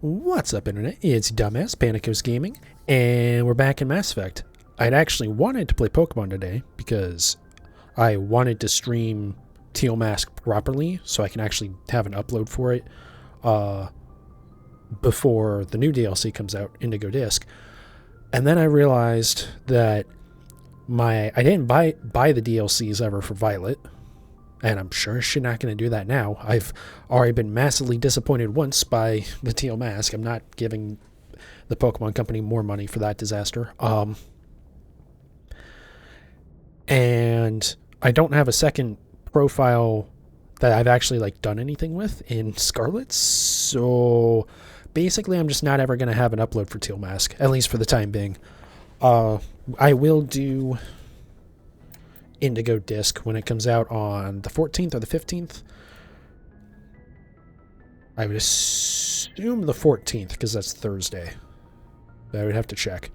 What's up, Internet? It's Dumbass Panicos Gaming, and we're back in Mass Effect. I'd actually wanted to play Pokemon today because I wanted to stream Teal Mask properly so I can actually have an upload for it before the new DLC comes out, Indigo Disc. And then I realized that I didn't buy the DLCs ever for Violet, and I'm sure she's not going to do that now. I've already been massively disappointed once by the Teal Mask. I'm not giving the Pokemon Company more money for that disaster. And I don't have a second profile that I've actually done anything with in Scarlet. So basically, I'm just not ever going to have an upload for Teal Mask, at least for the time being. I will do Indigo Disc when it comes out on the 14th or the 15th. I would assume the 14th because that's Thursday. I would have to check.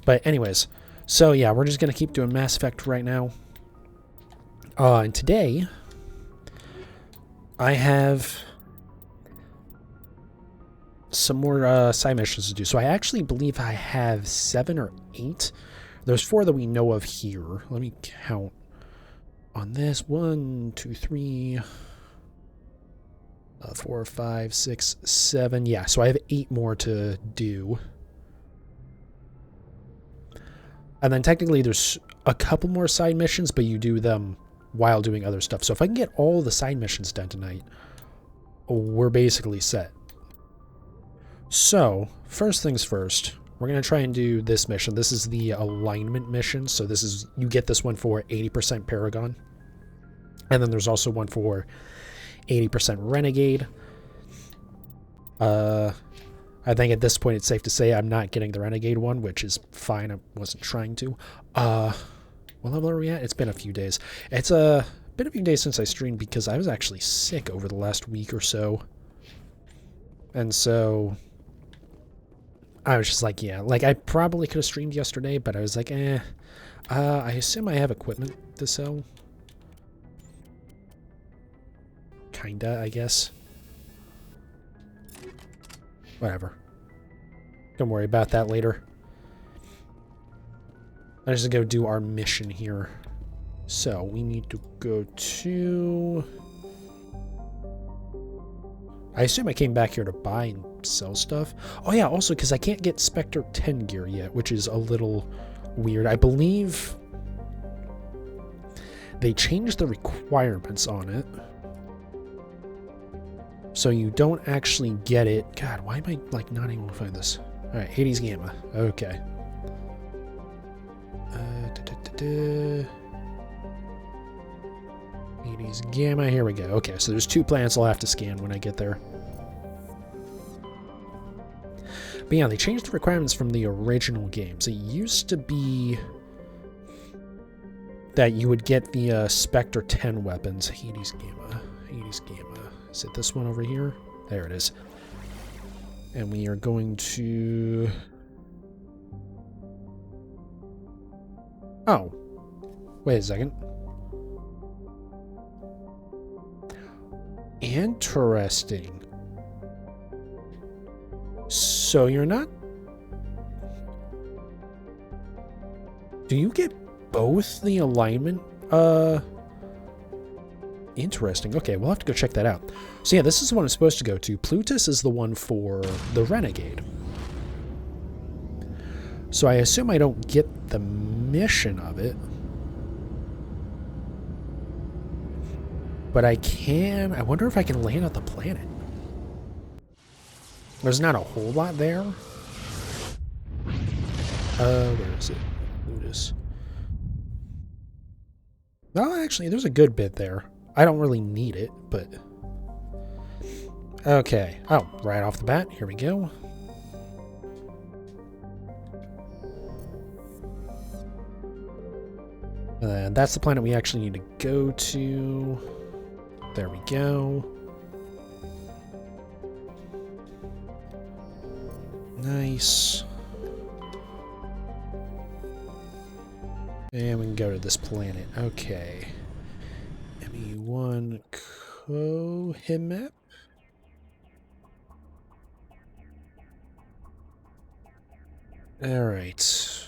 But anyways, so yeah, we're just going to keep doing Mass Effect right now. And today, I have some more side missions to do. So I actually believe I have 7 or 8. There's 4 that we know of here. Let me count on this. 1, 2, 3, 4, 5, 6, 7. Yeah, so I have 8 more to do. And then technically there's a couple more side missions, but you do them while doing other stuff. So if I can get all the side missions done tonight, we're basically set. So, first things first. We're going to try and do this mission. This is the alignment mission. So this is, you get this one for 80% Paragon. And then there's also one for 80% Renegade. I think at this point it's safe to say I'm not getting the Renegade one, which is fine. I wasn't trying to. What level are we at? It's been a few days. It's been a few days since I streamed because I was actually sick over the last week or so. And so I was just like, yeah, I probably could have streamed yesterday, but I was like, I assume I have equipment to sell. Kinda, I guess. Whatever. Don't worry about that later. Let's just go do our mission here. So, we need to go to... I assume I came back here to buy and sell stuff. Oh yeah, also because I can't get Spectre 10 gear yet, which is a little weird. I believe they changed the requirements on it. So you don't actually get it. God, why am I not able to find this? Alright, Hades Gamma. Okay. Hades Gamma, here we go. Okay, so there's 2 planets I'll have to scan when I get there. But yeah, they changed the requirements from the original games. It used to be that you would get the Spectre 10 weapons. Hades Gamma. Hades Gamma. Is it this one over here? There it is. And we are going to... Oh. Wait a second. Interesting. So you're not... Do you get both the alignment? Interesting. Okay, we'll have to go check that out. So yeah, this is the one I'm supposed to go to. Plutus is the one for the Renegade. So I assume I don't get the mission of it. But I can... I wonder if I can land on the planet. There's not a whole lot there. Where is it? Plutus. Well, actually, there's a good bit there. I don't really need it, but... Okay. Oh, right off the bat. Here we go. And that's the planet we actually need to go to. There we go. Nice. And we can go to this planet. Okay. ME1 Cohemap. Alright.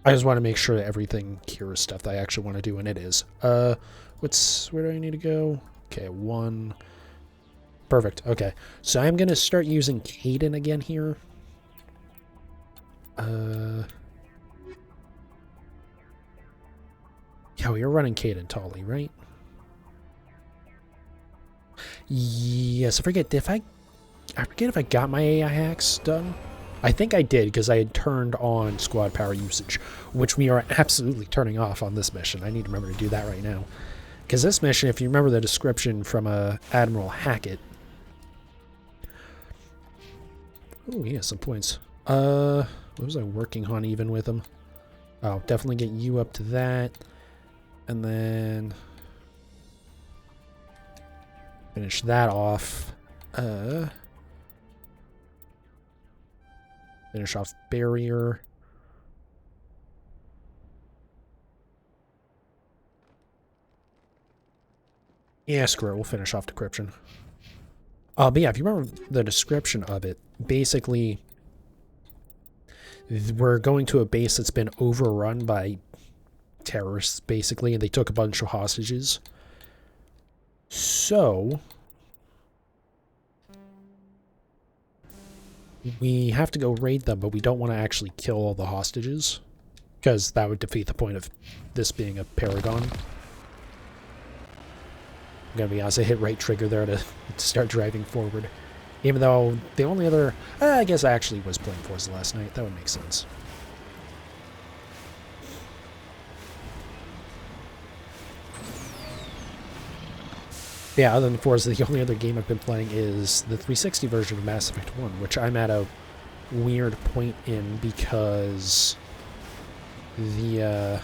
I just want to make sure that everything here is stuff that I actually want to do, and it is. Where do I need to go? Okay, 1. Perfect. Okay. So I'm going to start using Caden again here. Yeah, we are running Caden Tolly, right? Yes, I forget if I got my AI hacks done. I think I did, because I had turned on squad power usage, which we are absolutely turning off on this mission. I need to remember to do that right now. Because this mission, if you remember the description from Admiral Hackett... Oh, yeah, some points. What was I working on even with him? Oh, definitely get you up to that. And then... finish that off. Finish off barrier. Yeah, screw it. We'll finish off decryption. But yeah, if you remember the description of it, basically, we're going to a base that's been overrun by terrorists, basically, and they took a bunch of hostages. So... we have to go raid them, but we don't want to actually kill all the hostages, because that would defeat the point of this being a Paragon. I'm gonna be honest, I hit right trigger there to start driving forward. Even though the only other... I guess I actually was playing Forza last night. That would make sense. Yeah, other than Forza, the only other game I've been playing is the 360 version of Mass Effect 1, which I'm at a weird point in because the,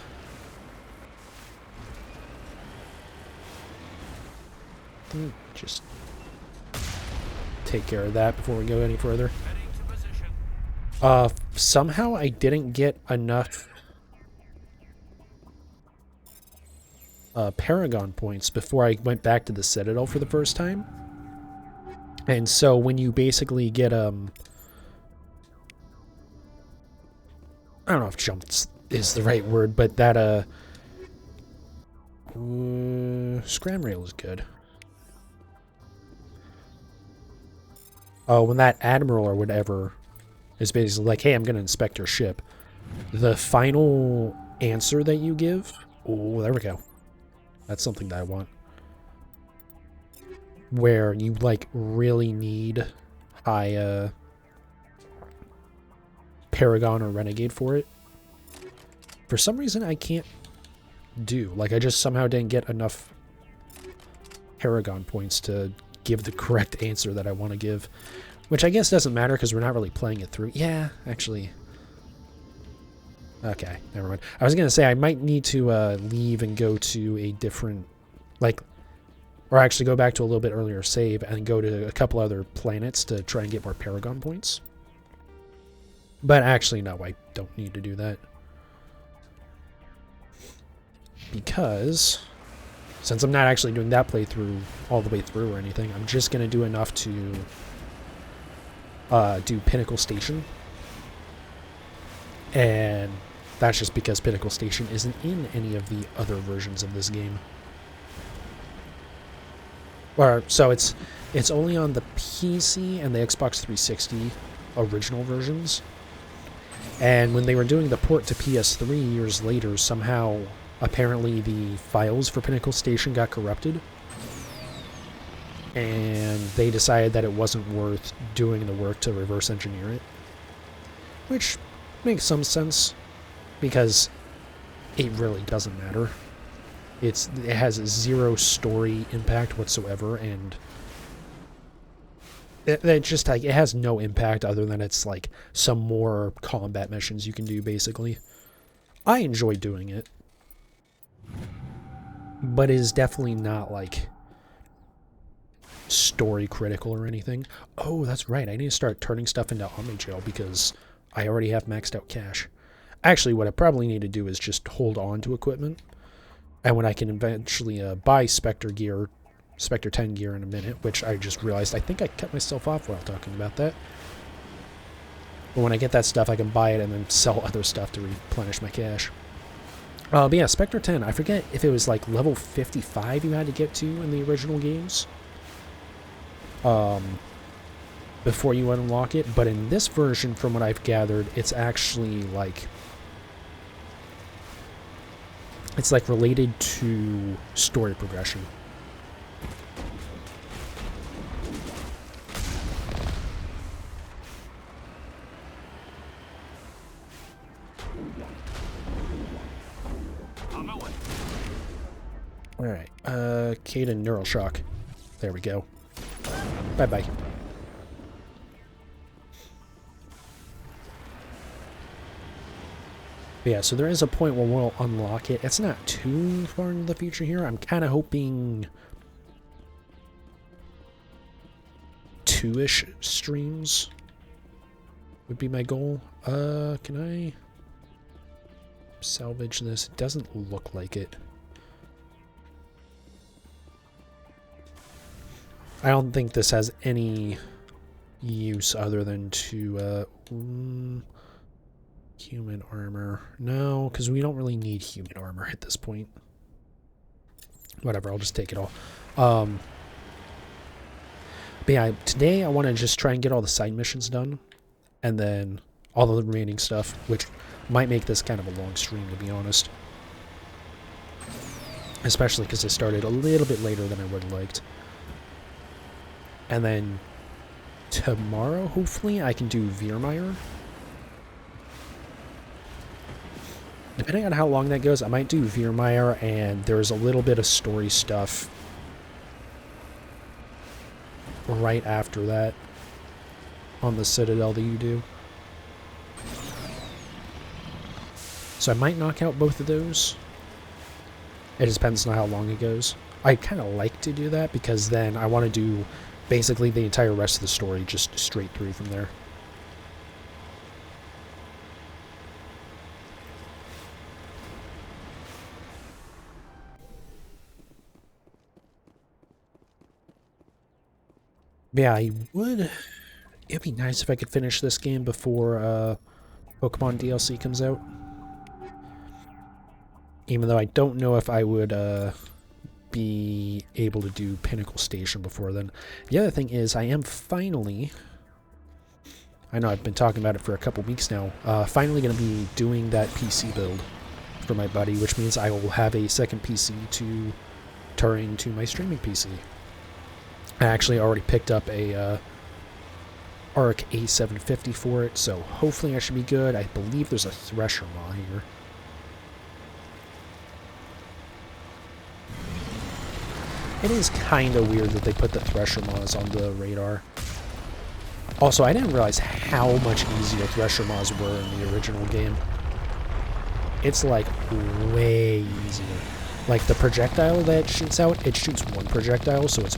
just take care of that before we go any further. Somehow I didn't get enough Paragon points before I went back to the Citadel for the first time. And so when you basically get, I don't know if jumps is the right word, but that, scram rail is good. Oh, when that admiral or whatever is basically like, hey, I'm going to inspect your ship. The final answer that you give, oh, there we go. That's something that I want. Where you, like, really need high, Paragon or Renegade for it. For some reason, I can't do. Like, I just somehow didn't get enough Paragon points to give the correct answer that I want to give. Which I guess doesn't matter because we're not really playing it through. Yeah, actually. Okay, never mind. I was going to say I might need to leave and go to a different, like, or actually go back to a little bit earlier save and go to a couple other planets to try and get more Paragon points. But actually, no, I don't need to do that. Because, since I'm not actually doing that playthrough all the way through or anything, I'm just going to do enough to do Pinnacle Station. And that's just because Pinnacle Station isn't in any of the other versions of this game. Or, so it's only on the PC and the Xbox 360 original versions. And when they were doing the port to PS3 years later, somehow, apparently the files for Pinnacle Station got corrupted. And they decided that it wasn't worth doing the work to reverse engineer it. Which makes some sense, because it really doesn't matter. It has zero story impact whatsoever, and it just, like, it has no impact other than it's like some more combat missions you can do, basically. I enjoy doing it, but it is definitely not like story critical or anything. Oh, that's right. I need to start turning stuff into Omni-Jail because I already have maxed out cash. Actually, what I probably need to do is just hold on to equipment. And when I can eventually buy Spectre 10 gear in a minute, which I just realized I think I cut myself off while talking about that. But when I get that stuff, I can buy it and then sell other stuff to replenish my cash. But yeah, Spectre 10, I forget if it was like level 55 you had to get to in the original games. Before you unlock it. But in this version, from what I've gathered, it's actually like... It's like related to story progression. Alright, Caden Neural Shock. There we go. Bye-bye. Yeah, so there is a point where we'll unlock it. It's not too far into the future here. I'm kind of hoping 2-ish streams would be my goal. Can I salvage this? It doesn't look like it. I don't think this has any use other than to, human armor. No, because we don't really need human armor at this point. Whatever, I'll just take it all. But yeah, today I want to just try and get all the side missions done. And then all the remaining stuff, which might make this kind of a long stream, to be honest. Especially because I started a little bit later than I would have liked. And then tomorrow, hopefully, I can do Veermeyer. Depending on how long that goes, I might do Veermeyer, and there's a little bit of story stuff right after that on the Citadel that you do. So I might knock out both of those. It just depends on how long it goes. I kind of like to do that because then I want to do basically the entire rest of the story just straight through from there. Yeah, I would... It'd be nice if I could finish this game before Pokemon DLC comes out. Even though I don't know if I would be able to do Pinnacle Station before then. The other thing is I am finally... I know I've been talking about it for a couple weeks now. Finally going to be doing that PC build for my buddy, which means I will have a second PC to turn to my streaming PC. I actually already picked up a ARC A750 for it, so hopefully I should be good. I believe there's a Thresher Maw here. It is kind of weird that they put the Thresher Maws on the radar. Also, I didn't realize how much easier Thresher Maws were in the original game. It's like way easier. Like the projectile that it shoots out, it shoots one projectile, so it's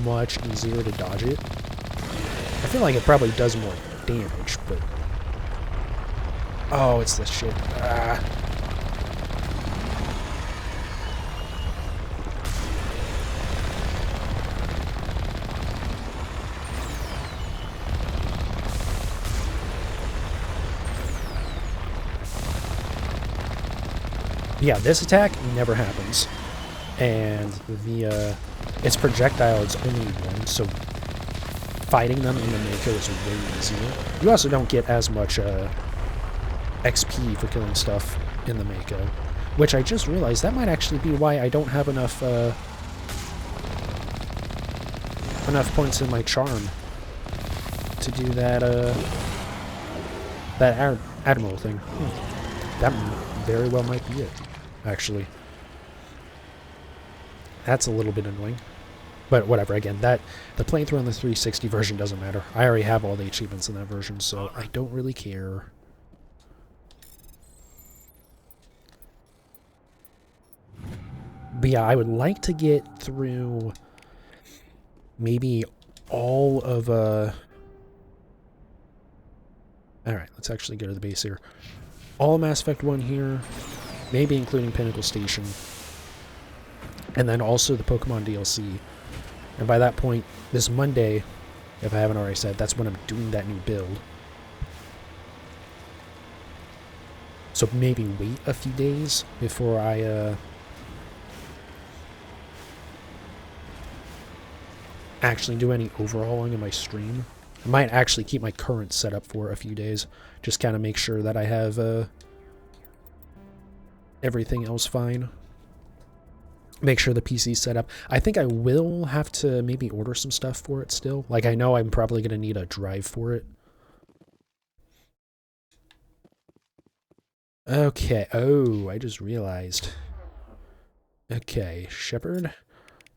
much easier to dodge it. I feel like it probably does more damage, but... Oh, it's this shit. Ah. Yeah, this attack never happens. And the, its projectile is only one, so fighting them in the Mako is way easier. You also don't get as much XP for killing stuff in the Mako, which I just realized that might actually be why I don't have enough points in my charm to do that that Admiral thing. That very well might be it, actually. That's a little bit annoying. But whatever, again, the playthrough on the 360 version doesn't matter. I already have all the achievements in that version, so I don't really care. But yeah, I would like to get through maybe all of Alright, let's actually go to the base here. All Mass Effect 1 here, maybe including Pinnacle Station, and then also the Pokemon DLC. And by that point, this Monday, if I haven't already said, that's when I'm doing that new build. So maybe wait a few days before I actually do any overhauling of my stream. I might actually keep my current setup for a few days. Just kind of make sure that I have everything else fine. Make sure the PC's set up. I think I will have to maybe order some stuff for it still. Like, I know I'm probably going to need a drive for it. Okay. Oh, I just realized. Okay, Shepard,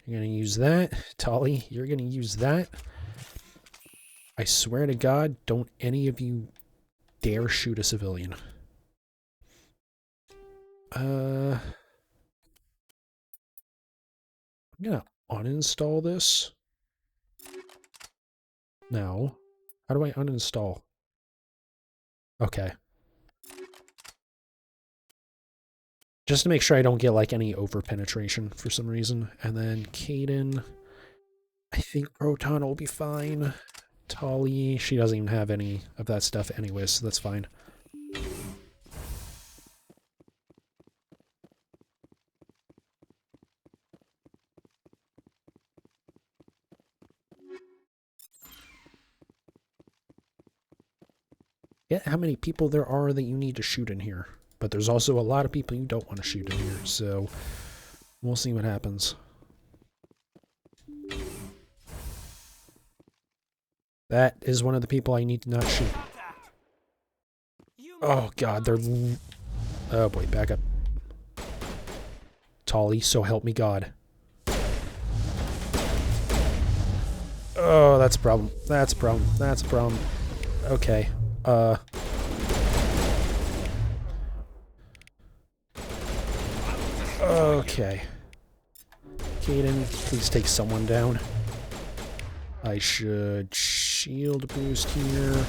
you're going to use that. Tolly, you're going to use that. I swear to God, don't any of you dare shoot a civilian. I'm gonna uninstall this. No. How do I uninstall? Okay. Just to make sure I don't get like any over penetration for some reason. And then Kaden, I think Proton will be fine. Tali, she doesn't even have any of that stuff anyway, so that's fine. Get how many people there are that you need to shoot in here. But there's also a lot of people you don't want to shoot in here, so we'll see what happens. That is one of the people I need to not shoot. Oh god, they're... Oh boy, back up. Tolly, so help me God. Oh, that's a problem. That's a problem. That's a problem. Okay. Okay. Kaden, please take someone down. I should shield boost here.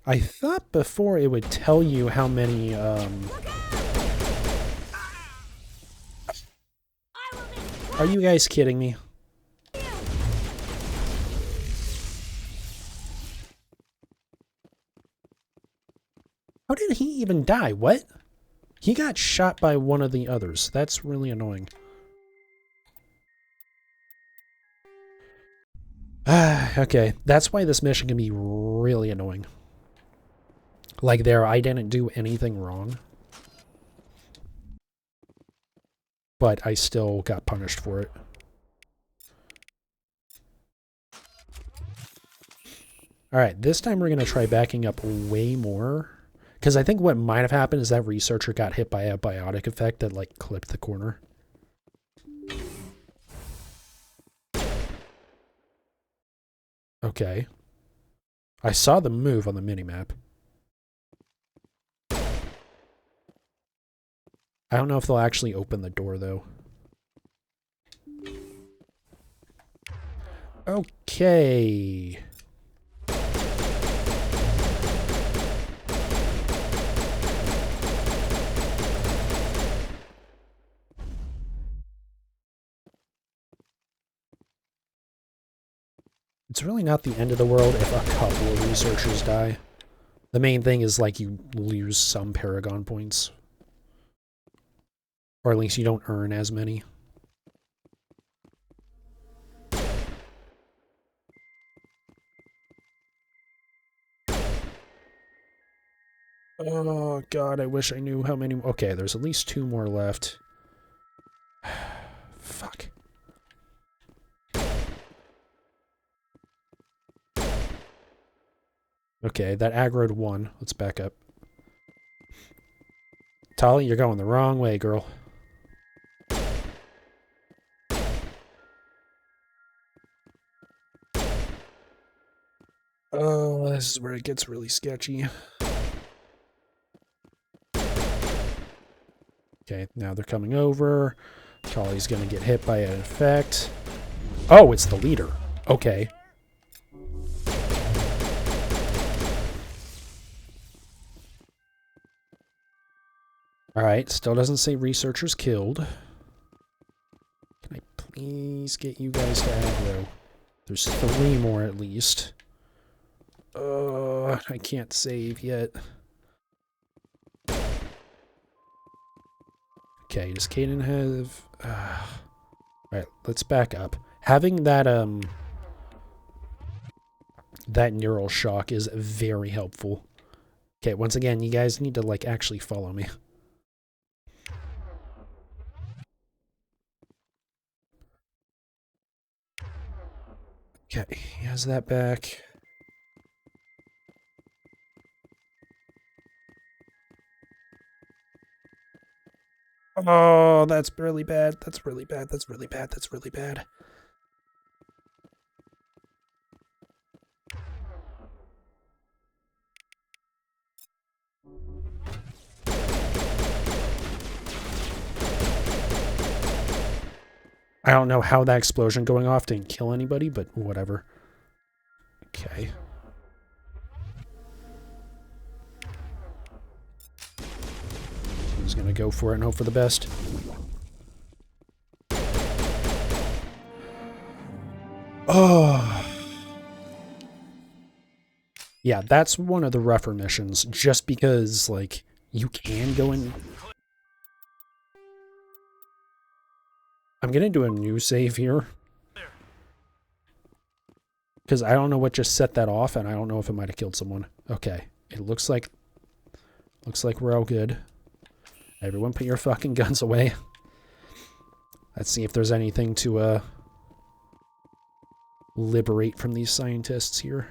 I thought before it would tell you how many, Are you guys kidding me? How did he even die? What? He got shot by one of the others. That's really annoying. Okay, that's why this mission can be really annoying. Like there, I didn't do anything wrong. But I still got punished for it. Alright, this time we're going to try backing up way more. Because I think what might have happened is that researcher got hit by a biotic effect that, like, clipped the corner. Okay. I saw the move on the minimap. I don't know if they'll actually open the door, though. Okay. It's really not the end of the world if a couple of researchers die. The main thing is, like, you lose some Paragon points. Or at least you don't earn as many. Oh, God, I wish I knew how many... Okay, there's at least 2 more left. Fuck. Okay, that aggroed 1. Let's back up. Tali, you're going the wrong way, girl. Oh, this is where it gets really sketchy. Okay, now they're coming over. Collie's gonna get hit by an effect. Oh, it's the leader. Okay. Alright, still doesn't say researchers killed. Can I please get you guys to aggro? There's 3 more at least. I can't save yet. Okay, does Caden have... Alright, let's back up. Having that, that neural shock is very helpful. Okay, once again, you guys need to, like, actually follow me. Okay, he has that back. Oh, that's really bad. That's really bad. That's really bad. That's really bad. I don't know how that explosion going off didn't kill anybody, but whatever. Okay. I'm just gonna go for it and hope for the best. Oh. Yeah, that's one of the rougher missions, just because, like, you can go in... I'm gonna do a new save here. Because I don't know what just set that off, and I don't know if it might have killed someone. Okay, it looks like we're all good. Everyone put your fucking guns away. Let's see if there's anything to, liberate from these scientists here.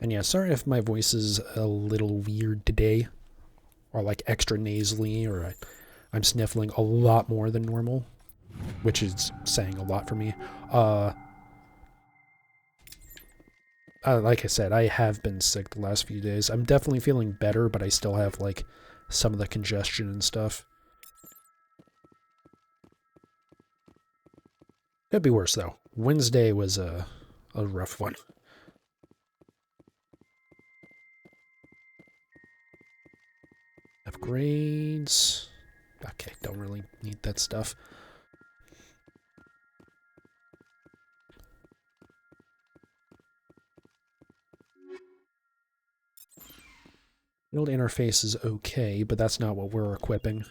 And yeah, sorry if my voice is a little weird today, or like extra nasally, or I'm sniffling a lot more than normal, which is saying a lot for me. Like I said, I have been sick the last few days. I'm definitely feeling better, but I still have like some of the congestion and stuff. Could be worse though. Wednesday was a rough one. Upgrades. Okay, don't really need that stuff. Build interface is okay, but that's not what we're equipping.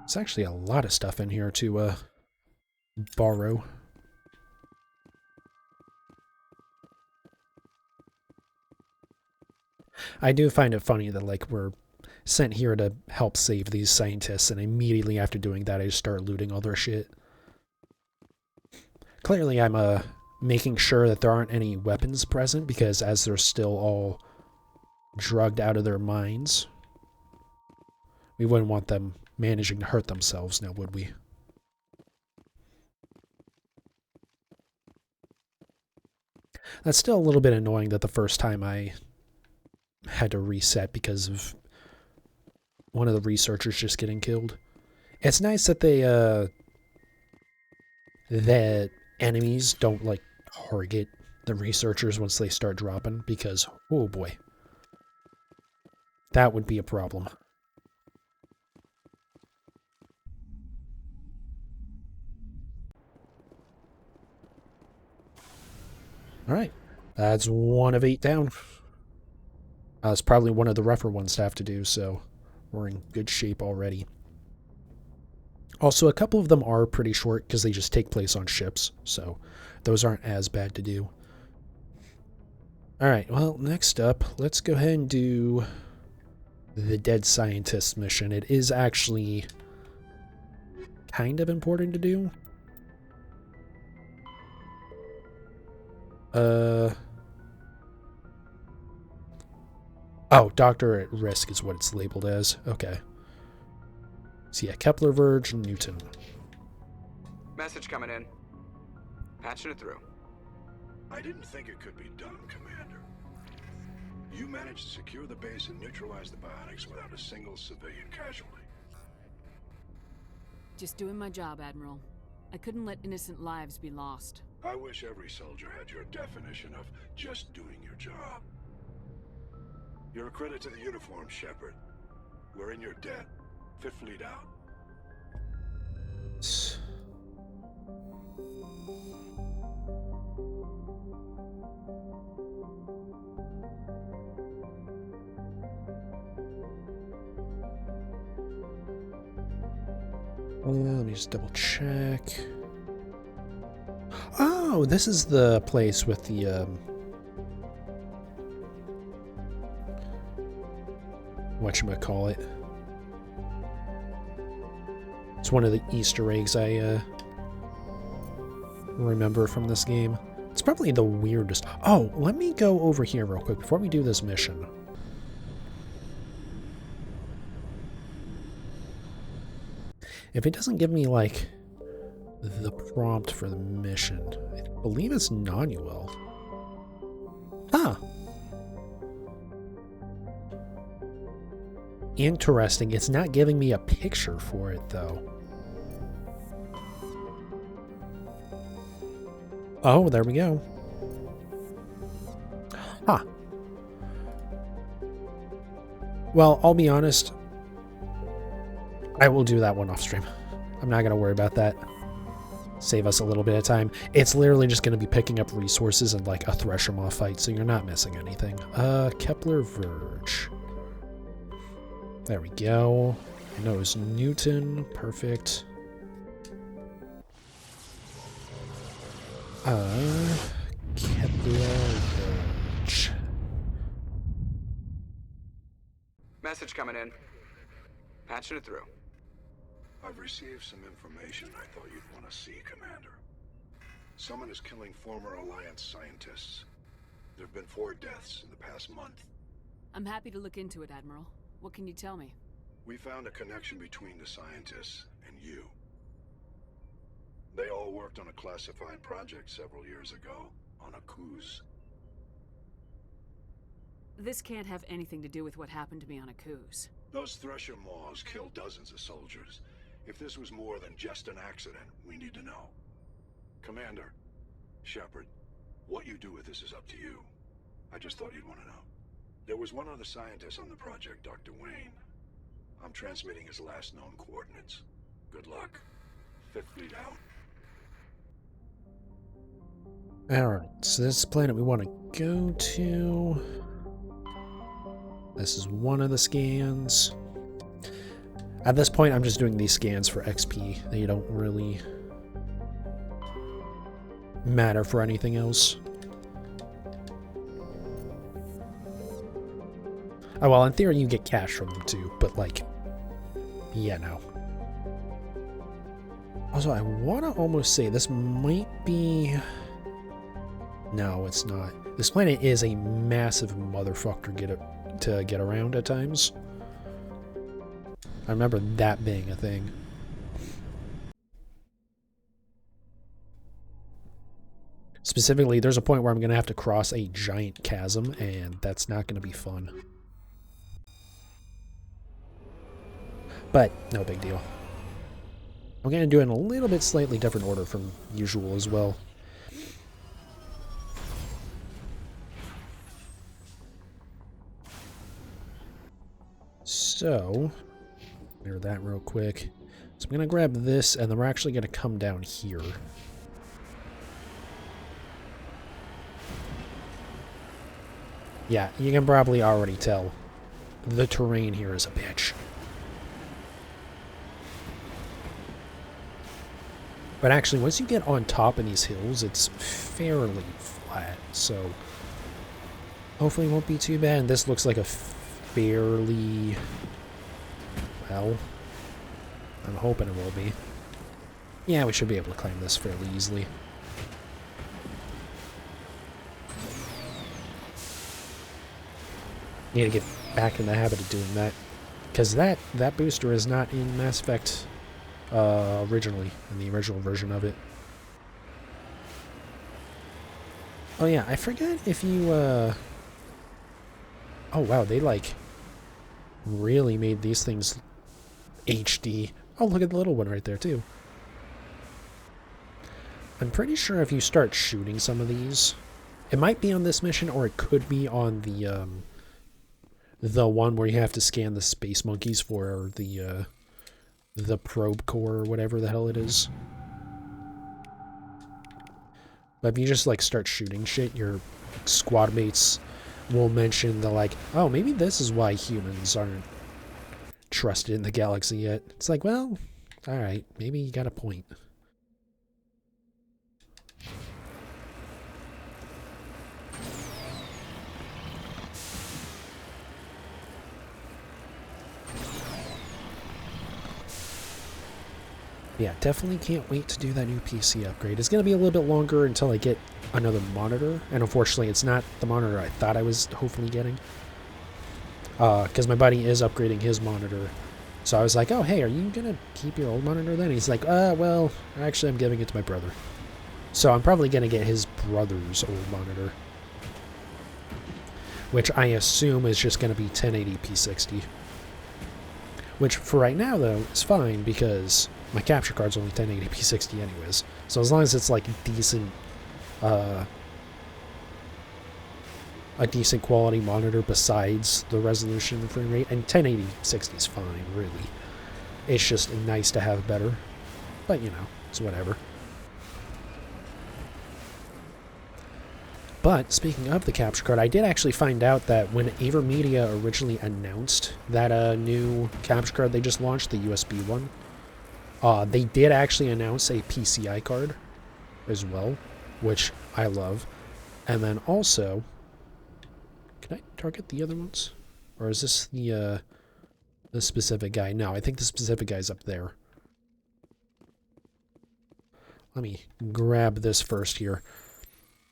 There's actually a lot of stuff in here to borrow. I do find it funny that, like, we're sent here to help save these scientists, and immediately after doing that, I just start looting all their shit. Clearly, I'm making sure that there aren't any weapons present, because as they're still all drugged out of their minds, we wouldn't want them managing to hurt themselves now, would we? That's still a little bit annoying that the first time I had to reset because of one of the researchers just getting killed. It's nice that they, that enemies don't, like, target the researchers once they start dropping, because, oh boy, that would be a problem. Alright, that's 1 of 8 down. It's probably one of the rougher ones to have to do, so we're in good shape already. Also, a couple of them are pretty short because they just take place on ships, so those aren't as bad to do. Alright, well, next up, let's go ahead and do the Dead Scientist mission. It is actually kind of important to do. Oh, Doctor at Risk is what it's labeled as. Okay. So yeah, Kepler, Verge, and Newton. Message coming in. Patching it through. I didn't think it could be done, Commander. You managed to secure the base and neutralize the biotics without a single civilian casualty. Just doing my job, Admiral. I couldn't let innocent lives be lost. I wish every soldier had your definition of just doing your job. You're a credit to the uniform, Shepard. We're in your debt. Fifth Fleet out. Let me just double check. Oh, this is the place with the whatchamacallit. It's one of the Easter eggs I remember from this game. It's probably the weirdest. Oh, let me go over here real quick before we do this mission. If it doesn't give me, like, the prompt for the mission, I believe it's Nanuel. Huh. Interesting. It's not giving me a picture for it, though. Oh, there we go. Huh. Well, I'll be honest. I will do that one off stream. I'm not going to worry about that. Save us a little bit of time. It's literally just going to be picking up resources and like a Thresher Maw fight, so you're not missing anything. Kepler Verge. There we go. Nose Newton. Perfect. Kepler Verge. Message coming in. Patching it through. I've received some information I thought you'd want to see, Commander. Someone is killing former Alliance scientists. There have been 4 deaths in the past month. I'm happy to look into it, Admiral. What can you tell me? We found a connection between the scientists and you. They all worked on a classified project several years ago, on Akuz. This can't have anything to do with what happened to me on Akuz. Those Thresher Maws killed dozens of soldiers. If this was more than just an accident, we need to know. Commander, Shepard, what you do with this is up to you. I just thought you'd want to know. There was one other scientist on the project, Dr. Wayne. I'm transmitting his last known coordinates. Good luck. Fifth Fleet out. Alright, so this is the planet we want to go to. This is one of the scans. At this point, I'm just doing these scans for XP. They don't really matter for anything else. Oh, well, in theory, you get cash from them too, but like, yeah, no. Also, I want to almost say this might be... No, it's not. This planet is a massive motherfucker to get around at times. I remember that being a thing. Specifically, there's a point where I'm going to have to cross a giant chasm, and that's not going to be fun. But, no big deal. I'm going to do it in a little bit slightly different order from usual as well. So, clear that real quick. So I'm going to grab this, and then we're actually going to come down here. Yeah, you can probably already tell. The terrain here is a bitch. But actually, once you get on top of these hills, it's fairly flat, so hopefully it won't be too bad. And this looks like a fairly... well, I'm hoping it will be. Yeah, we should be able to climb this fairly easily. Need to get back in the habit of doing that, because that booster is not in Mass Effect originally, in the original version of it. Oh yeah, I forget if you, oh wow, they like really made these things HD. Oh, look at the little one right there too. I'm pretty sure if you start shooting some of these, it might be on this mission or it could be on the one where you have to scan the space monkeys for the probe core or whatever the hell it is. But if you just like start shooting shit, your squad mates will mention the like, oh, maybe this is why humans aren't trusted in the galaxy yet. It's like, well, all right, maybe you got a point. Yeah, definitely can't wait to do that new PC upgrade. It's going to be a little bit longer until I get another monitor, and unfortunately it's not the monitor I thought I was hopefully getting. Because my buddy is upgrading his monitor. So I was like, oh, hey, are you going to keep your old monitor then? He's like, well, actually I'm giving it to my brother. So I'm probably going to get his brother's old monitor. Which I assume is just going to be 1080p 60. Which for right now, though, is fine because my capture card's only 1080p 60 anyways. So as long as it's like decent, a decent quality monitor besides the resolution and frame rate, and 1080 60 is fine, really. It's just nice to have better. But, you know, it's whatever. But, speaking of the capture card, I did actually find out that when AverMedia originally announced that new capture card they just launched, the USB one, they did actually announce a PCI card as well, which I love. And then also, can I target the other ones? Or is this the specific guy? No, I think the specific guy's up there. Let me grab this first here.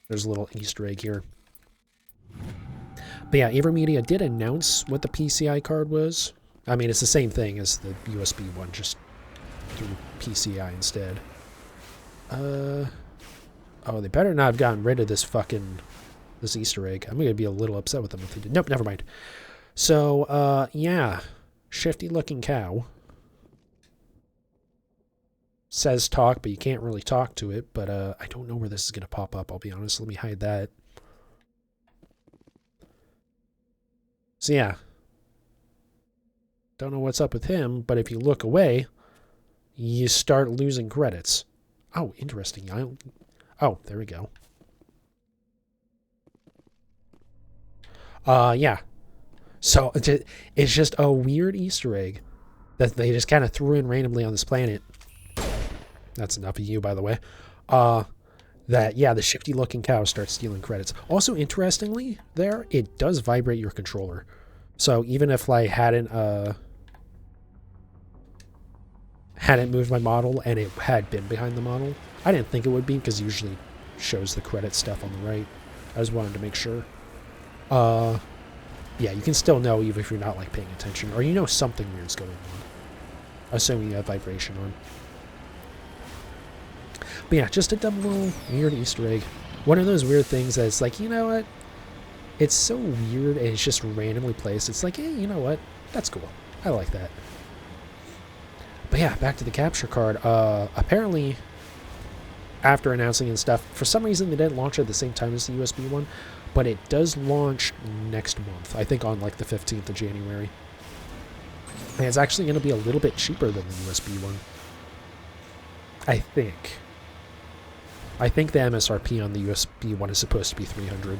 There's a little Easter egg here. But yeah, AverMedia did announce what the PCI card was. I mean, it's the same thing as the USB one, just through PCI instead. Oh, they better not have gotten rid of this Easter egg. I'm going to be a little upset with them if they did. Nope, never mind. So, yeah. Shifty looking cow. Says talk, but you can't really talk to it. But I don't know where this is going to pop up, I'll be honest. Let me hide that. So yeah. Don't know what's up with him, but if you look away, you start losing credits. Oh, interesting. Oh, there we go. Yeah. So it's just a weird Easter egg that they just kind of threw in randomly on this planet. That's enough of you, by the way. That, yeah, the shifty looking cow starts stealing credits. Also, interestingly, there, it does vibrate your controller. So even if I hadn't moved my model and it had been behind the model, I didn't think it would be because it usually shows the credit stuff on the right. I just wanted to make sure. Yeah, you can still know even if you're not like paying attention, or you know something weird's going on, assuming you have vibration on. But yeah, just a dumb little weird Easter egg. One of those weird things that's like, you know what? It's so weird and it's just randomly placed. It's like, hey, you know what? That's cool. I like that. But yeah, back to the capture card. Apparently, after announcing and stuff, for some reason they didn't launch it at the same time as the USB one, but it does launch next month. I think on like the 15th of January. And it's actually going to be a little bit cheaper than the USB one. I think the MSRP on the USB one is supposed to be $300.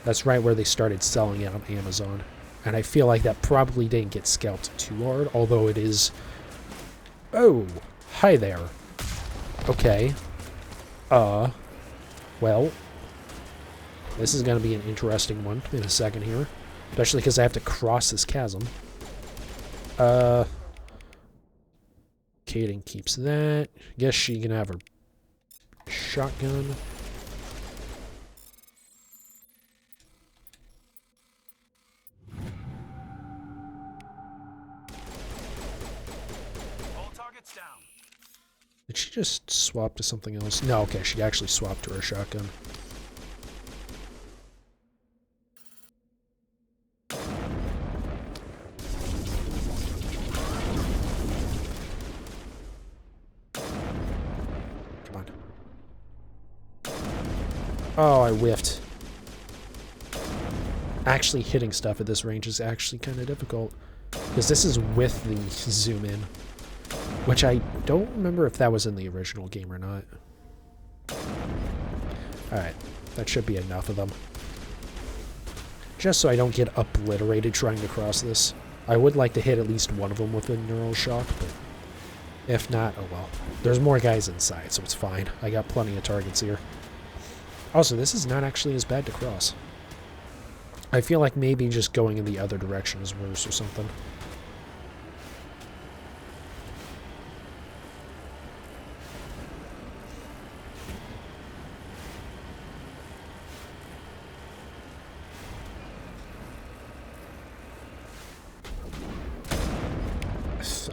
That's right where they started selling it on Amazon. And I feel like that probably didn't get scalped too hard, although it is... Oh, hi there. Okay. Well, this is going to be an interesting one in a second here. Especially because I have to cross this chasm. Kaden keeps that. Guess she can have her shotgun. All targets down. Did she just swap to something else? No, okay, she actually swapped to her shotgun. Oh, I whiffed. Actually hitting stuff at this range is actually kind of difficult. Because this is with the zoom in. Which I don't remember if that was in the original game or not. Alright, that should be enough of them. Just so I don't get obliterated trying to cross this. I would like to hit at least one of them with a neural shock, but if not, oh well. There's more guys inside, so it's fine. I got plenty of targets here. Also, this is not actually as bad to cross. I feel like maybe just going in the other direction is worse or something.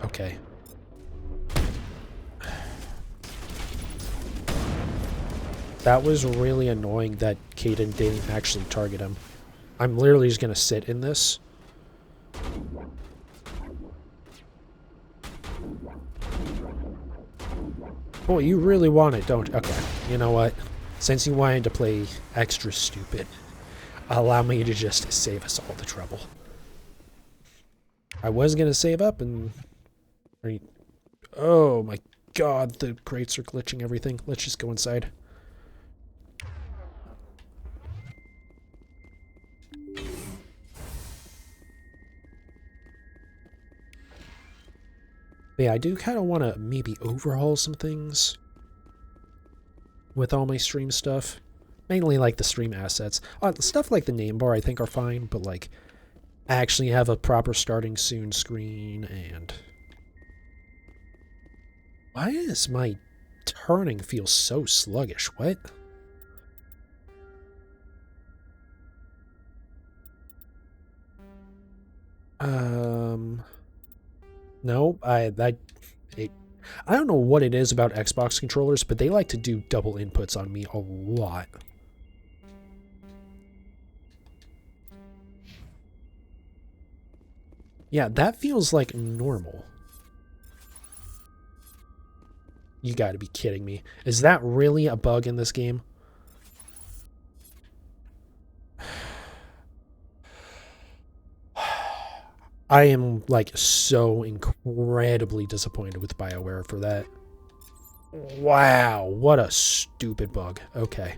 Okay. That was really annoying that Caden didn't actually target him. I'm literally just gonna sit in this. Oh, you really want it, don't you? Okay, you know what? Since you wanted to play extra stupid, allow me to just save us all the trouble. I was gonna save up and... Oh my god, the crates are glitching everything. Let's just go inside. But yeah, I do kind of want to maybe overhaul some things with all my stream stuff. Mainly like the stream assets. Stuff like the name bar I think are fine, but like actually have a proper starting soon screen and... Why does my turning feel so sluggish? What? No, I don't know what it is about Xbox controllers, but they like to do double inputs on me a lot. Yeah, that feels like normal. You gotta be kidding me. Is that really a bug in this game? I am, like, so incredibly disappointed with BioWare for that. Wow, what a stupid bug. Okay.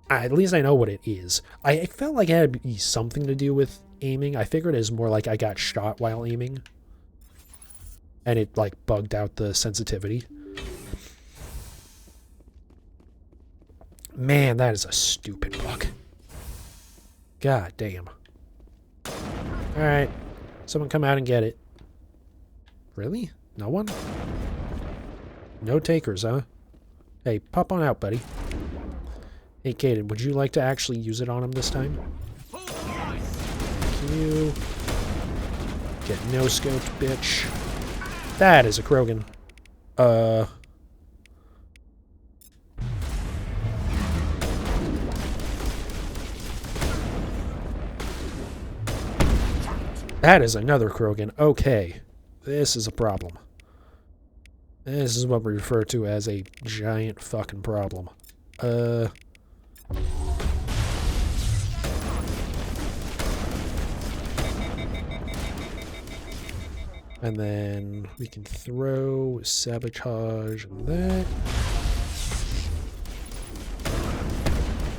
At least I know what it is. I felt like it had to be something to do with aiming. I figured it was more like I got shot while aiming. And it, like, bugged out the sensitivity. Man, that is a stupid bug. God damn. Alright. Someone come out and get it. Really? No one? No takers, huh? Hey, pop on out, buddy. Hey, Caden, would you like to actually use it on him this time? Thank you. Get no-scoped, bitch. That is a Krogan. That is another Krogan. Okay. This is a problem. This is what we refer to as a giant fucking problem. And then we can throw sabotage and that.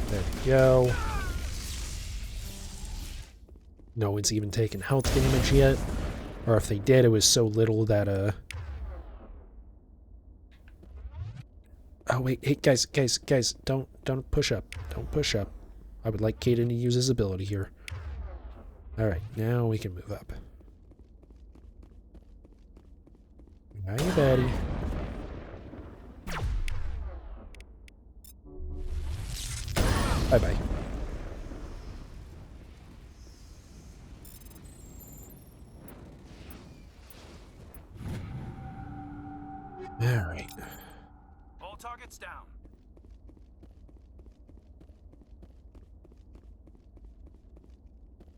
There we go. No one's even taken health damage yet. Or if they did, it was so little that, Oh, wait, hey, guys, don't push up. Don't push up. I would like Caden to use his ability here. Alright, now we can move up. Hiya, buddy. Bye-bye. Alright. All targets down.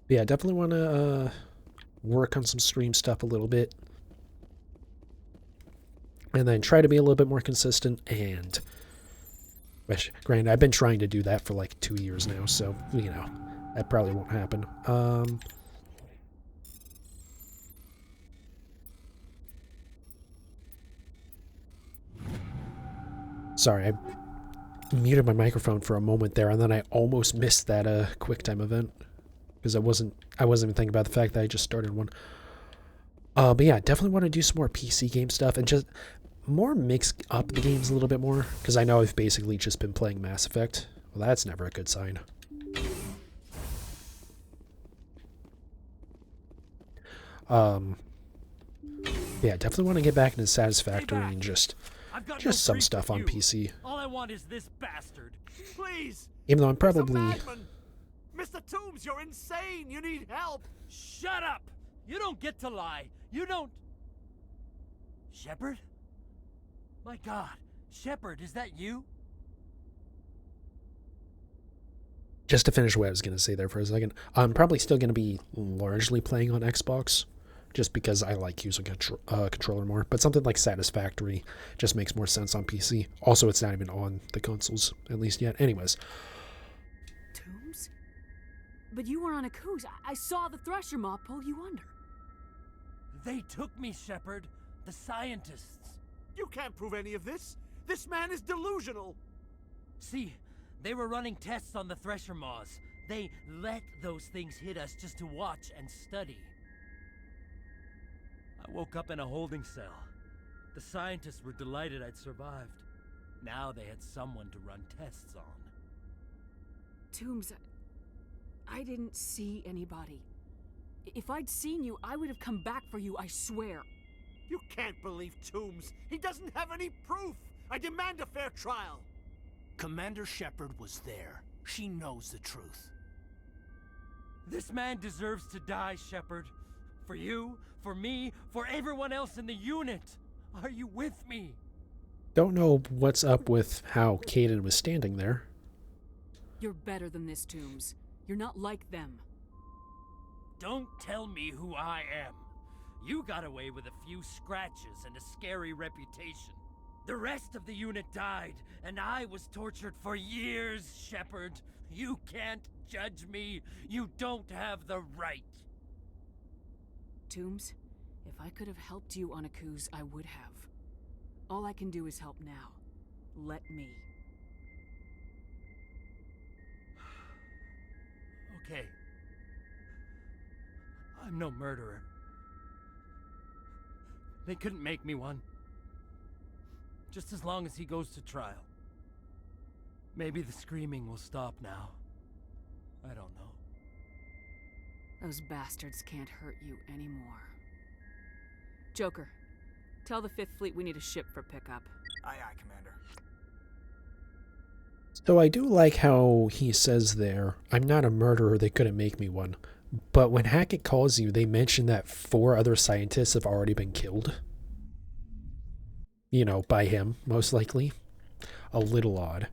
Yeah, definitely want to work on some stream stuff a little bit. And then try to be a little bit more consistent and Which, granted, I've been trying to do that for like 2 years now, so, you know, that probably won't happen. Sorry, I muted my microphone for a moment there, and then I almost missed that QuickTime event because I wasn't even thinking about the fact that I just started one. But yeah, definitely want to do some more PC game stuff and just more mix up the games a little bit more, because I know I've basically just been playing Mass Effect. Well, that's never a good sign. Yeah, definitely want to get back into Satisfactory and just some stuff on PC. All I want is this bastard. Please. Even though I'm probably... Mr. Toombs, you're insane. You need help. Shut up. You don't get to lie. You don't... Shepard? My God. Shepard, is that you? Just to finish what I was going to say there for a second, I'm probably still going to be largely playing on Xbox, just because I like using a controller more. But something like Satisfactory just makes more sense on PC. Also, it's not even on the consoles, at least yet. Anyways. Toombs? But you were on a cruise. I saw the Thresher mob pull you under. They took me, Shepard. The scientists. You can't prove any of this. This man is delusional. See, they were running tests on the Thresher Maws. They let those things hit us just to watch and study. I woke up in a holding cell. The scientists were delighted I'd survived. Now they had someone to run tests on. Toombs, I didn't see anybody. If I'd seen you, I would have come back for you, I swear. You can't believe Toombs. He doesn't have any proof. I demand a fair trial. Commander Shepard was there. She knows the truth. This man deserves to die, Shepard. For you, for me, for everyone else in the unit. Are you with me? Don't know what's up with how Kaidan was standing there. You're better than this, Toombs. You're not like them. Don't tell me who I am. You got away with a few scratches and a scary reputation. The rest of the unit died, and I was tortured for years, Shepard. You can't judge me. You don't have the right. Toombs, if I could have helped you on Akuz, I would have. All I can do is help now. Let me. Okay. I'm no murderer. They couldn't make me one. Just as long as he goes to trial. Maybe the screaming will stop now. I don't know. Those bastards can't hurt you anymore. Joker, tell the 5th Fleet we need a ship for pickup. Aye, aye, Commander. So I do like how he says there, I'm not a murderer, they couldn't make me one. But when Hackett calls you, they mention that 4 other scientists have already been killed. You know, by him, most likely. A little odd.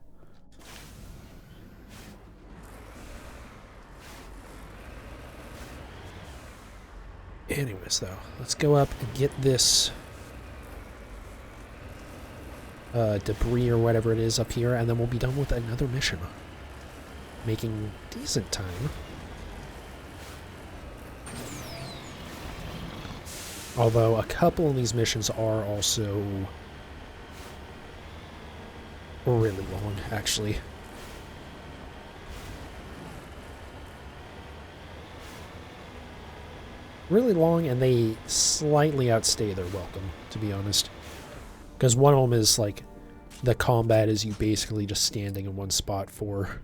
Anyways, though, let's go up and get this debris or whatever it is up here, and then we'll be done with another mission. Making decent time. Although a couple of these missions are also really long, actually. Really long, and they slightly outstay their welcome, to be honest. Because one of them is like, the combat is you basically just standing in one spot for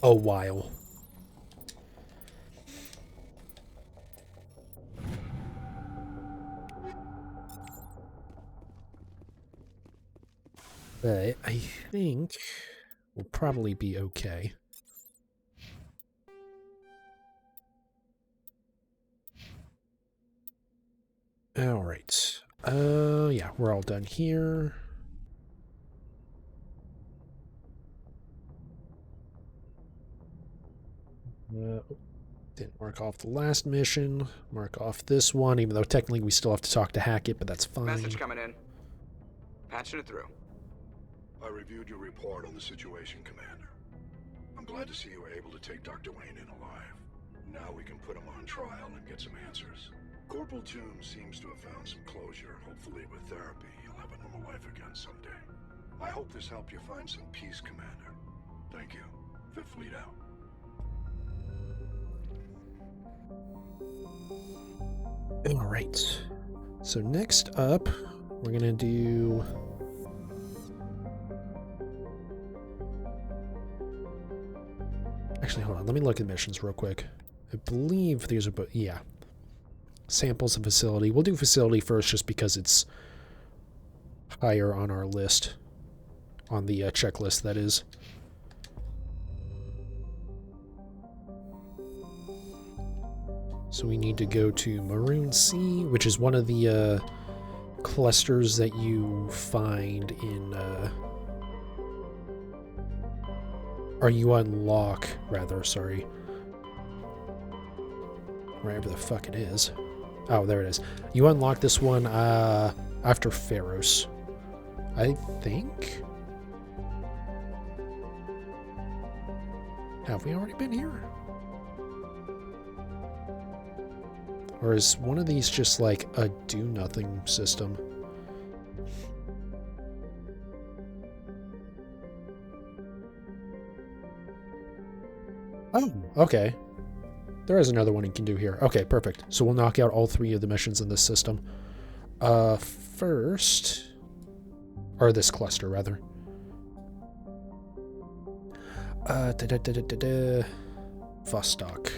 a while. But I think we'll probably be okay. Alright. Yeah, we're all done here. Didn't mark off the last mission. Mark off this one, even though technically we still have to talk to Hackett, but that's fine. Message coming in. Patching it through. I reviewed your report on the situation, Commander. I'm glad to see you were able to take Dr. Wayne in alive. Now we can put him on trial and get some answers. Corporal Toombs seems to have found some closure. Hopefully with therapy, he'll have a normal life again someday. I hope this helped you find some peace, Commander. Thank you. Fifth Fleet out. Alright. So next up, we're gonna do... Actually, hold on. Let me look at missions real quick. I believe these are both... Yeah. Samples of facility. We'll do facility first just because it's higher on our list. On the checklist, that is. So we need to go to Maroon Sea, which is one of the clusters that you find in... or you unlock, rather, sorry. Wherever the fuck it is. Oh, there it is. You unlock this one after Feros, I think? Have we already been here? Or is one of these just like a do-nothing system? Oh, okay. There is another one you can do here. Okay, perfect. So we'll knock out all 3 of the missions in this system. First... Or this cluster, rather. Vostok.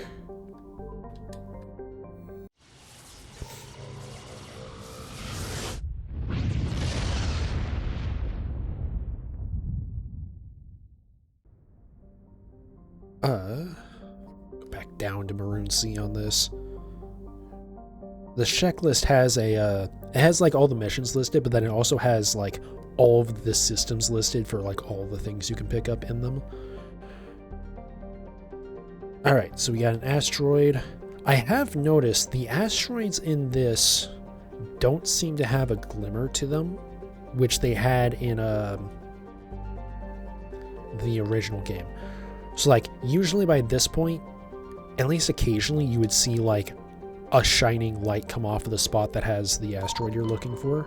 Go back down to Maroon Sea on this. The checklist has it has like all the missions listed, but then it also has like all of the systems listed for like all the things you can pick up in them. Alright, so we got an asteroid. I have noticed the asteroids in this don't seem to have a glimmer to them, which they had in the original game. So like usually by this point, at least occasionally, you would see like a shining light come off of the spot that has the asteroid you're looking for,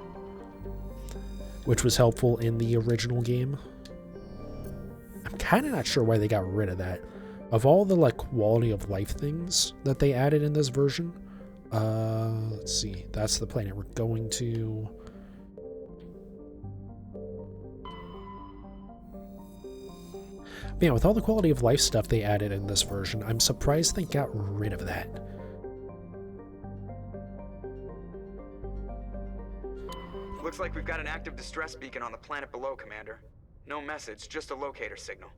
which was helpful in the original game. I'm kind of not sure why they got rid of that. Of all the like quality of life things that they added in this version, let's see, that's the planet we're going to. But yeah, with all the quality of life stuff they added in this version, I'm surprised they got rid of that. Looks like we've got an active distress beacon on the planet below, Commander. No message, just a locator signal.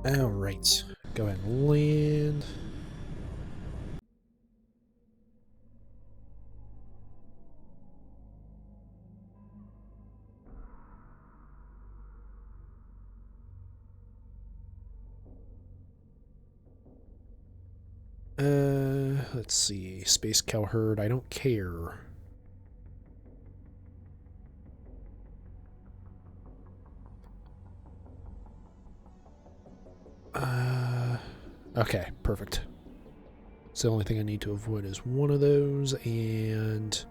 Alright, go ahead and land. Let's see. Space Cowherd, I don't care. Okay, perfect. So the only thing I need to avoid is one of those, and...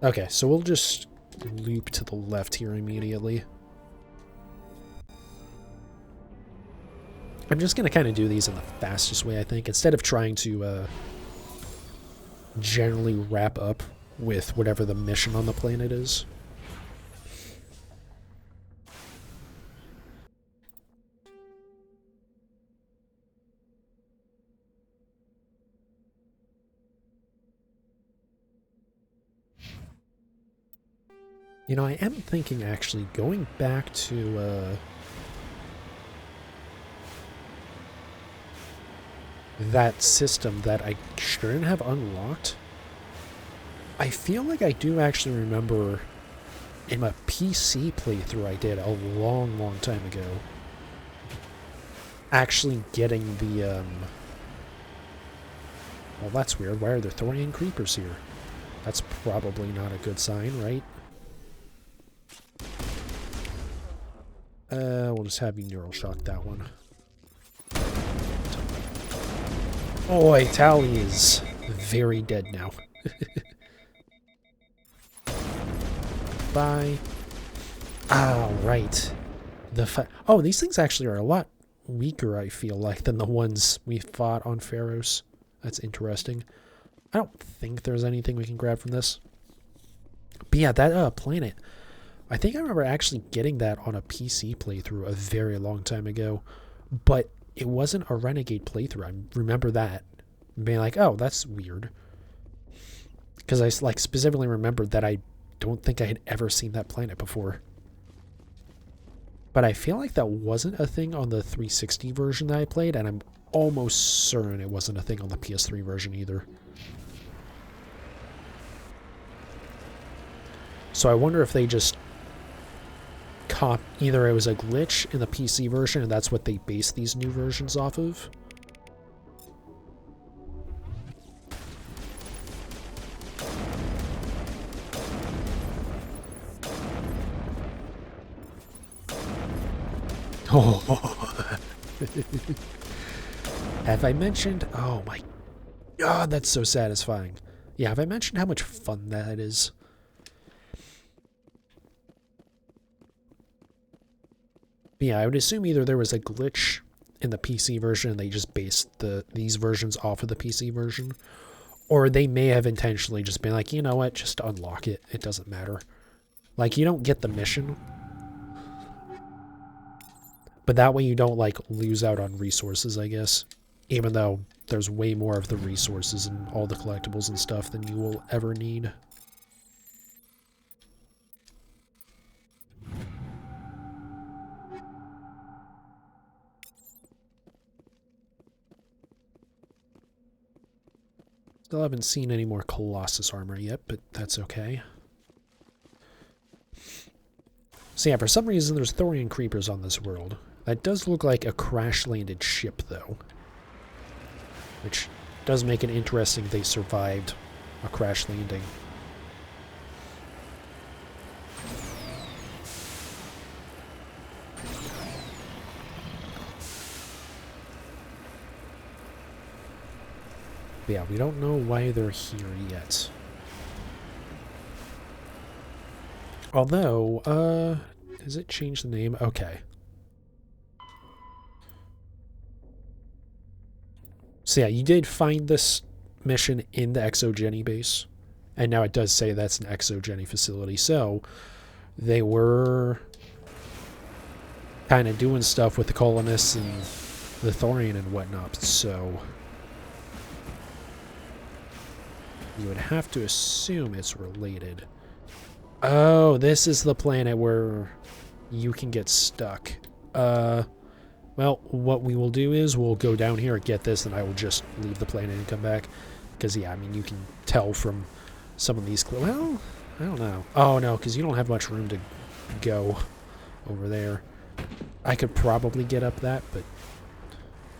Okay, so we'll just loop to the left here immediately. I'm just going to kind of do these in the fastest way, I think, instead of trying to generally wrap up with whatever the mission on the planet is. You know, I am thinking, actually, going back to that system that I shouldn't have unlocked. I feel like I do actually remember in my PC playthrough I did a long, long time ago actually getting the, well, that's weird. Why are there Thorian creepers here? That's probably not a good sign, right? We'll just have you neural shock that one. Oh, Tally is very dead now. Bye. Ah, right. Oh, these things actually are a lot weaker, I feel like, than the ones we fought on Feros. That's interesting. I don't think there's anything we can grab from this. But yeah, that planet. I think I remember actually getting that on a PC playthrough a very long time ago. But it wasn't a Renegade playthrough. I remember that. Being like, oh, that's weird. Because I like specifically remembered that I don't think I had ever seen that planet before. But I feel like that wasn't a thing on the 360 version that I played, and I'm almost certain it wasn't a thing on the PS3 version either. So I wonder if they just either it was a glitch in the PC version and that's what they based these new versions off of. Oh. Have I mentioned? Oh my God, that's so satisfying. Yeah, have I mentioned how much fun that is? Yeah, I would assume either there was a glitch in the PC version and they just based these versions off of the PC version, or they may have intentionally just been like, you know what, just unlock it. It doesn't matter. Like, you don't get the mission, but that way you don't, like, lose out on resources, I guess. Even though there's way more of the resources and all the collectibles and stuff than you will ever need. Still haven't seen any more Colossus armor yet, but that's okay. So yeah, for some reason there's Thorian creepers on this world. That does look like a crash-landed ship, though. Which does make it interesting they survived a crash landing. But yeah, we don't know why they're here yet. Although, does it change the name? Okay. So yeah, you did find this mission in the Exogeny base. And now it does say that's an Exogeny facility. So they were kind of doing stuff with the colonists and the Thorian and whatnot. So you would have to assume it's related. Oh, this is the planet where you can get stuck. Well, what we will do is we'll go down here and get this, and I will just leave the planet and come back. Because, yeah, I mean, you can tell from some of these... Well, I don't know. Oh, no, because you don't have much room to go over there. I could probably get up that, but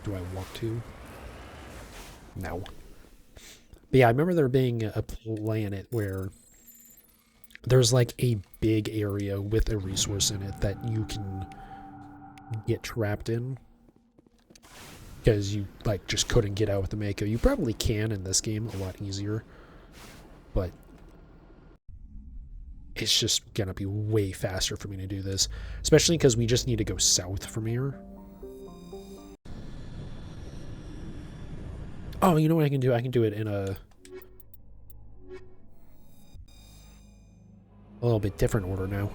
do I want to? No. But, yeah, I remember there being a planet where there's, like, a big area with a resource in it that you can get trapped in because you like just couldn't get out with the Mako. You probably can in this game a lot easier, but it's just gonna be way faster for me to do this, especially because we just need to go south from here. Oh, you know what I can do? I can do it in a little bit different order now.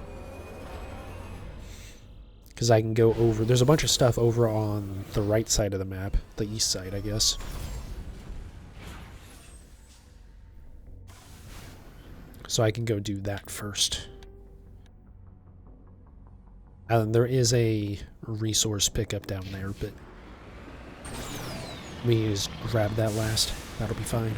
Because I can go over... There's a bunch of stuff over on the right side of the map. The east side, I guess. So I can go do that first. And there is a resource pickup down there, but... we just grab that last. That'll be fine.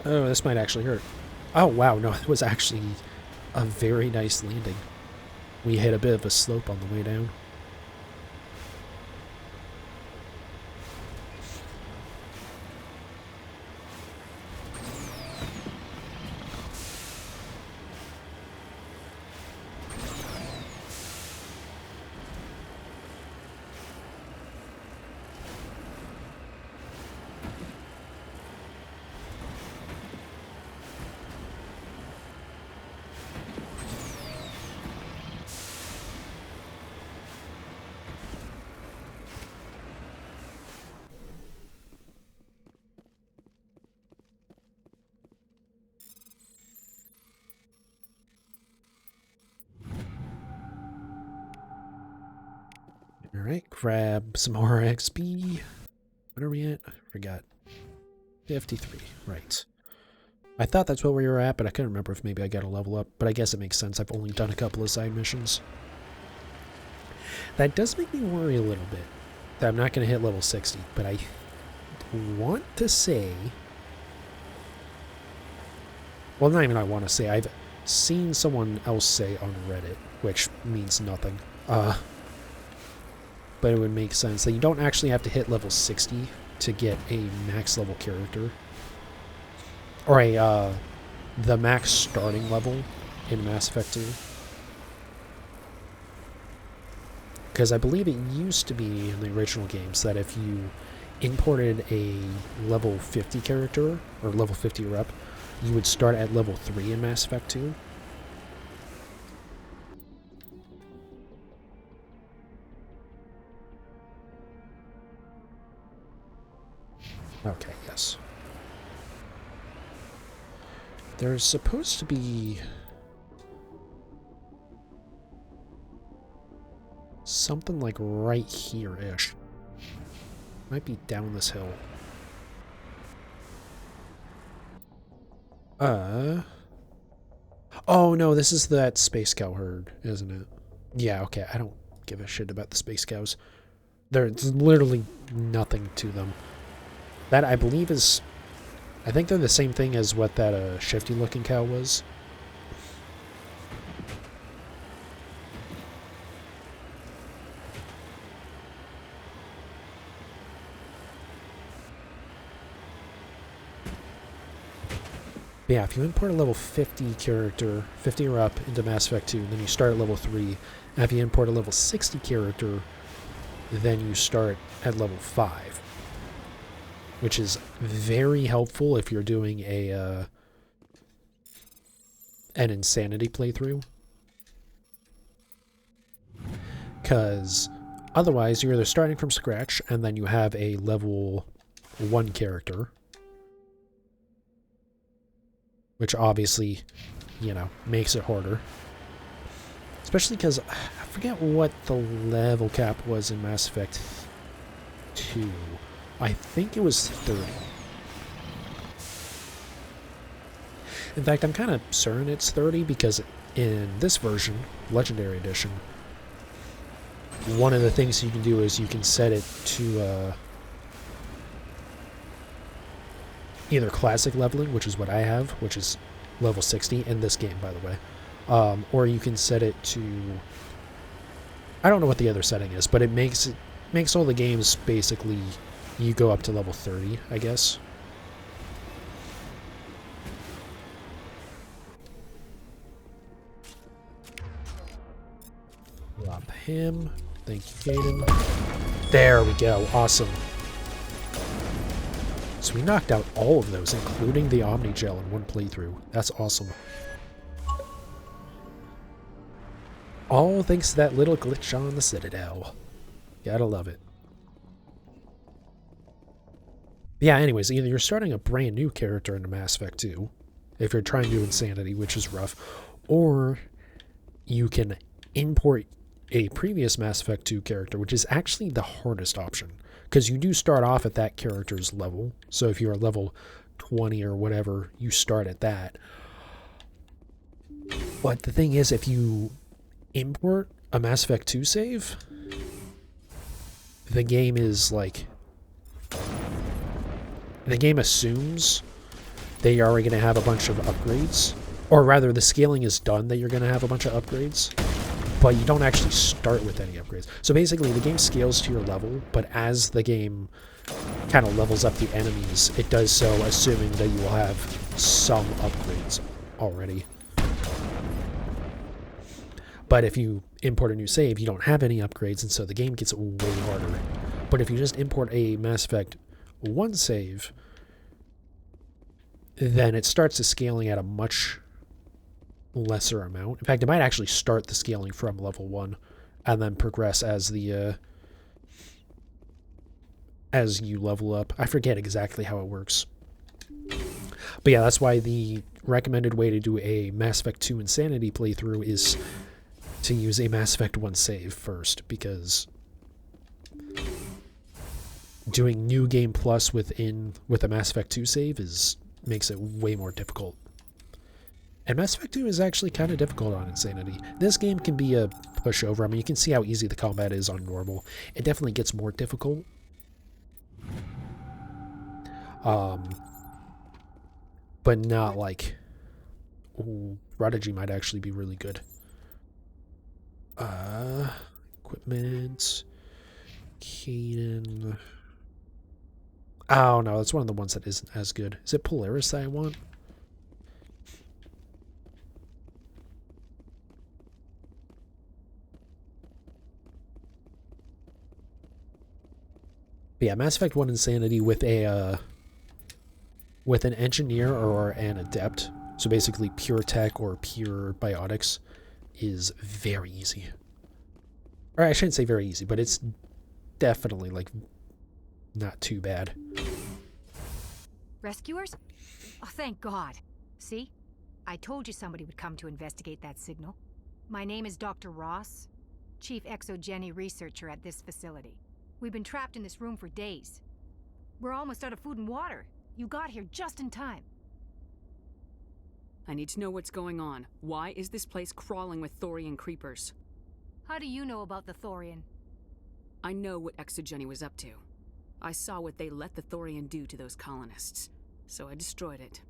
Oh, this might actually hurt. Oh, wow. No, it was actually a very nice landing. We hit a bit of a slope on the way down. Alright, grab some more XP. What are we at? I forgot. 53, right. I thought that's what we were at, but I couldn't remember if maybe I got a level up. But I guess it makes sense. I've only done a couple of side missions. That does make me worry a little bit that I'm not going to hit level 60, but I want to say... Well, not even I want to say. I've seen someone else say on Reddit, which means nothing. But it would make sense that you don't actually have to hit level 60 to get a max level character. Or the max starting level in Mass Effect 2. Because I believe it used to be in the original games that if you imported a level 50 character, or level 50 rep, you would start at level 3 in Mass Effect 2. Okay, yes. There's supposed to be something like right here-ish. Might be down this hill. Oh no, this is that space cow herd, isn't it? Yeah, okay, I don't give a shit about the space cows. There's literally nothing to them. That, I believe, is... I think they're the same thing as what that shifty-looking cow was. But yeah, if you import a level 50 character, 50 or up, into Mass Effect 2, then you start at level 3. And if you import a level 60 character, then you start at level 5. Which is very helpful if you're doing an Insanity playthrough. Because otherwise, you're either starting from scratch, and then you have a level 1 character. Which obviously, you know, makes it harder. Especially because I forget what the level cap was in Mass Effect 2. I think it was 30. In fact, I'm kind of certain it's 30 because in this version, Legendary Edition, one of the things you can do is you can set it to either classic leveling, which is what I have, which is level 60 in this game, by the way, or you can set it to... I don't know what the other setting is, but it makes all the games basically... You go up to level 30, I guess. Drop him. Thank you, Caden. There we go. Awesome. So we knocked out all of those, including the Omni Gel in one playthrough. That's awesome. All thanks to that little glitch on the Citadel. Gotta love it. Yeah, anyways, either you're starting a brand new character into Mass Effect 2, if you're trying to do Insanity, which is rough, or you can import a previous Mass Effect 2 character, which is actually the hardest option, because you do start off at that character's level, so if you're level 20 or whatever, you start at that. But the thing is, if you import a Mass Effect 2 save, the game is like... The game assumes that you're already going to have a bunch of upgrades. Or rather, the scaling is done that you're going to have a bunch of upgrades. But you don't actually start with any upgrades. So basically, the game scales to your level, but as the game kind of levels up the enemies, it does so assuming that you will have some upgrades already. But if you import a new save, you don't have any upgrades, and so the game gets way harder. But if you just import a Mass Effect 1 save, then it starts the scaling at a much lesser amount. In fact, it might actually start the scaling from level 1 and then progress as the as you level up. I forget exactly how it works. But yeah, that's why the recommended way to do a Mass Effect 2 Insanity playthrough is to use a Mass Effect 1 save first, because doing New Game Plus with a Mass Effect 2 save makes it way more difficult. And Mass Effect 2 is actually kind of difficult on Insanity. This game can be a pushover. I mean, you can see how easy the combat is on normal. It definitely gets more difficult. But not like... Ooh, Prodigy might actually be really good. Equipment... Kaden... Oh, no, that's one of the ones that isn't as good. Is it Polaris that I want? But yeah, Mass Effect 1 Insanity with an engineer or an adept, so basically pure tech or pure biotics, is very easy. Or I shouldn't say very easy, but it's definitely, like, not too bad. Rescuers? Oh, thank God. See? I told you somebody would come to investigate that signal. My name is Dr. Ross, Chief Exogeny Researcher at this facility. We've been trapped in this room for days. We're almost out of food and water. You got here just in time. I need to know what's going on. Why is this place crawling with Thorian creepers? How do you know about the Thorian? I know what Exogeny was up to. I saw what they let the Thorian do to those colonists, so I destroyed it.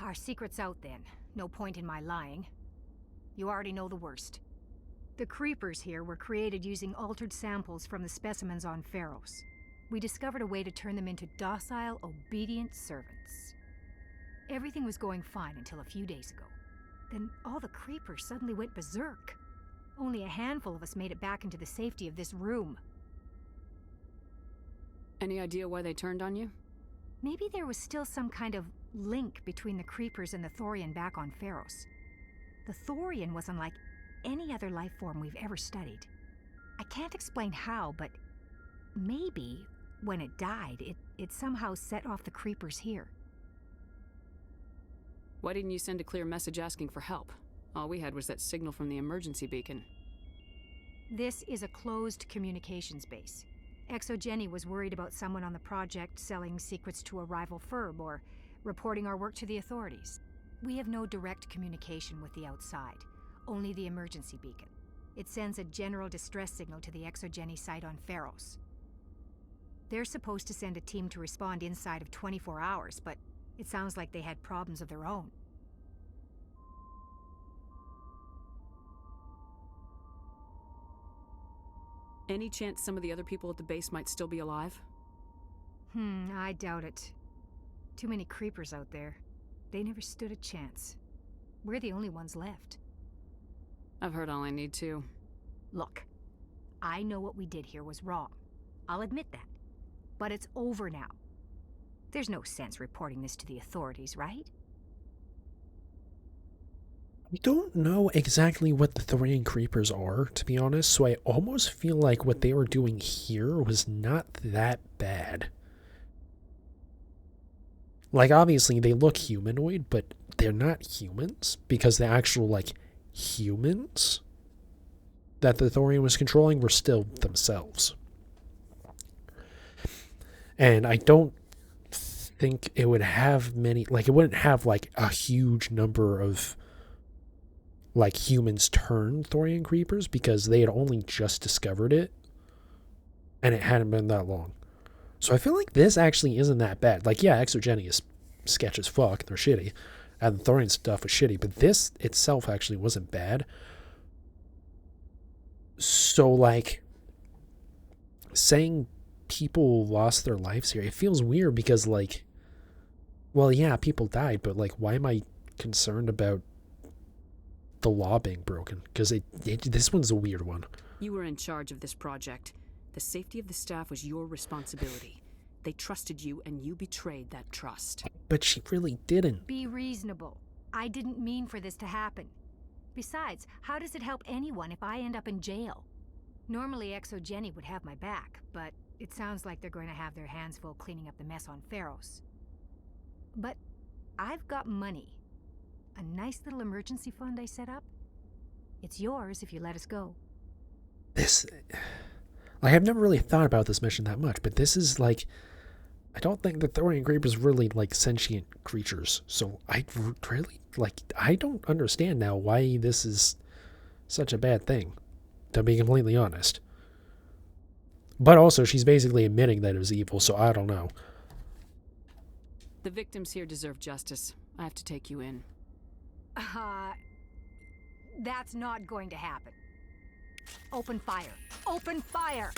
Our secret's out then. No point in my lying. You already know the worst. The creepers here were created using altered samples from the specimens on Feros. We discovered a way to turn them into docile, obedient servants. Everything was going fine until a few days ago. Then all the creepers suddenly went berserk. Only a handful of us made it back into the safety of this room. Any idea why they turned on you? Maybe there was still some kind of link between the creepers and the Thorian back on Feros. The Thorian was unlike any other life form we've ever studied. I can't explain how, but maybe when it died, it somehow set off the creepers here. Why didn't you send a clear message asking for help? All we had was that signal from the emergency beacon. This is a closed communications base. Exogeny was worried about someone on the project selling secrets to a rival firm or reporting our work to the authorities. We have no direct communication with the outside, only the emergency beacon. It sends a general distress signal to the Exogeny site on Feros. They're supposed to send a team to respond inside of 24 hours, but it sounds like they had problems of their own. Any chance some of the other people at the base might still be alive? I doubt it. Too many creepers out there. They never stood a chance. We're the only ones left. I've heard all I need to. Look, I know what we did here was wrong. I'll admit that. But it's over now. There's no sense reporting this to the authorities, right? I don't know exactly what the Thorian creepers are, to be honest, so I almost feel like what they were doing here was not that bad. Like, obviously, they look humanoid, but they're not humans, because the actual, like, humans that the Thorian was controlling were still themselves. And I don't think it would have many, like, it wouldn't have, like, a huge number of, like, humans turned Thorian creepers, because they had only just discovered it, and it hadn't been that long. So I feel like this actually isn't that bad. Like, yeah, Exogeny is sketch as fuck. They're shitty. And the Thorian stuff was shitty. But this itself actually wasn't bad. So, like, saying people lost their lives here, it feels weird because, like, well, yeah, people died, but, like, why am I concerned about the law being broken? Because this one's a weird one. You were in charge of this project. The safety of the staff was your responsibility. They trusted you, and you betrayed that trust. But she really didn't. Be reasonable. I didn't mean for this to happen. Besides, how does it help anyone if I end up in jail? Normally, Exogeny would have my back, but it sounds like they're going to have their hands full cleaning up the mess on Feros. But I've got money. A nice little emergency fund I set up. It's yours if you let us go. This... Like, I've never really thought about this mission that much, but this is, like... I don't think the Thorian Creepers really, like, sentient creatures. So I really, like, I don't understand now why this is such a bad thing, to be completely honest. But also, she's basically admitting that it was evil, so I don't know. The victims here deserve justice. I have to take you in. That's not going to happen. Open fire. Open fire!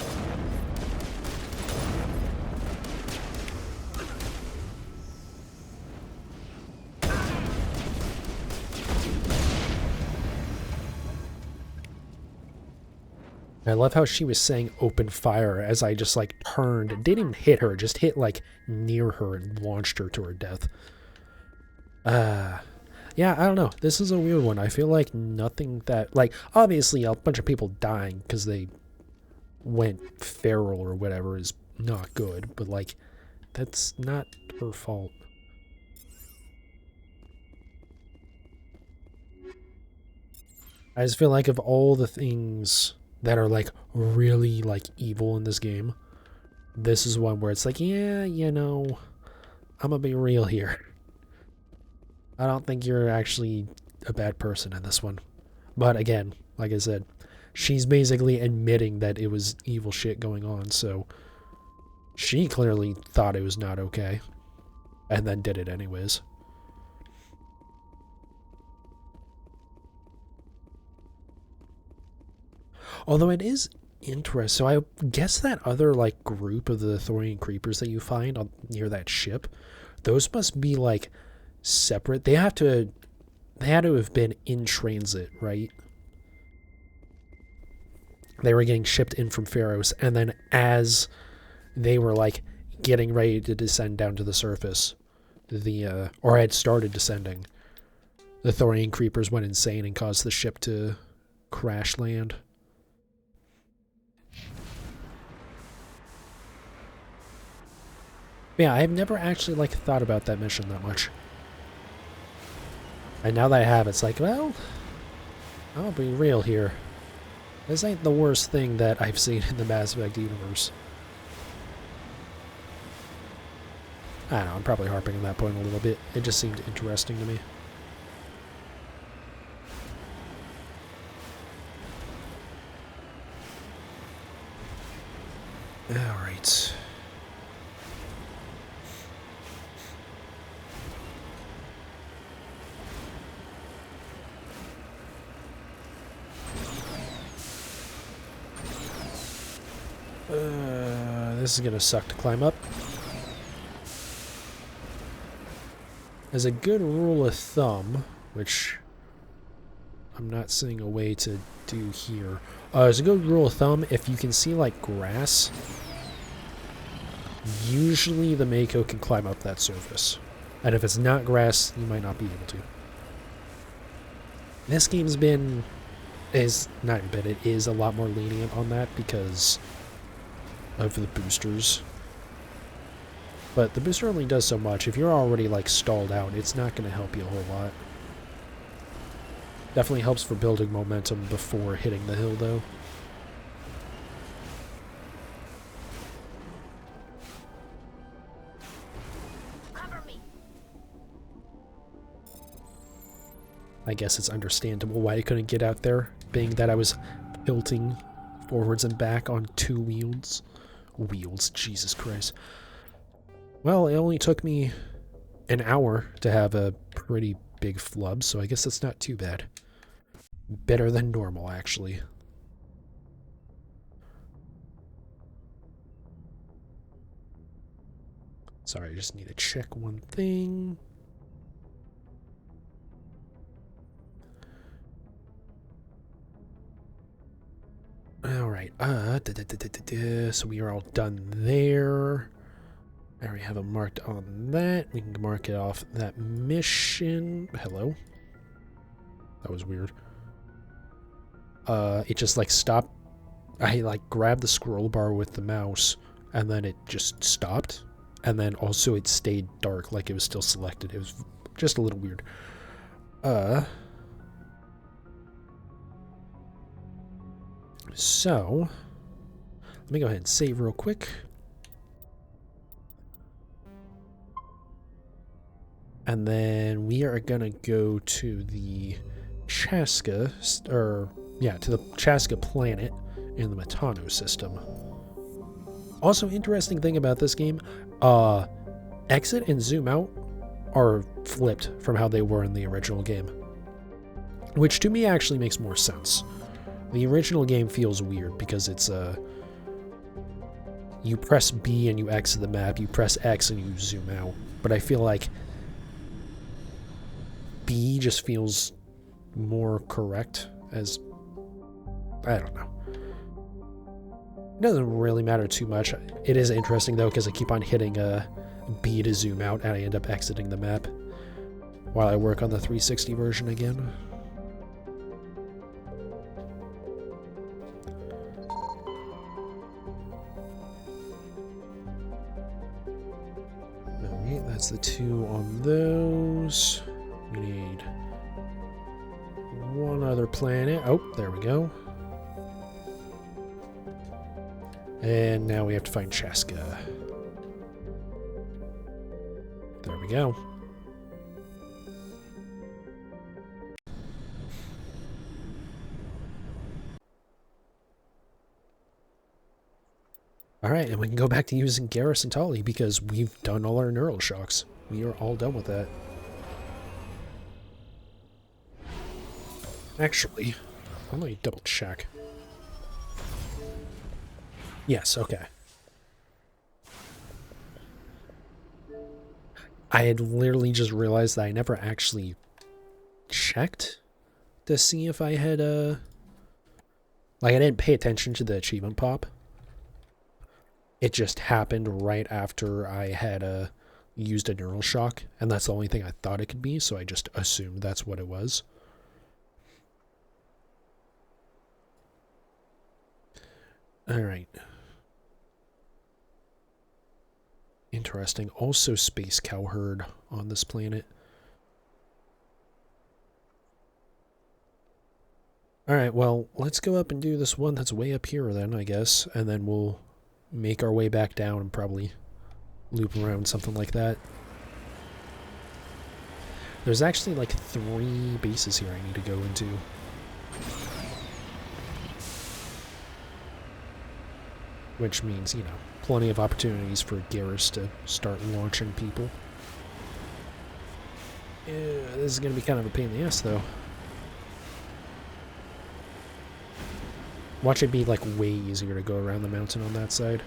I love how she was saying open fire as I just, like, turned. It didn't even hit her, just hit, like, near her and launched her to her death. Yeah, I don't know. This is a weird one. I feel like nothing that... Like, obviously, a bunch of people dying because they went feral or whatever is not good. But, like, that's not her fault. I just feel like of all the things that are, like, really, like, evil in this game, this is one where it's like, yeah, you know, I'm gonna be real here. I don't think you're actually a bad person in this one. But again, like I said, she's basically admitting that it was evil shit going on, so she clearly thought it was not okay. And then did it anyways. Although it is interesting, so I guess that other, like, group of the Thorian Creepers that you find near that ship, those must be, like, separate. They had to have been in transit, right? They were getting shipped in from Feros, and then as they were, like, getting ready to descend down to the surface, or had started descending, the Thorian Creepers went insane and caused the ship to crash land. Yeah, I've never actually, like, thought about that mission that much. And now that I have, it's like, well, I'll be real here. This ain't the worst thing that I've seen in the Mass Effect universe. I don't know, I'm probably harping on that point a little bit. It just seemed interesting to me. Alright. This is gonna suck to climb up. As a good rule of thumb, which I'm not seeing a way to do here. As a good rule of thumb, if you can see, like, grass, usually the Mako can climb up that surface. And if it's not grass, you might not be able to. This game's is not a bit, it is a lot more lenient on that because of the boosters. But the booster only does so much. If you're already, like, stalled out, it's not going to help you a whole lot. Definitely helps for building momentum before hitting the hill, though. Cover me. I guess it's understandable why I couldn't get out there, being that I was tilting forwards and back on 2 wheels. Jesus Christ. Well, it only took me an hour to have a pretty big flub, so I guess that's not too bad. Better than normal, actually. Sorry, I just need to check one thing. All right. So we are all done there. I already have it marked on that. We can mark it off that mission. Hello. That was weird. It just like stopped. I like grabbed the scroll bar with the mouse, and then it just stopped. And then also it stayed dark, like it was still selected. It was just a little weird. So, let me go ahead and save real quick. And then we are gonna go to the Chaska, to the Chaska planet in the Metano system. Also, interesting thing about this game, exit and zoom out are flipped from how they were in the original game, which to me actually makes more sense. The original game feels weird because it's you press B and you exit the map, you press X and you zoom out. But I feel like B just feels more correct, as I don't know. It doesn't really matter too much. It is interesting though because I keep on hitting B to zoom out and I end up exiting the map while I work on the 360 version again. Alright, that's the 2 on those. We need one other planet. Oh, there we go. And now we have to find Chaska. There we go. Alright, and we can go back to using Garrus and Tali because we've done all our neural shocks. We are all done with that. Actually, let me double check. Yes, okay. I had literally just realized that I never actually checked to see if I had, like, I didn't pay attention to the achievement pop. It just happened right after I had, used a neural shock, and that's the only thing I thought it could be, so I just assumed that's what it was. Alright. Interesting. Also space cowherd on this planet. Alright, well, let's go up and do this one that's way up here then, I guess. And then we'll make our way back down and probably loop around something like that. There's actually like 3 bases here I need to go into. Which means, you know, plenty of opportunities for Garrus to start launching people. Yeah, this is going to be kind of a pain in the ass, though. Watch it be, like, way easier to go around the mountain on that side.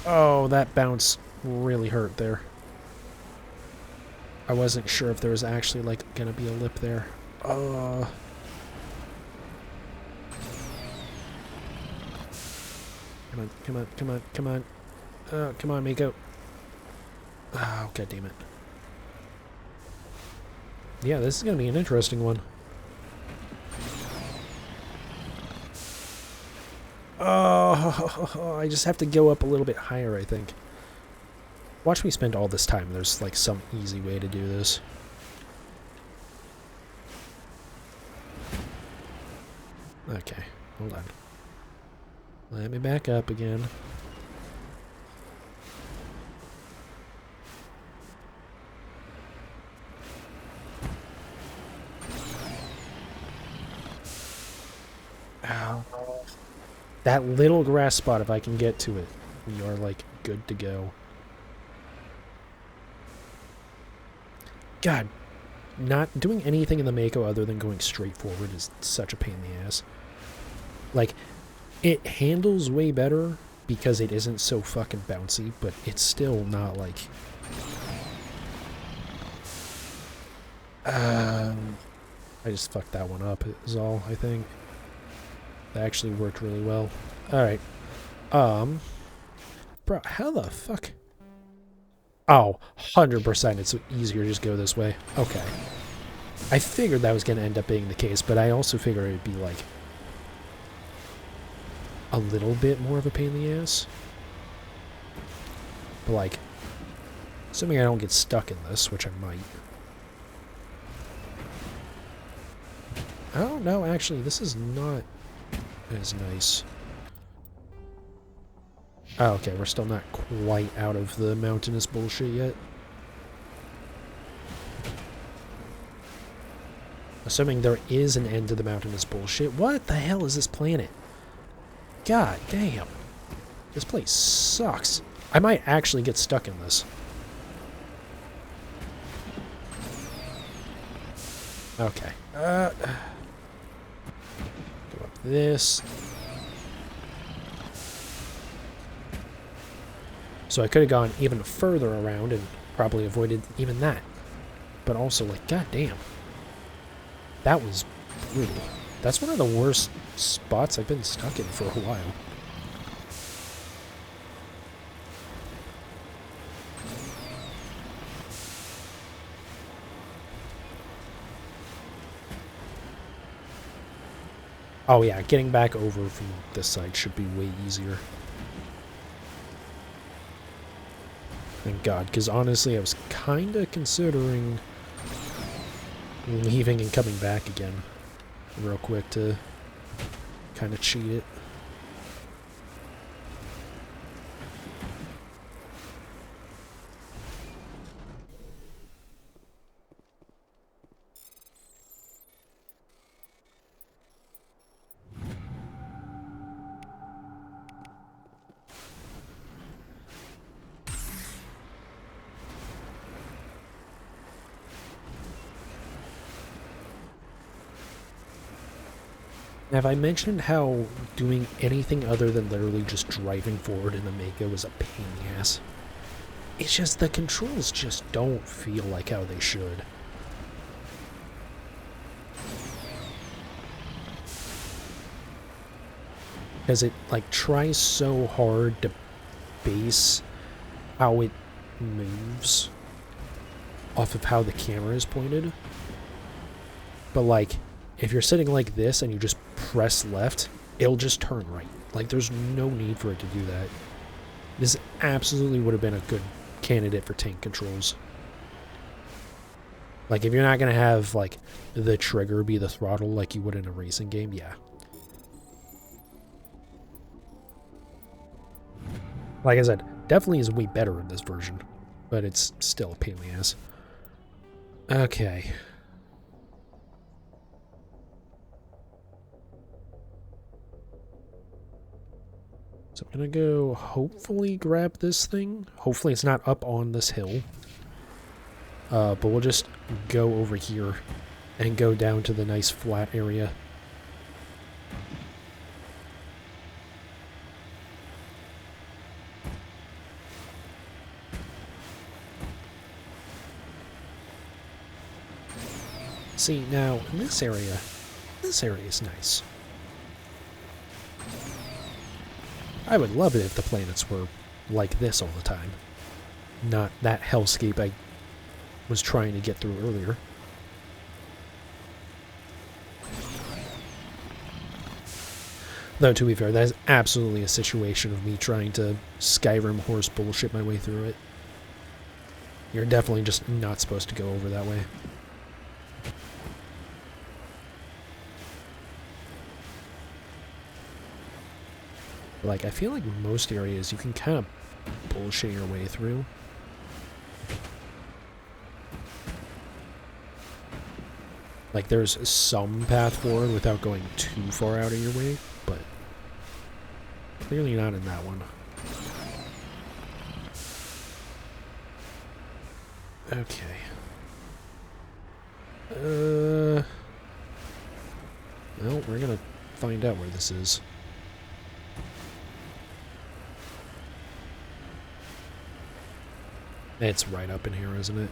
Oh, that bounce really hurt there. I wasn't sure if there was actually, like, going to be a lip there. Come on, come on, come on, come on. Oh, come on, Miko. Oh, god damn it. Yeah, this is going to be an interesting one. Oh, I just have to go up a little bit higher, I think. Watch me spend all this time. There's, like, some easy way to do this. Okay, hold on. Let me back up again. Ow. That little grass spot, if I can get to it, we are, like, good to go. God, not doing anything in the Mako other than going straight forward is such a pain in the ass. Like, it handles way better because it isn't so fucking bouncy, but it's still not, like... I just fucked that one up, is all, I think. That actually worked really well. Alright. Bro, how the fuck? Oh, 100% it's easier to just go this way. Okay. I figured that was going to end up being the case, but I also figured it'd be, like, a little bit more of a pain in the ass. But, like, assuming I don't get stuck in this, which I might. Oh, no, actually, this is not as nice. Oh, okay, we're still not quite out of the mountainous bullshit yet. Assuming there is an end to the mountainous bullshit. What the hell is this planet? God damn. This place sucks. I might actually get stuck in this. Okay. Go up this. So I could have gone even further around and probably avoided even that. But also, like, goddamn. That was brutal. That's one of the worst spots I've been stuck in for a while. Oh yeah, getting back over from this side should be way easier. Thank God, because honestly I was kind of considering leaving and coming back again real quick to kind of cheat it. Have I mentioned how doing anything other than literally just driving forward in the Mako was a pain in the ass? It's just the controls just don't feel like how they should. Because it, like, tries so hard to base how it moves off of how the camera is pointed. But, like, if you're sitting like this and you just press left, it'll just turn right. Like, there's no need for it to do that. This absolutely would have been a good candidate for tank controls. Like, if you're not going to have, like, the trigger be the throttle like you would in a racing game, yeah. Like I said, definitely is way better in this version, but it's still a pain in the ass. Okay. So I'm going to go hopefully grab this thing. Hopefully it's not up on this hill. But we'll just go over here and go down to the nice flat area. See, now, in this area is nice. I would love it if the planets were like this all the time. Not that hellscape I was trying to get through earlier. Though, to be fair, that is absolutely a situation of me trying to Skyrim horse bullshit my way through it. You're definitely just not supposed to go over that way. Like, I feel like most areas you can kind of bullshit your way through. Like, there's some path forward without going too far out of your way, but Clearly not in that one. Okay. Well, we're gonna find out where this is. It's right up in here, isn't it?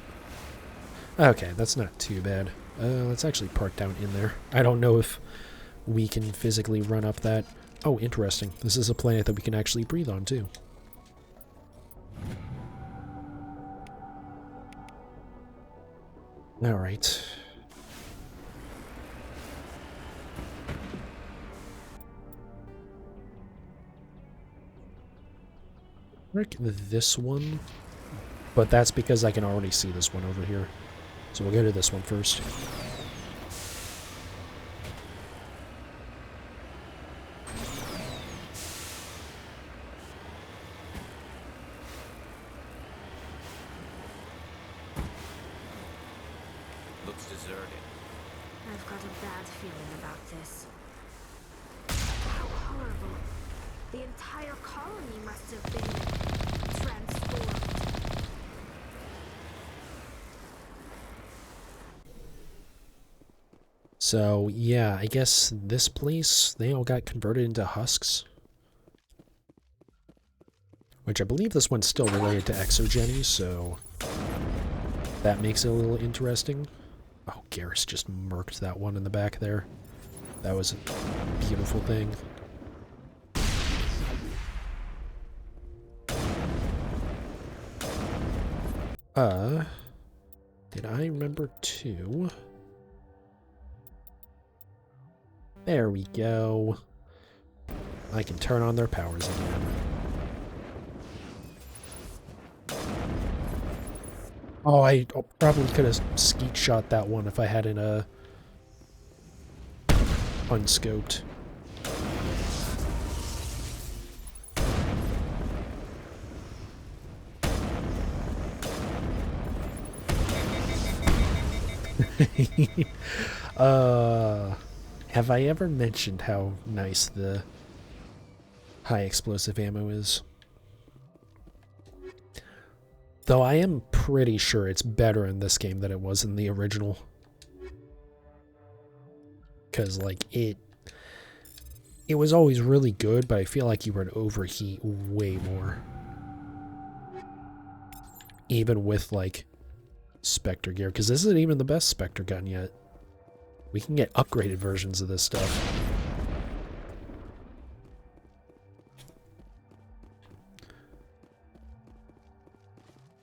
Okay, that's not too bad. Let's actually park down in there. I don't know if we can physically run up that. Oh, interesting. This is a planet that we can actually breathe on, too. Alright. Rick, this one. But that's because I can already see this one over here. So we'll go to this one first. Looks deserted. I've got a bad feeling about this. How horrible. The entire colony must have been transformed. So, yeah, I guess this place, they all got converted into husks. Which I believe this one's still related to Exogeny, so that makes it a little interesting. Oh, Garrus just murked that one in the back there. That was a beautiful thing. Did I remember to... There we go. I can turn on their powers again. Oh, I probably could have skeet shot that one if I hadn't unscoped. Have I ever mentioned how nice the high explosive ammo is? Though I am pretty sure it's better in this game than it was in the original. Because, like, it was always really good, but I feel like you would overheat way more. Even with, like, Spectre gear. Because this isn't even the best Spectre gun yet. We can get upgraded versions of this stuff.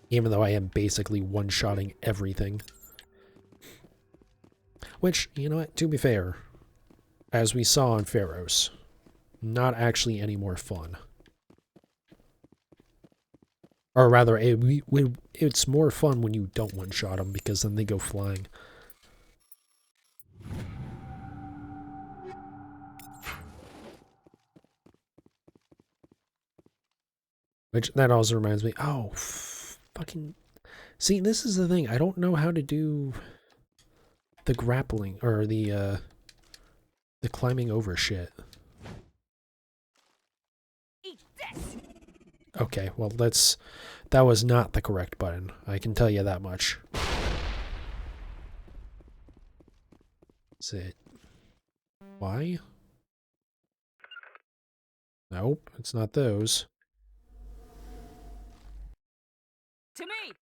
Even though I am basically one-shotting everything. Which, you know what, to be fair, as we saw on Feros, not actually any more fun. Or rather, it's more fun when you don't one-shot them, because then they go flying. Which, that also reminds me, oh, fucking... See, this is the thing, I don't know how to do the grappling, or the climbing over shit. Eat this. Okay, well, that was not the correct button, I can tell you that much. Is it... Why? Nope, it's not those. To me.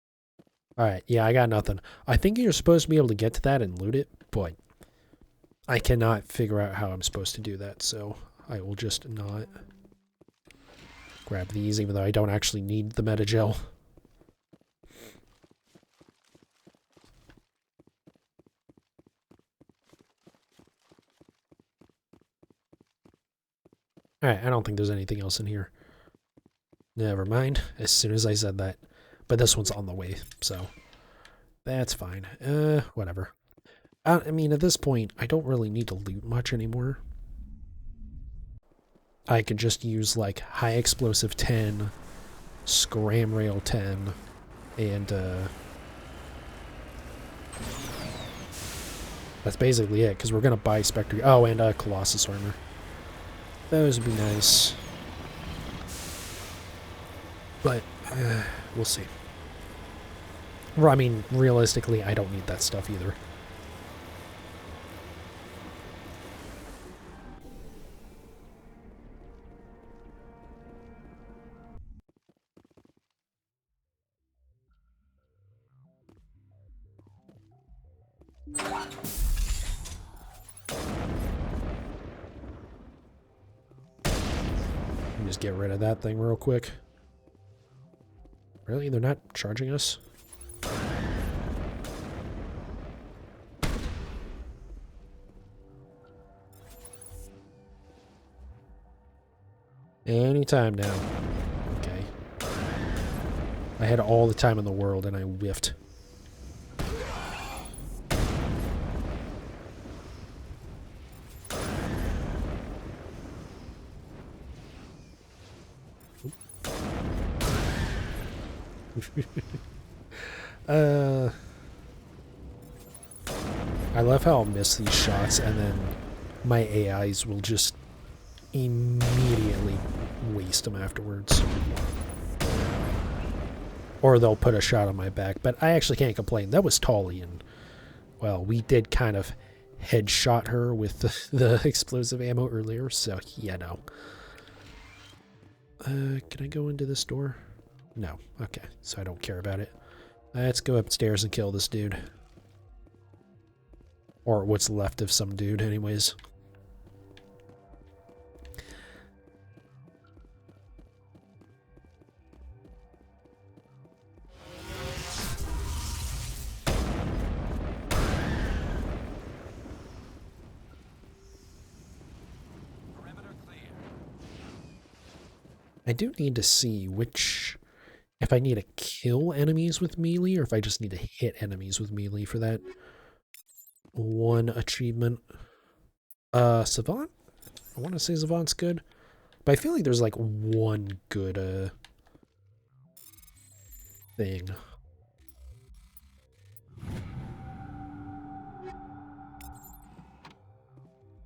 Alright, yeah, I got nothing. I think you're supposed to be able to get to that and loot it, but I cannot figure out how I'm supposed to do that, so I will just not grab these, even though I don't actually need the metagel. Alright, I don't think there's anything else in here. Never mind, as soon as I said that. But this one's on the way, so that's fine. Whatever. I mean, at this point, I don't really need to loot much anymore. I could just use, like, high explosive 10, scram rail 10, and, that's basically it, because we're going to buy Spectre... Oh, and, Colossus armor. Those would be nice. But we'll see. Well, I mean, realistically, I don't need that stuff either. Just get rid of that thing real quick. Really? They're not charging us? Anytime now. Okay. I had all the time in the world and I whiffed. I love how I'll miss these shots and then my AIs will just immediately waste them afterwards. Or they'll put a shot on my back, but I actually can't complain. That was Tolly, and, well, we did kind of headshot her with the explosive ammo earlier, so, yeah, no. Can I go into this door? No. Okay, so I don't care about it. Let's go upstairs and kill this dude. Or what's left of some dude, anyways. I do need to see which... if I need to kill enemies with melee, or if I just need to hit enemies with melee for that one achievement. Savant? I want to say Savant's good. But I feel like there's like one good thing.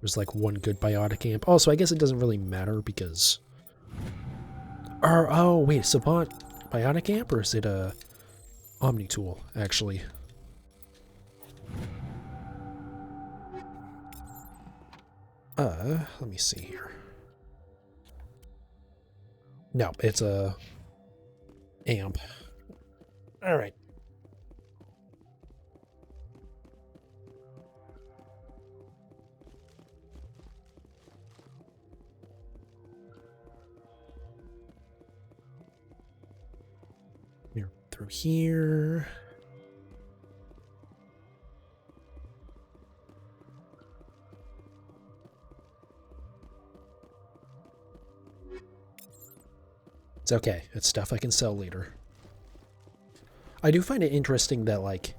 There's like one good biotic amp. Also, I guess it doesn't really matter because... Or, oh, wait, Savant biotic amp, or is it a Omni tool, actually? Let me see here. No, it's a amp. All right. Here, through here. It's okay. It's stuff I can sell later. I do find it interesting that, like,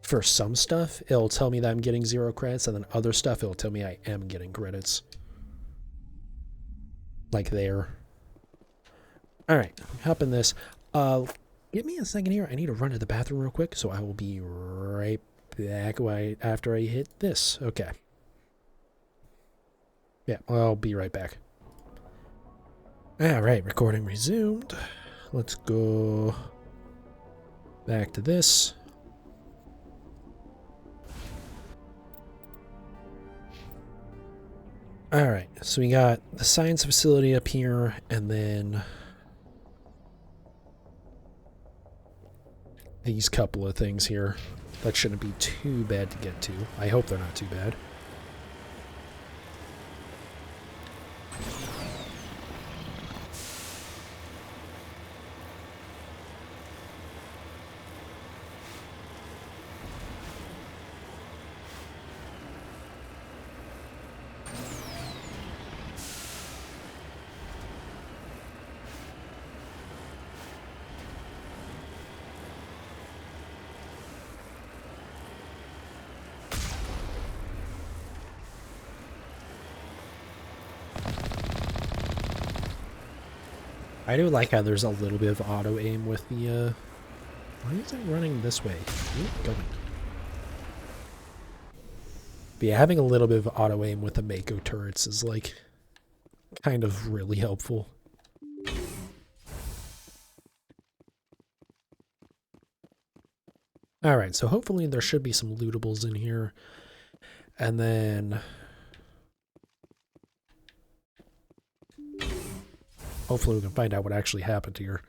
for some stuff, it'll tell me that I'm getting 0 credits, and then other stuff, it'll tell me I am getting credits. Like there. Alright, hop in this. Give me a second here. I need to run to the bathroom real quick, so I will be right back after I hit this. Okay. Yeah, I'll be right back. Alright, recording resumed. Let's go back to this. Alright, so we got the science facility up here, and then these couple of things here. That shouldn't be too bad to get to. I hope they're not too bad. I do like how there's a little bit of auto aim with the, why is it running this way? Where are you going? But yeah, having a little bit of auto aim with the Mako turrets is, like, kind of really helpful. Alright, so hopefully there should be some lootables in here. And then... hopefully we can find out what actually happened here.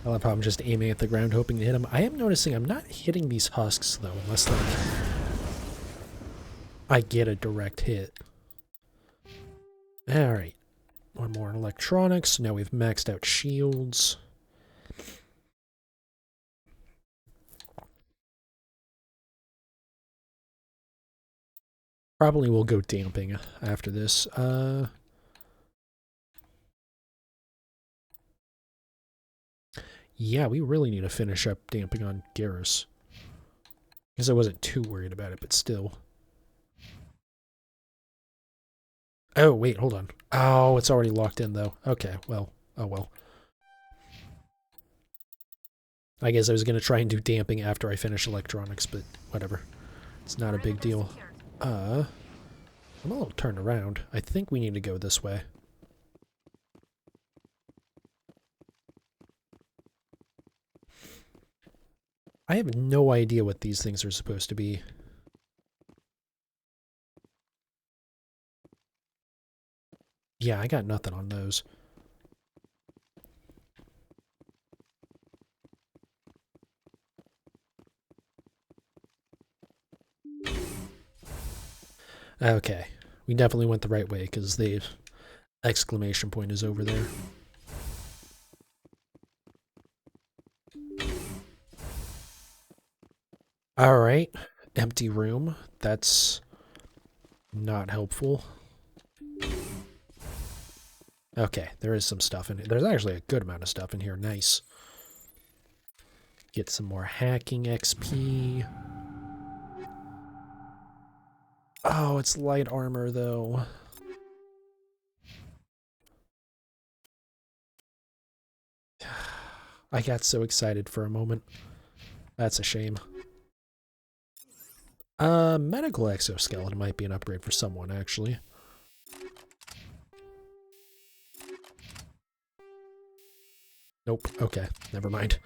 I love how I'm just aiming at the ground hoping to hit them. I am noticing I'm not hitting these husks though, unless like I get a direct hit. Alright. One more in electronics. Now we've maxed out shields. Probably will go damping after this. Yeah, we really need to finish up damping on Garrus. Because I wasn't too worried about it, but still. Oh, wait, hold on. Oh, it's already locked in, though. Okay, well, oh well. I guess I was going to try and do damping after I finish electronics, but whatever. It's not a big deal. I'm a little turned around. I think we need to go this way. I have no idea what these things are supposed to be. Yeah, I got nothing on those. Okay, we definitely went the right way because the exclamation point is over there. Alright, empty room. That's not helpful. Okay, there is some stuff in it. There's actually a good amount of stuff in here. Nice. Get some more hacking XP. Oh, it's light armor, though. I got so excited for a moment. That's a shame. Medical exoskeleton might be an upgrade for someone, actually. Nope. Okay, never mind.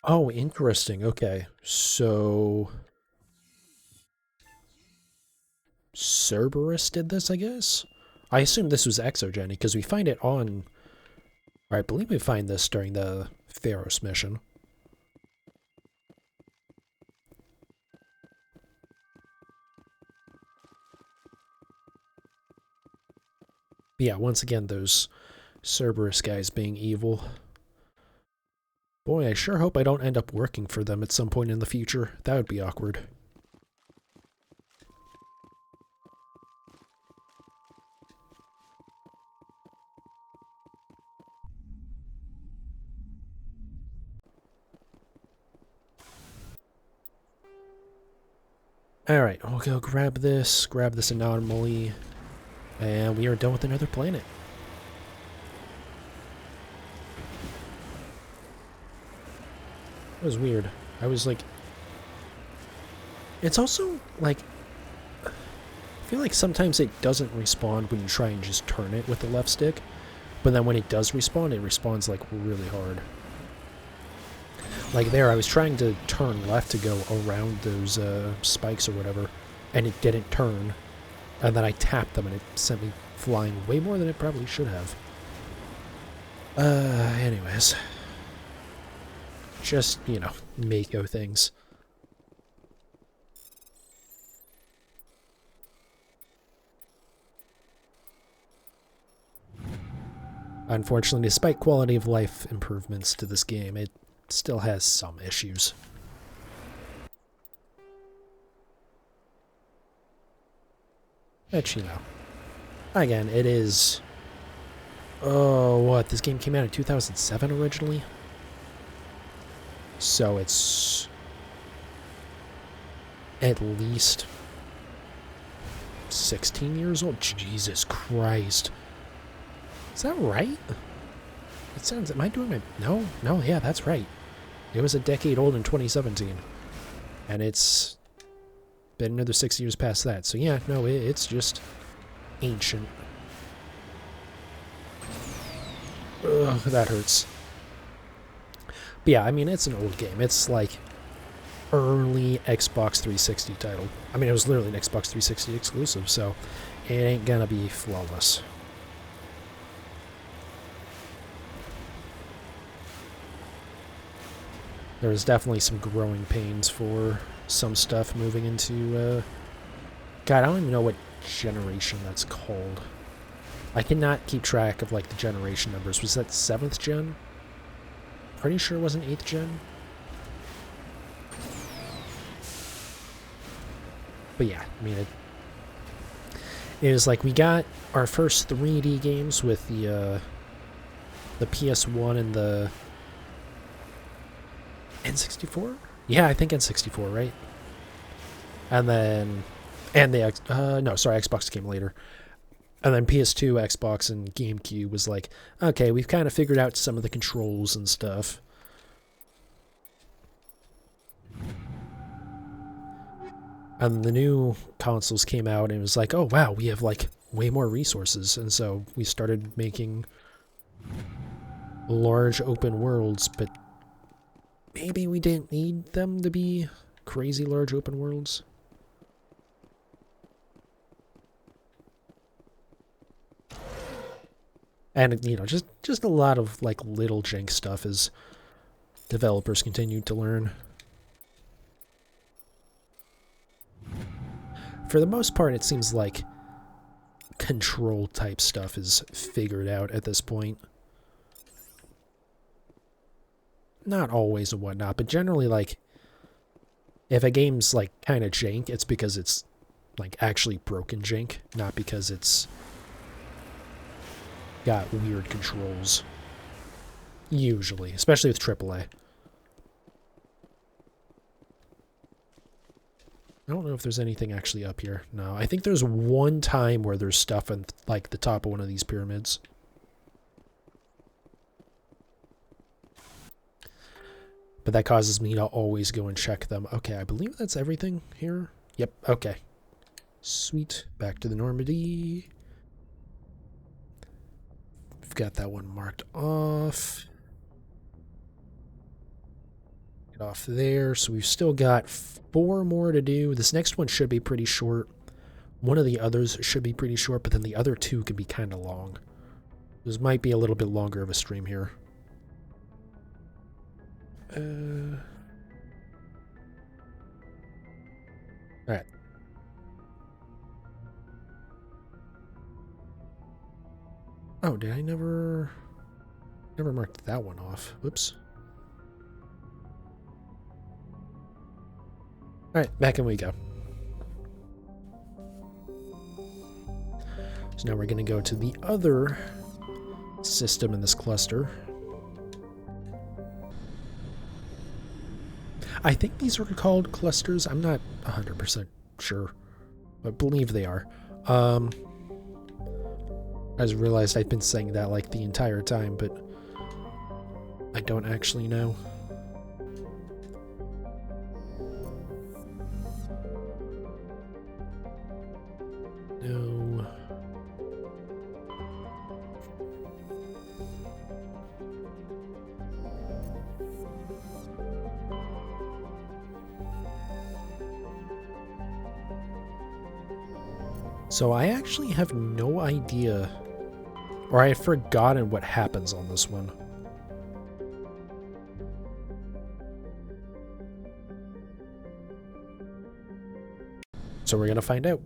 Oh, interesting. Okay. So Cerberus did this, I guess? I assume this was Exogeny because we find it on... Or I believe we find this during the Feros mission. Yeah, once again, those Cerberus guys being evil. Boy, I sure hope I don't end up working for them at some point in the future. That would be awkward. Alright, we'll go grab this anomaly, and we are done with another planet. That was weird. I was like... It's also, like... I feel like sometimes it doesn't respawn when you try and just turn it with the left stick, but then when it does respawn, it respawns, like, really hard. Like there, I was trying to turn left to go around those spikes or whatever, and it didn't turn, and then I tapped them and it sent me flying way more than it probably should have. Anyways. Just, you know, Mako things. Unfortunately, despite quality of life improvements to this game, it still has some issues. Which, you know, again, it is... Oh, what? This game came out in 2007 originally? So it's... at least 16 years old? Jesus Christ. Is that right? It sounds... Am I doing my... No, yeah, that's right. It was a decade old in 2017. And it's been another 6 years past that. So yeah, no, it's just ancient. Ugh, that hurts. But yeah, I mean, it's an old game. It's like early Xbox 360 title. I mean, it was literally an Xbox 360 exclusive, so it ain't gonna be flawless. There's definitely some growing pains for some stuff moving into, God, I don't even know what generation that's called. I cannot keep track of, like, the generation numbers. Was that 7th gen? Pretty sure it wasn't 8th gen. But yeah, I mean, it was like we got our first 3D games with the PS1 and the N64? Yeah, I think N64, right? And then, Xbox came later. And then PS2, Xbox, and GameCube was like, okay, we've kind of figured out some of the controls and stuff. And the new consoles came out, and it was like, oh wow, we have like way more resources. And so we started making large open worlds, but maybe we didn't need them to be crazy large open worlds. And, you know, just a lot of, like, little jank stuff as developers continue to learn. For the most part, it seems like control-type stuff is figured out at this point. Not always and whatnot, but generally, like, if a game's, like, kind of jank, it's because it's, like, actually broken jank, not because it's got weird controls. Usually, especially with AAA. I don't know if there's anything actually up here. No, I think there's one time where there's stuff in, like, the top of one of these pyramids. But that causes me to always go and check them. Okay, I believe that's everything here. Yep, okay. Sweet. Back to the Normandy. We've got that one marked off. Get off there. So we've still got 4 more to do. This next one should be pretty short. One of the others should be pretty short, but then the other 2 can be kind of long. This might be a little bit longer of a stream here. Alright. Oh, did I never marked that one off? Whoops. Alright, back in we go. So now we're going to go to the other system in this cluster. I think these are called clusters. I'm not 100% sure. I believe they are. I just realized I'd been saying that like the entire time, but I don't actually know. No. So I actually have no idea, or I had forgotten what happens on this one. So we're gonna find out.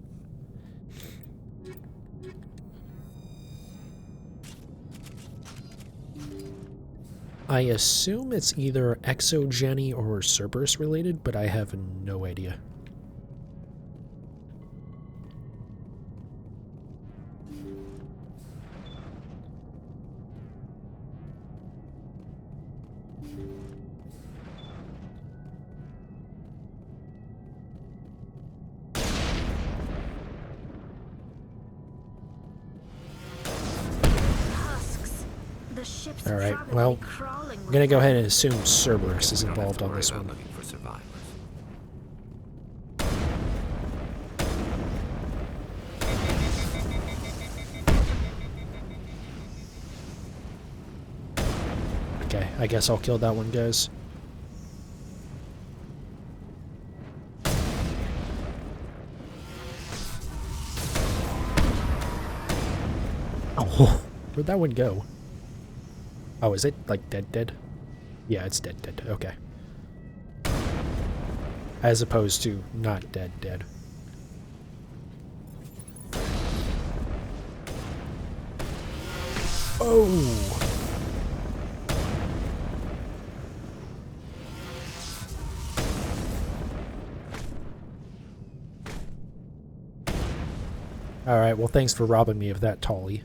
I assume it's either exogeny or Cerberus related, but I have no idea. All right, well, I'm gonna go ahead and assume Cerberus is involved on this one. Looking for survivors. Okay, I guess I'll kill that one, guys. Oh, where'd that one go? Oh, is it, like, dead? Yeah, it's dead. Okay. As opposed to not dead. Oh! Alright, well, thanks for robbing me of that Tolly.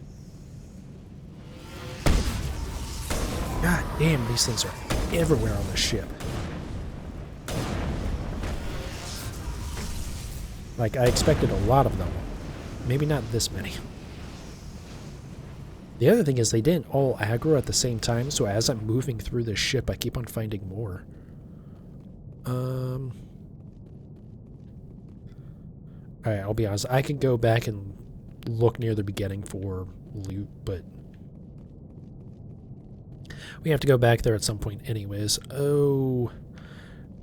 God damn, these things are everywhere on the ship. Like, I expected a lot of them. Maybe not this many. The other thing is they didn't all aggro at the same time, so as I'm moving through this ship, I keep on finding more. Alright, I'll be honest. I could go back and look near the beginning for loot, but we have to go back there at some point anyways. Oh,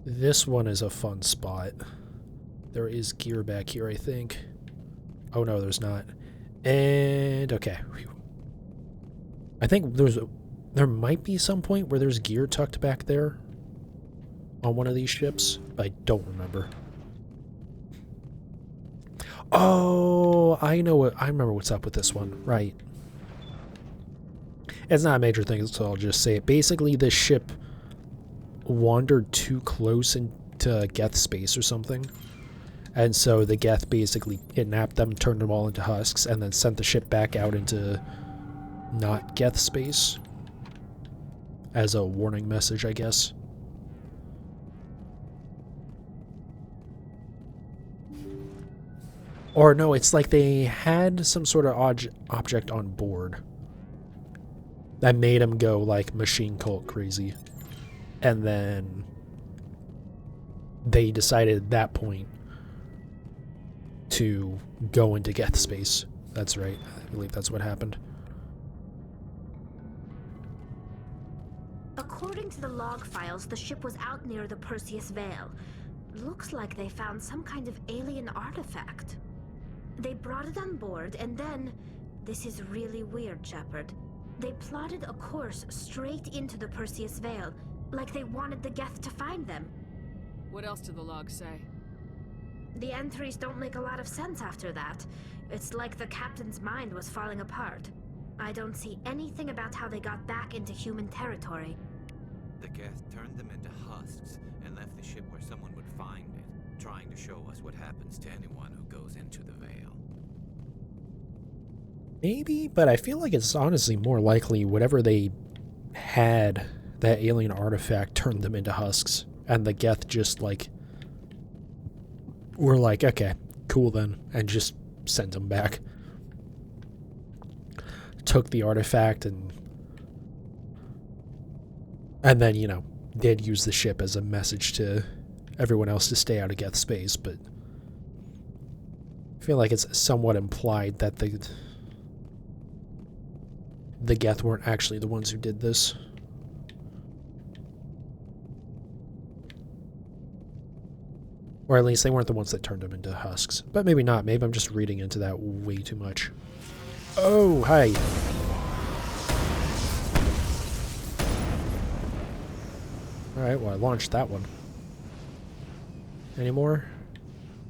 this one is a fun spot. There is gear back here, I think. Oh no, there's not. And okay. Whew. I think there might be some point where there's gear tucked back there on one of these ships. I don't remember. Oh, I remember what's up with this one. Right. It's not a major thing, so I'll just say it. Basically, this ship wandered too close into Geth space or something. And so the Geth basically kidnapped them, turned them all into husks, and then sent the ship back out into not Geth space. As a warning message, I guess. Or no, it's like they had some sort of object on board that made them go like machine cult crazy. And then they decided at that point to go into Geth space. That's right. I believe that's what happened. According to the log files, the ship was out near the Perseus Veil. Looks like they found some kind of alien artifact. They brought it on board, and then... This is really weird, Shepard. They plotted a course straight into the Perseus Veil, like they wanted the Geth to find them. What else did the log say? The entries don't make a lot of sense after that. It's like the captain's mind was falling apart. I don't see anything about how they got back into human territory. The Geth turned them into husks and left the ship where someone would find it, trying to show us what happens to anyone who goes into the Veil. Maybe, but I feel like it's honestly more likely whatever they had, that alien artifact, turned them into husks. And the Geth just, like, were like, okay, cool then, and just sent them back. Took the artifact and then, you know, did use the ship as a message to everyone else to stay out of Geth space, but I feel like it's somewhat implied that the Geth weren't actually the ones who did this. Or at least they weren't the ones that turned them into husks. But maybe not. Maybe I'm just reading into that way too much. Oh, hi. Alright, well, I launched that one. Any more?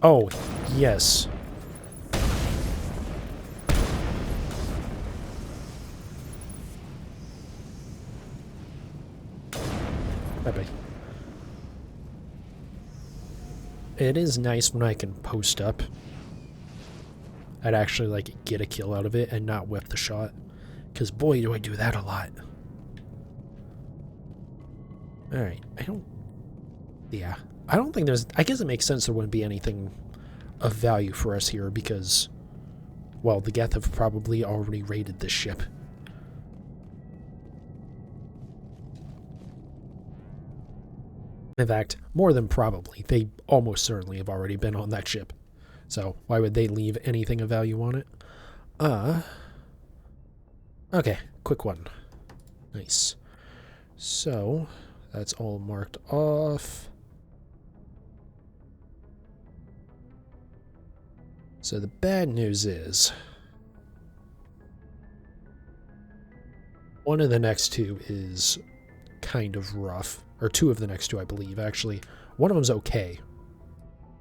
Oh, yes. Bye-bye. It is nice when I can post up. I'd actually, like, get a kill out of it and not whip the shot. Because, boy, do I do that a lot. Alright, yeah. I don't think there's... I guess it makes sense there wouldn't be anything of value for us here because, well, the Geth have probably already raided this ship. In fact, more than probably. They almost certainly have already been on that ship. So, why would they leave anything of value on it? Okay, quick one. Nice. So, that's all marked off. So the bad news is one of the next two is kind of rough. Or two of the next two, I believe, actually. One of them's okay.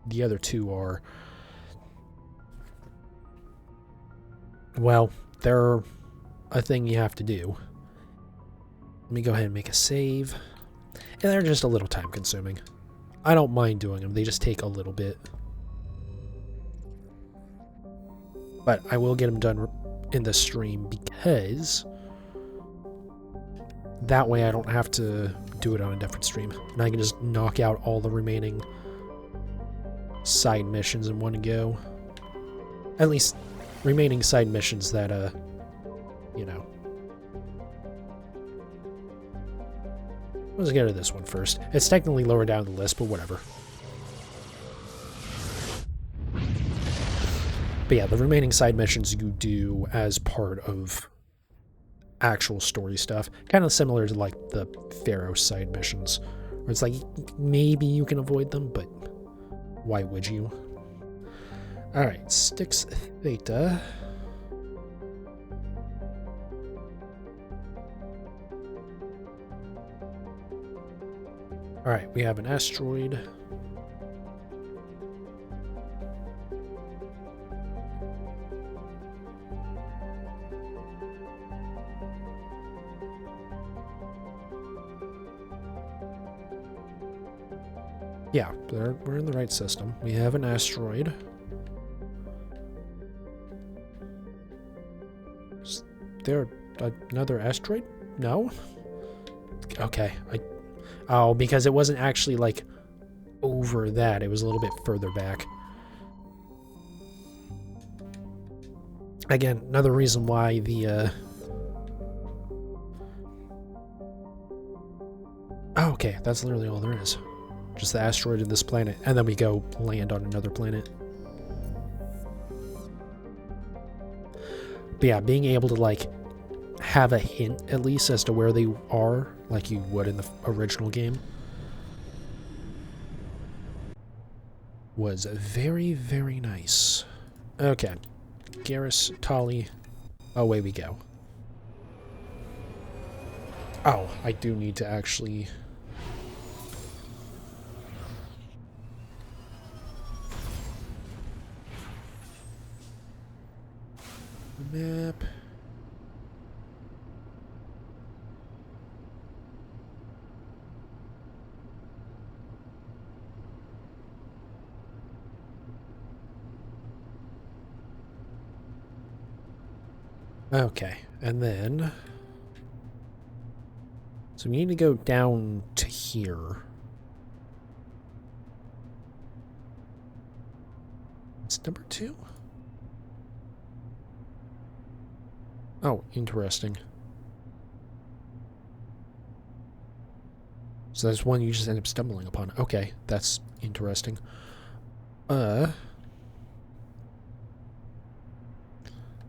The other two are... well, they're a thing you have to do. Let me go ahead and make a save. And they're just a little time consuming. I don't mind doing them, they just take a little bit. But I will get them done in the stream because that way I don't have to do it on a different stream. And I can just knock out all the remaining side missions in one go. At least remaining side missions that, you know. Let's get to this one first. It's technically lower down the list, but whatever. But yeah, the remaining side missions you do as part of actual story stuff. Kind of similar to like the Feros side missions. Where it's like, maybe you can avoid them, but why would you? Alright, Styx Theta. Alright, we have an asteroid. Yeah, we're in the right system. We have an asteroid. Is there another asteroid? No? Okay. Oh, because it wasn't actually, like, over that. It was a little bit further back. Again, another reason why the, oh, okay. That's literally all there is. Just the asteroid and this planet. And then we go land on another planet. But yeah, being able to, like, have a hint, at least, as to where they are, like you would in the original game, was very, very nice. Okay. Garrus, Tali. Away we go. Oh, I do need to actually... map. Okay, and then... so we need to go down to here. It's number 2? Oh, interesting. So there's one you just end up stumbling upon. Okay, that's interesting. Let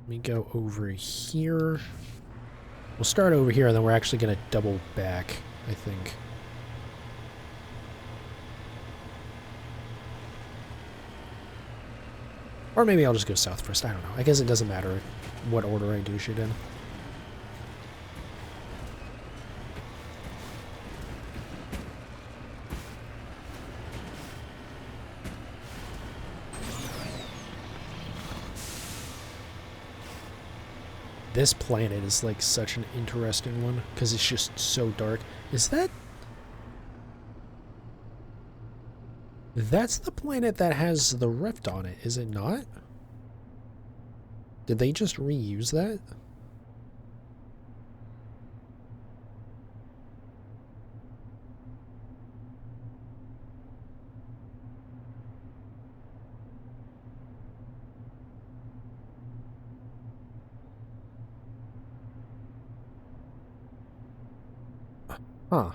me go over here. We'll start over here, and then we're actually going to double back, I think. Or maybe I'll just go south first. I don't know. I guess it doesn't matter what order I do shit in. This planet is like such an interesting one because it's just so dark. Is that... That's the planet that has the rift on it, is it not? Did they just reuse that? Huh.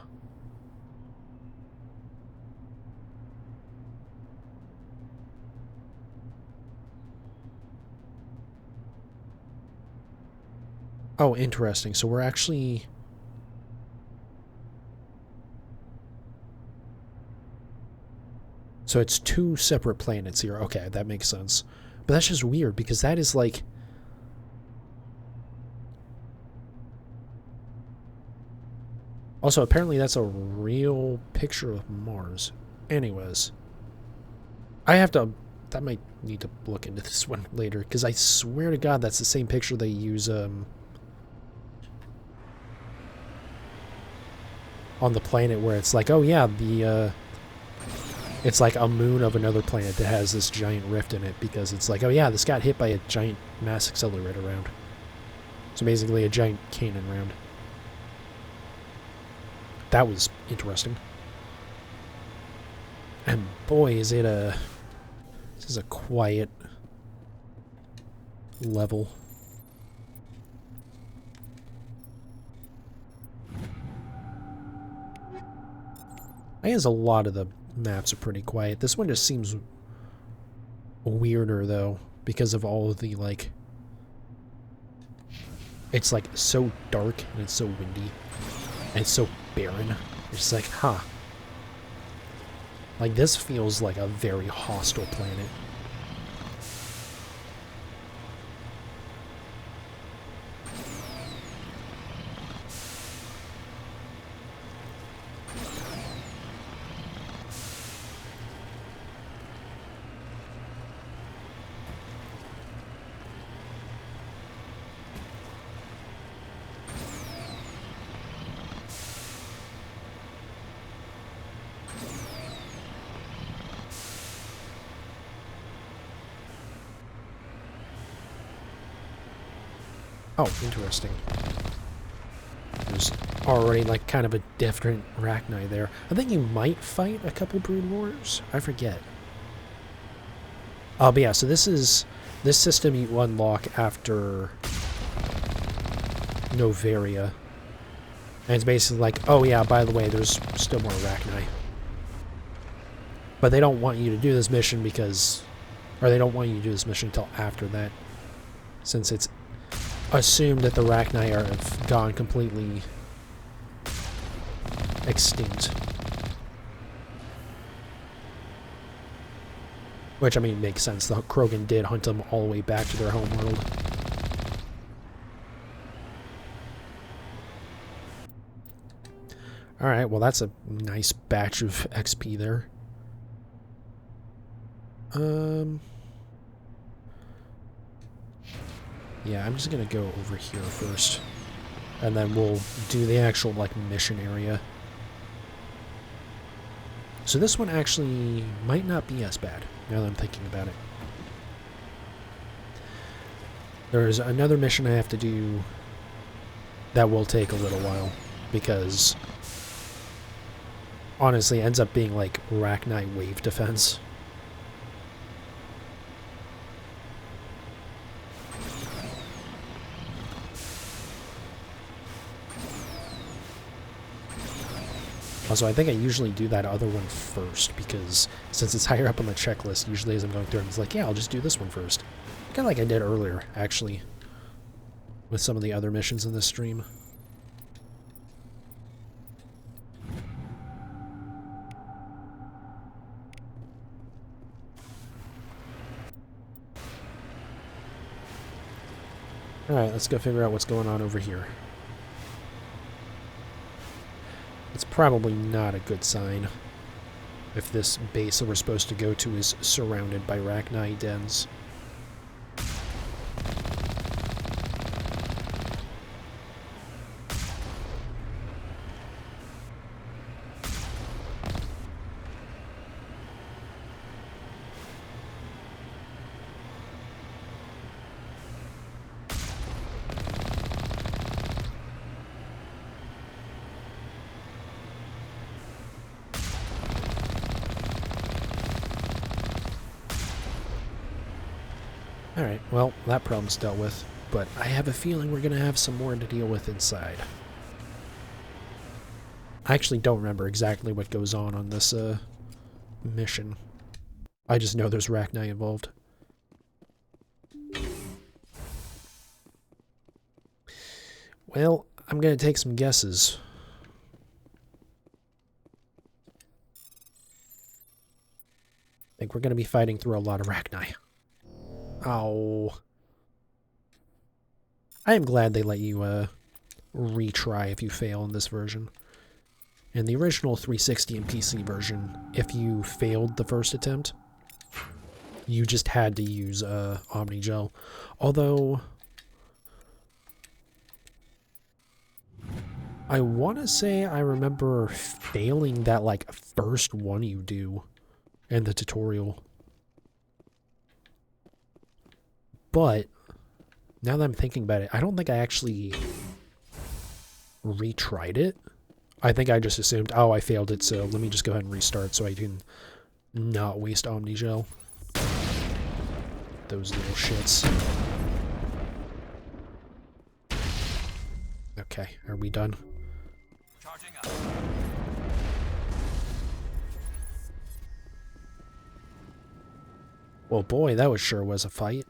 Oh, interesting. So we're actually... So it's two separate planets here. Okay, that makes sense. But that's just weird because that is like... Also, apparently that's a real picture of Mars. Anyways. I have to... That might need to look into this one later because I swear to God that's the same picture they use, on the planet where it's like, oh yeah, it's like a moon of another planet that has this giant rift in it because it's like, oh yeah, this got hit by a giant mass accelerator round. So basically a giant cannon round. That was interesting. And boy, is it this is a quiet level. I guess a lot of the maps are pretty quiet. This one just seems weirder, though, because of all of the, like... It's, like, so dark, and it's so windy, and it's so barren. It's like, huh. Like, this feels like a very hostile planet. Oh, interesting. There's already, like, kind of a different Rachni there. I think you might fight a couple Brood Wars. I forget. But yeah, so this system you unlock after Noveria. And it's basically like, oh yeah, by the way, there's still more Rachni. But they don't want you to do this mission because... Or they don't want you to do this mission until after that. Since it's assumed that the Rachni have gone completely extinct. Which, I mean, makes sense. The Krogan did hunt them all the way back to their homeworld. Alright, well that's a nice batch of XP there. Yeah, I'm just gonna go over here first. And then we'll do the actual, like, mission area. So this one actually might not be as bad, now that I'm thinking about it. There's another mission I have to do that will take a little while, because honestly it ends up being like Rachni wave defense. Also, I think I usually do that other one first, because since it's higher up on the checklist, usually as I'm going through it, it's like, yeah, I'll just do this one first. Kind of like I did earlier, actually, with some of the other missions in this stream. Alright, let's go figure out what's going on over here. It's probably not a good sign if this base that we're supposed to go to is surrounded by Rachni dens. Alright, well, that problem's dealt with, but I have a feeling we're going to have some more to deal with inside. I actually don't remember exactly what goes on this mission. I just know there's Rachni involved. Well, I'm going to take some guesses. I think we're going to be fighting through a lot of Rachni. Oh. I am glad they let you retry if you fail in this version. In the original 360 and PC version, if you failed the first attempt, you just had to use Omnigel. Although, I want to say I remember failing that, like, first one you do in the tutorial. But, now that I'm thinking about it, I don't think I actually retried it. I think I just assumed, oh, I failed it, so let me just go ahead and restart so I can not waste Omnigel. Those little shits. Okay, are we done? Charging up. Well, boy, that sure was a fight.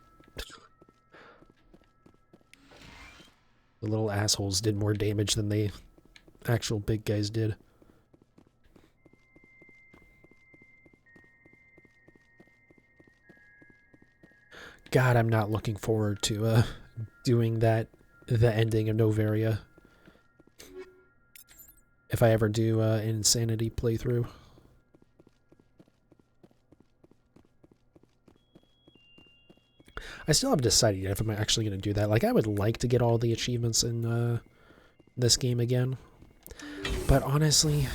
The little assholes did more damage than the actual big guys did. God, I'm not looking forward to doing the ending of Noveria. If I ever do an Insanity playthrough. I still haven't decided yet if I'm actually going to do that. Like, I would like to get all the achievements in this game again. But honestly,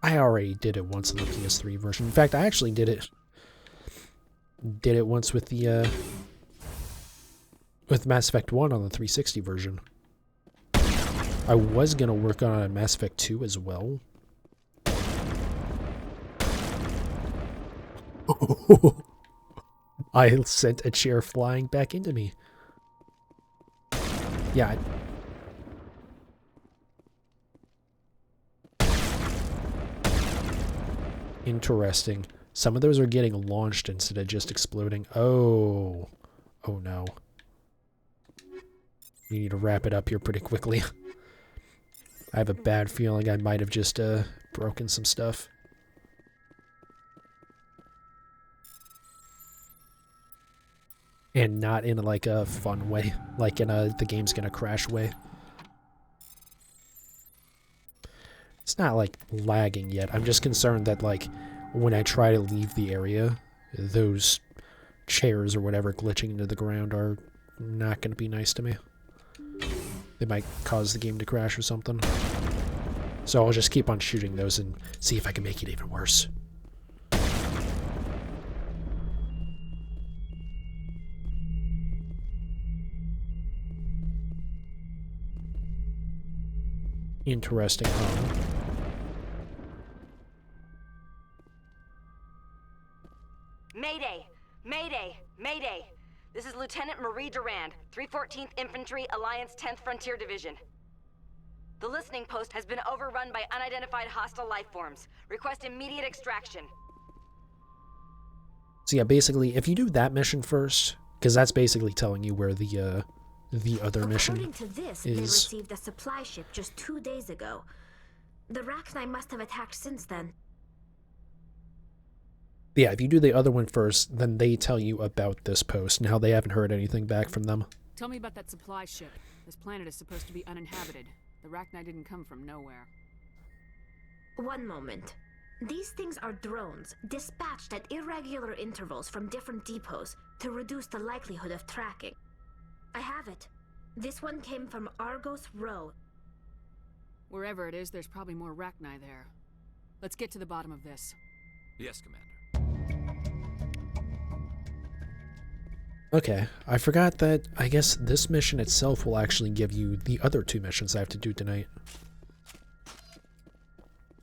I already did it once in the PS3 version. In fact, I actually did it once with the with Mass Effect 1 on the 360 version. I was going to work on Mass Effect 2 as well. I sent a chair flying back into me. Yeah. Interesting. Some of those are getting launched instead of just exploding. Oh. Oh no. We need to wrap it up here pretty quickly. I have a bad feeling I might have just broken some stuff. And not in like a fun way, like in the game's gonna crash way. It's not like lagging yet. I'm just concerned that like when I try to leave the area, those chairs or whatever glitching into the ground are not gonna be nice to me. They might cause the game to crash or something. So I'll just keep on shooting those and see if I can make it even worse. Interesting, huh? Mayday! Mayday! Mayday! This is Lieutenant Marie Durand, 314th Infantry, Alliance 10th Frontier Division. The listening post has been overrun by unidentified hostile life forms. Request immediate extraction. So yeah, basically, if you do that mission first, because that's basically telling you where the other mission According to this, they received a supply ship just 2 days ago. The Rachni must have attacked since then. Yeah, if you do the other one first, then they tell you about this post. Now they haven't heard anything back from them. Tell me about that supply ship. This planet is supposed to be uninhabited. The Rachni didn't come from nowhere. One moment. These things are drones, dispatched at irregular intervals from different depots to reduce the likelihood of tracking. I have it. This one came from Argos Row. Wherever it is, there's probably more Rachni there. Let's get to the bottom of this. Yes, Commander. Okay, I forgot that I guess this mission itself will actually give you the other 2 missions I have to do tonight.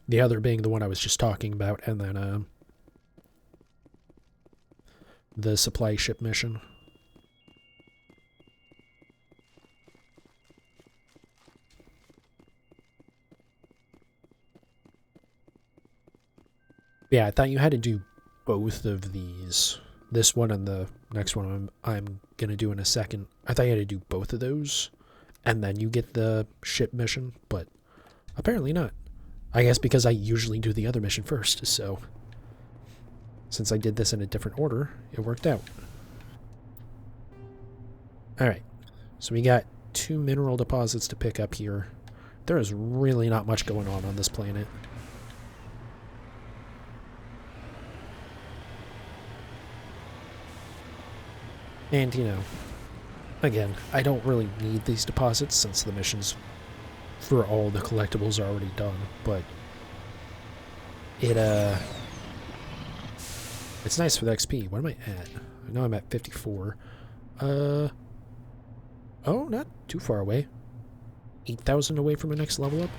The other being the one I was just talking about, and then the supply ship mission. Yeah, I thought you had to do both of these. This one and the next one I'm going to do in a second. I thought you had to do both of those, and then you get the ship mission, but apparently not. I guess because I usually do the other mission first, so since I did this in a different order, it worked out. Alright, so we got 2 mineral deposits to pick up here. There is really not much going on this planet. And, you know, again, I don't really need these deposits since the missions for all the collectibles are already done, but it's nice for the XP. What am I at? I know I'm at 54. Oh, not too far away. 8,000 away from my next level up.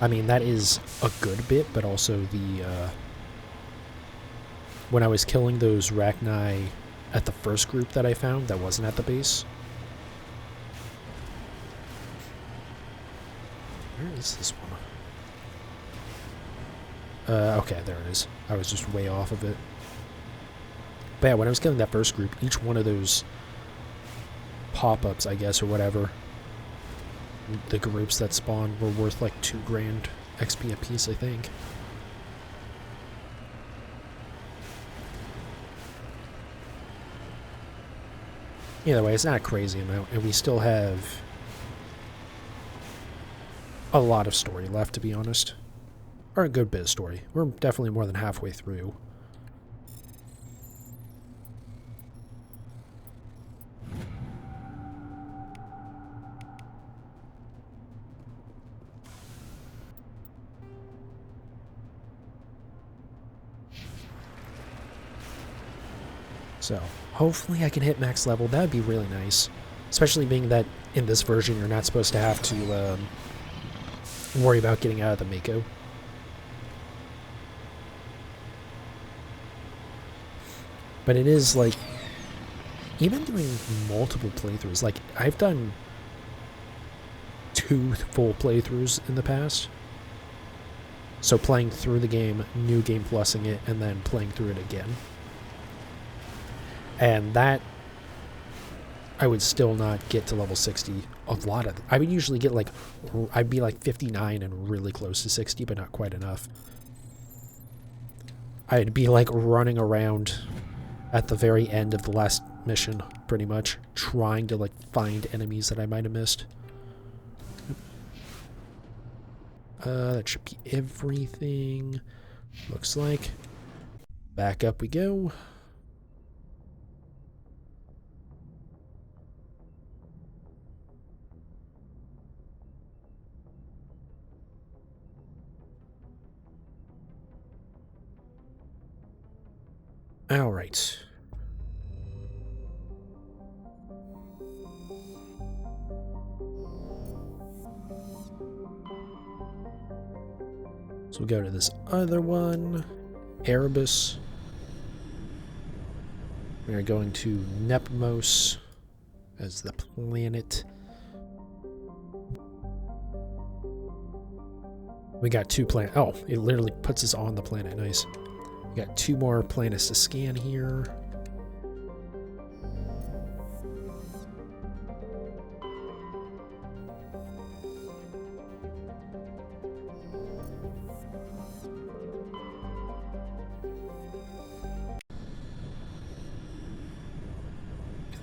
I mean, that is a good bit, but also the, when I was killing those Rachni at the first group that I found that wasn't at the base. Where is this one? Okay, there it is. I was just way off of it. But yeah, when I was killing that first group, each one of those pop-ups, I guess, or whatever, the groups that spawned were worth like 2 grand XP a piece, I think. Either way, it's not a crazy amount, and we still have a lot of story left, to be honest. Or a good bit of story. We're definitely more than halfway through. So, hopefully I can hit max level. That would be really nice. Especially being that in this version you're not supposed to have to worry about getting out of the Mako. But it is like, even doing multiple playthroughs, like I've done 2 full playthroughs in the past. So playing through the game, new game plussing it, and then playing through it again. And that, I would still not get to level 60 a lot of I would usually get like, I'd be like 59 and really close to 60, but not quite enough. I'd be like running around at the very end of the last mission, pretty much, trying to like find enemies that I might have missed. That should be everything. Looks like. Back up we go. All right. So we go to this other one, Erebus. We are going to Nepmos as the planet. We got 2 planets. Oh, it literally puts us on the planet. Nice. We got 2 more planets to scan here.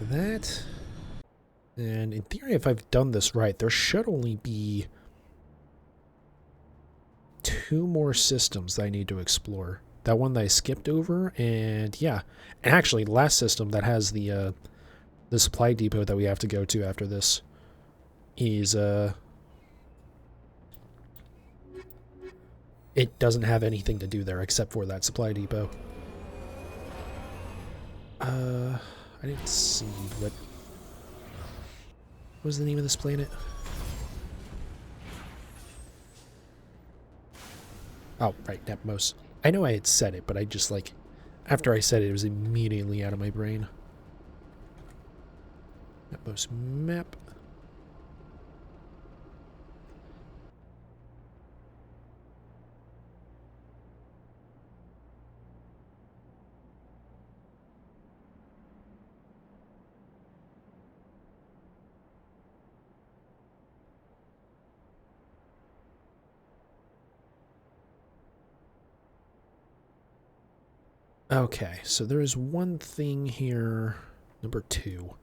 that. And in theory, if I've done this right, there should only be 2 more systems that I need to explore. That one that I skipped over, and yeah. And actually, last system that has the supply depot that we have to go to after this is, it doesn't have anything to do there except for that supply depot. I didn't see what was the name of this planet? Oh, right, Nepmos. I know I had said it, but I just, like, after I said it, it was immediately out of my brain. Nepmos map. Okay, so there is one thing here, number 2,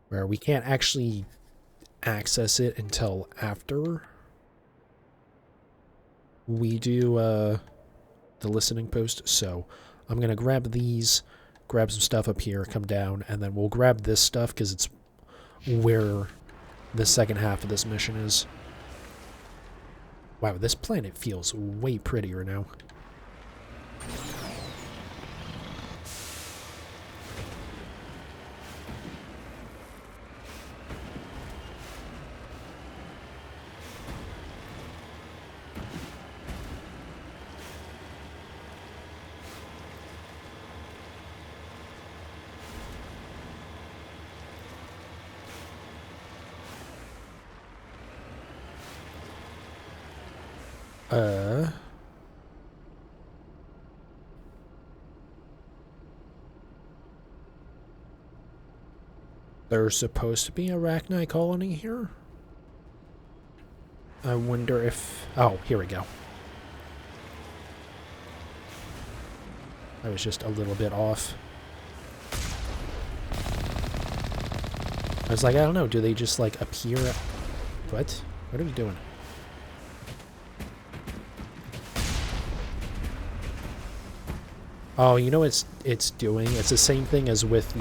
where we can't actually access it until after we do the listening post. So I'm going to grab these, grab some stuff up here, come down, and then we'll grab this stuff because it's where the second half of this mission is. Wow, this planet feels way prettier now. There's supposed to be a Arachni colony here? I wonder if... Oh, here we go. I was just a little bit off. I was like, I don't know, do they just, like, appear... What? What are we doing? Oh, you know what it's doing? It's the same thing as with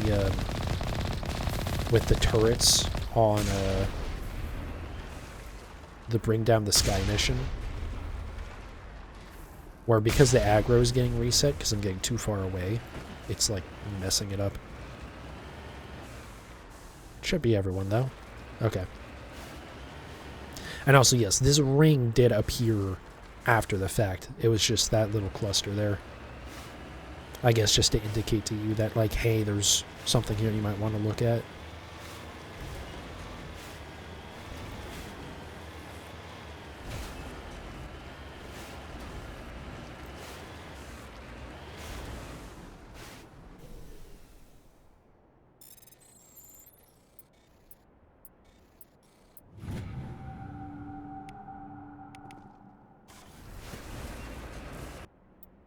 the turrets on the Bring Down the Sky mission. Where because the aggro is getting reset, because I'm getting too far away, it's like messing it up. Should be everyone, though. Okay. And also, yes, this ring did appear after the fact. It was just that little cluster there. I guess just to indicate to you that, like, hey, there's something here you might want to look at.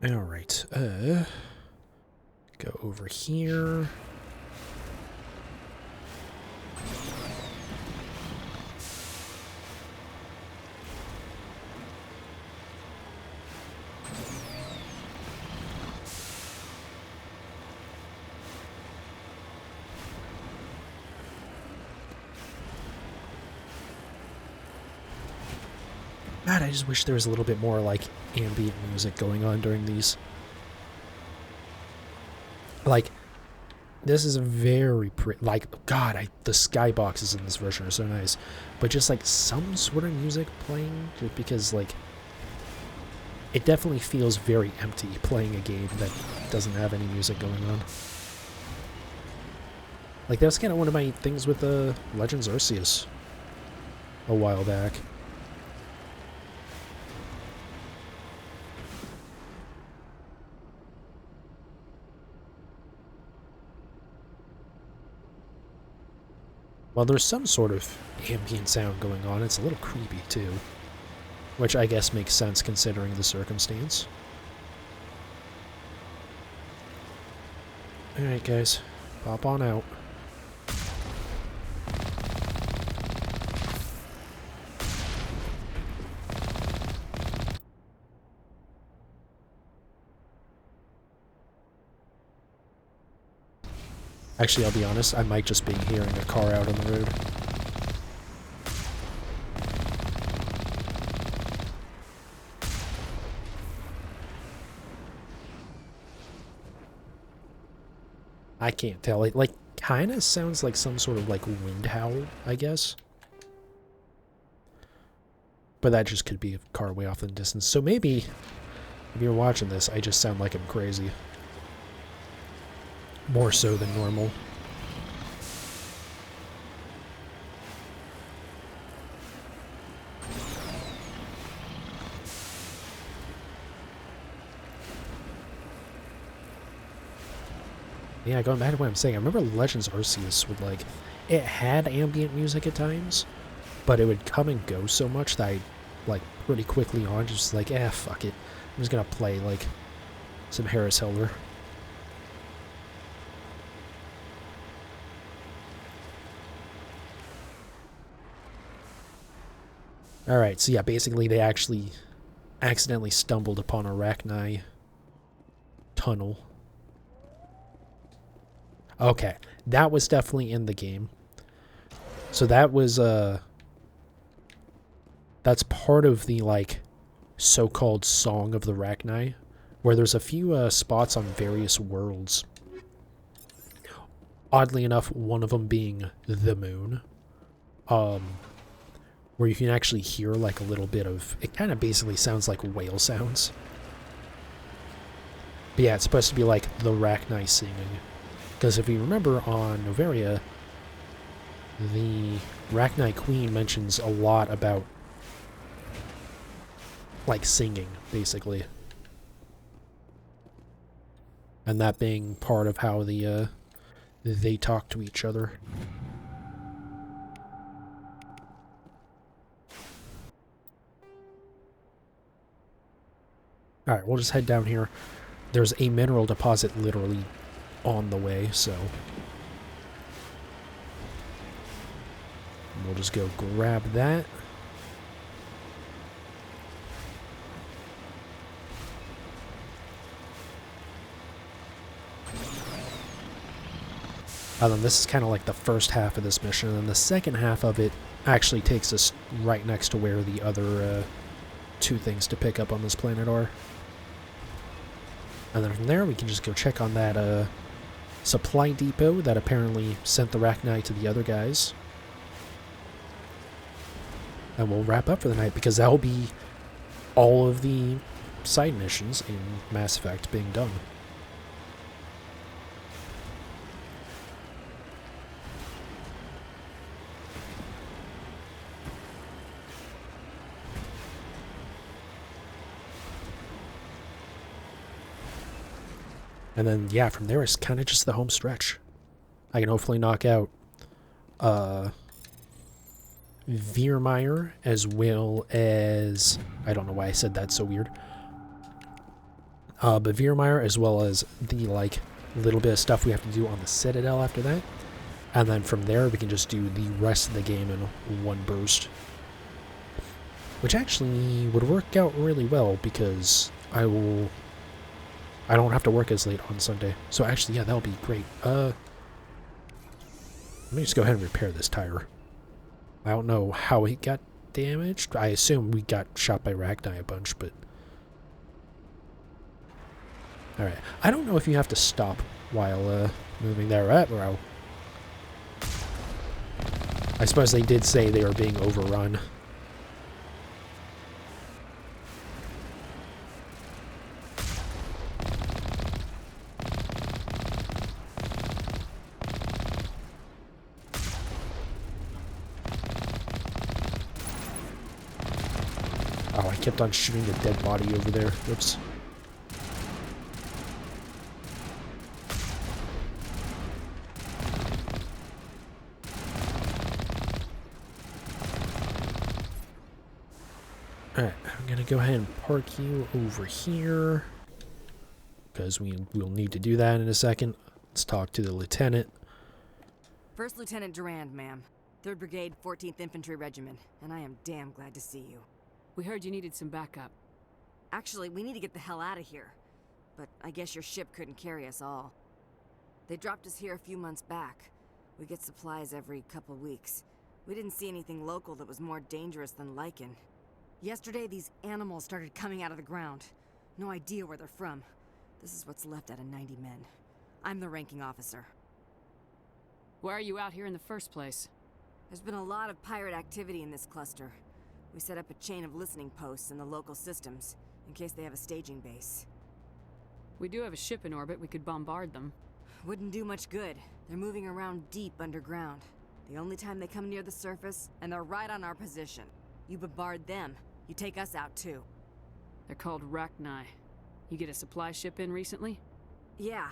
Alright, go over here. God, I just wish there was a little bit more, like, ambient music going on during these. Like, this is a very pretty, like, God, the skyboxes in this version are so nice. But just, like, some sort of music playing, just because, like, it definitely feels very empty playing a game that doesn't have any music going on. Like, that was kind of one of my things with Legends Arceus a while back. Well, there's some sort of ambient sound going on. It's a little creepy, too. Which I guess makes sense considering the circumstance. Alright, guys. Pop on out. Actually, I'll be honest, I might just be hearing a car out on the road. I can't tell. It, like, kind of sounds like some sort of, like, wind howl, I guess. But that just could be a car way off in the distance. So maybe, if you're watching this, I just sound like I'm crazy. More so than normal. Yeah, going back to what I'm saying, I remember Legends Arceus would, like, it had ambient music at times, but it would come and go so much that I, like, pretty quickly on, just like, fuck it. I'm just gonna play, like, some Harris Heller. Alright, so yeah, basically they actually accidentally stumbled upon Arachni tunnel. Okay, that was definitely in the game. So that was, that's part of the, like, so-called Song of the Arachni, where there's a few, spots on various worlds. Oddly enough, one of them being the moon. Where you can actually hear, like, a little bit of, it kind of basically sounds like whale sounds. But yeah, it's supposed to be, like, the Arachni singing. Because if you remember on Noveria, the Arachni Queen mentions a lot about, like, singing, basically. And that being part of how they talk to each other. Alright, we'll just head down here. There's a mineral deposit literally on the way, so we'll just go grab that. And then this is kind of like the first half of this mission, and then the second half of it actually takes us right next to where the other two things to pick up on this planet are. And then from there we can just go check on that supply depot that apparently sent the Arachni to the other guys. And we'll wrap up for the night, because that'll be all of the side missions in Mass Effect being done. And then, yeah, from there it's kind of just the home stretch. I can hopefully knock out Veermeyer, as well as, I don't know why I said that so weird. But Veermeyer, as well as the, like, little bit of stuff we have to do on the Citadel after that. And then from there we can just do the rest of the game in one burst. Which actually would work out really well, because I don't have to work as late on Sunday. So actually, yeah, that'll be great. Let me just go ahead and repair this tire. I don't know how it got damaged. I assume we got shot by Arachni a bunch, but... Alright. I don't know if you have to stop while moving there. Well, I suppose they did say they were being overrun. Oh, I kept on shooting the dead body over there. Whoops. Alright, I'm gonna go ahead and park you over here, because we'll need to do that in a second. Let's talk to the lieutenant. First Lieutenant Durand, ma'am. 3rd Brigade, 14th Infantry Regiment, and I am damn glad to see you. We heard you needed some backup. Actually, we need to get the hell out of here. But I guess your ship couldn't carry us all. They dropped us here a few months back. We get supplies every couple weeks. We didn't see anything local that was more dangerous than lichen. Yesterday, these animals started coming out of the ground. No idea where they're from. This is what's left out of 90 men. I'm the ranking officer. Why are you out here in the first place? There's been a lot of pirate activity in this cluster. We set up a chain of listening posts in the local systems, in case they have a staging base. We do have a ship in orbit. We could bombard them. Wouldn't do much good. They're moving around deep underground. The only time they come near the surface, and they're right on our position. You bombard them, you take us out too. They're called Rachni. You get a supply ship in recently? Yeah,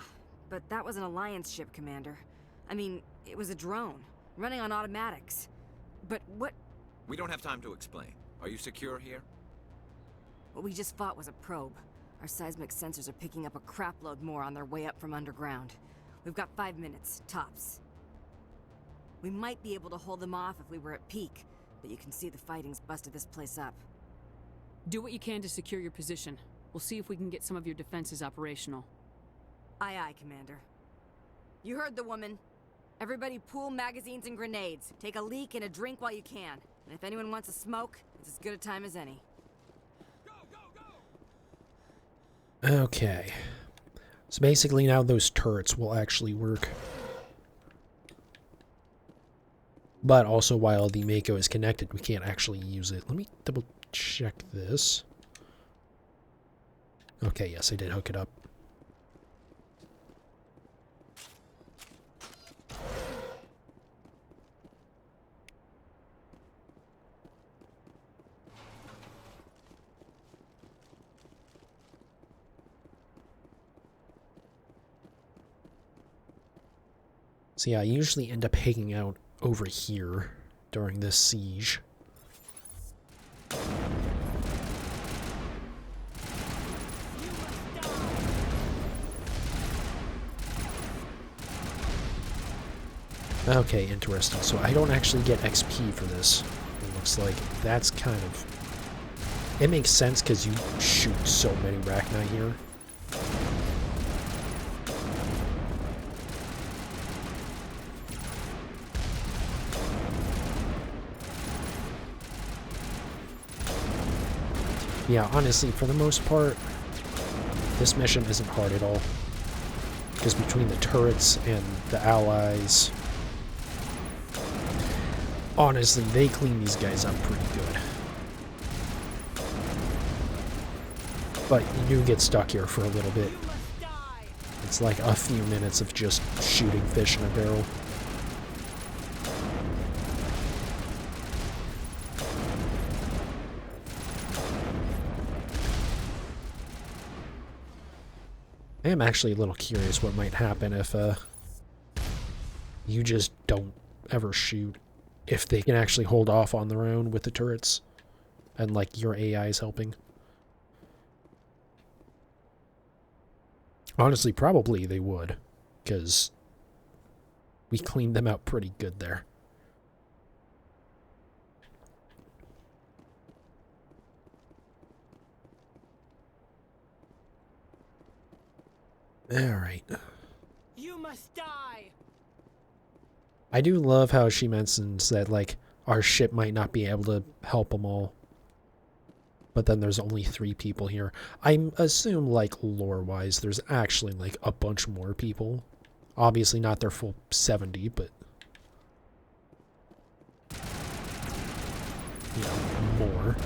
but that was an Alliance ship, Commander. I mean, it was a drone, running on automatics. But what... We don't have time to explain. Are you secure here? What we just fought was a probe. Our seismic sensors are picking up a crapload more on their way up from underground. We've got 5 minutes, tops. We might be able to hold them off if we were at peak, but you can see the fighting's busted this place up. Do what you can to secure your position. We'll see if we can get some of your defenses operational. Aye, aye, Commander. You heard the woman. Everybody pool magazines and grenades. Take a leak and a drink while you can. And if anyone wants a smoke, it's as good a time as any. Okay. So basically now those turrets will actually work. But also while the Mako is connected, we can't actually use it. Let me double check this. Okay, yes, I did hook it up. So yeah, I usually end up hanging out over here during this siege. Okay, interesting. So I don't actually get XP for this. It looks like that's kind of... It makes sense because you shoot so many Rachni here. Yeah, honestly, for the most part, this mission isn't hard at all. Because between the turrets and the allies, honestly, they clean these guys up pretty good. But you do get stuck here for a little bit. It's like a few minutes of just shooting fish in a barrel. I am actually a little curious what might happen if you just don't ever shoot. If they can actually hold off on their own with the turrets and like your AI is helping. Honestly, probably they would, because we cleaned them out pretty good there. Alright. You must die! I do love how she mentions that, like, our ship might not be able to help them all. But then there's only 3 people here. I assume, like, lore-wise, there's actually, like, a bunch more people. Obviously not their full 70, but... you know, more.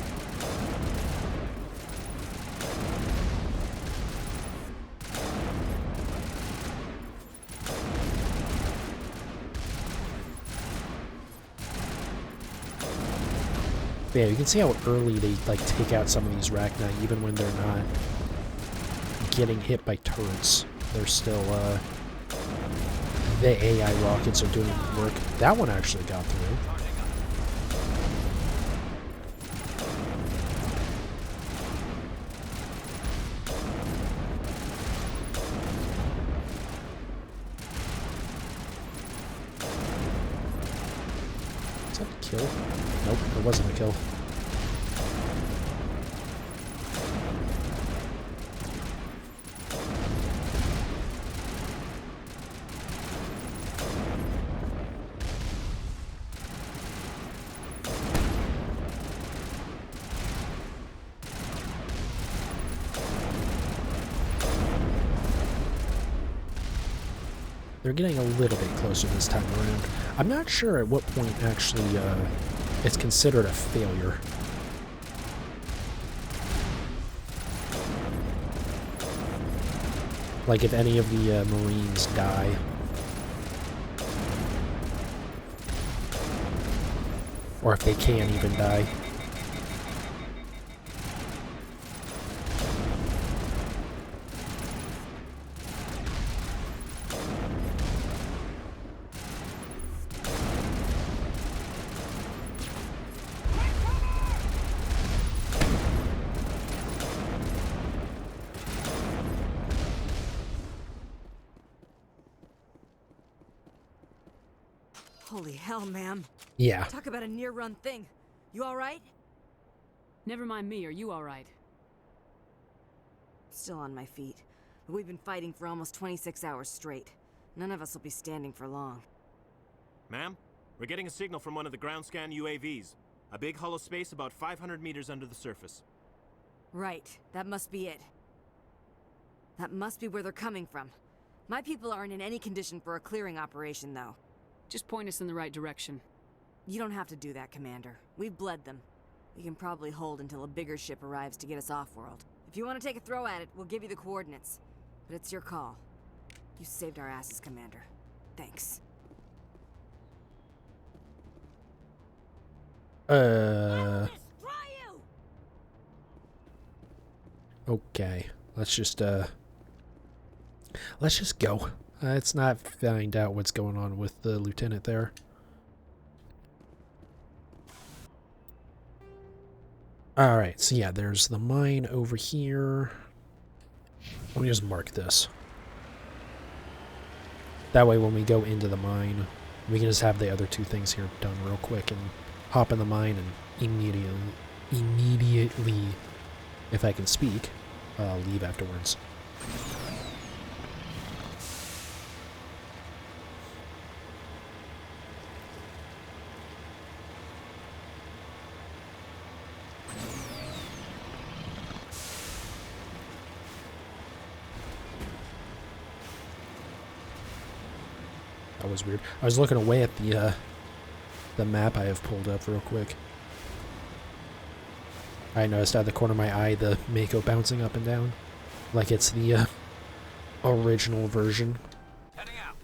Yeah, you can see how early they like take out some of these Rachni, even when they're not getting hit by turrets. They're still, the AI rockets are doing work. That one actually got through. Is that a kill? Nope, it wasn't a kill. They're getting a little bit closer this time around. I'm not sure at what point actually it's considered a failure. Like if any of the Marines die. Or if they can even die. Holy hell, ma'am. Yeah. Talk about a near-run thing. You all right? Never mind me, are you alright? Still on my feet. But we've been fighting for almost 26 hours straight. None of us will be standing for long. Ma'am, we're getting a signal from one of the ground scan UAVs. A big hollow space about 500 meters under the surface. Right. That must be it. That must be where they're coming from. My people aren't in any condition for a clearing operation, though. Just point us in the right direction. You don't have to do that, Commander. We've bled them. We can probably hold until a bigger ship arrives to get us off-world. If you want to take a throw at it, we'll give you the coordinates. But it's your call. You saved our asses, Commander. Thanks. Okay. Let's just go. Let's not find out what's going on with the lieutenant there. Alright, so yeah, there's the mine over here. Let me just mark this. That way when we go into the mine, we can just have the other two things here done real quick and hop in the mine and immediately, if I can speak, leave afterwards. That was weird. I was looking away at the map I have pulled up real quick. I noticed out of the corner of my eye the Mako bouncing up and down, like it's the original version. Heading out.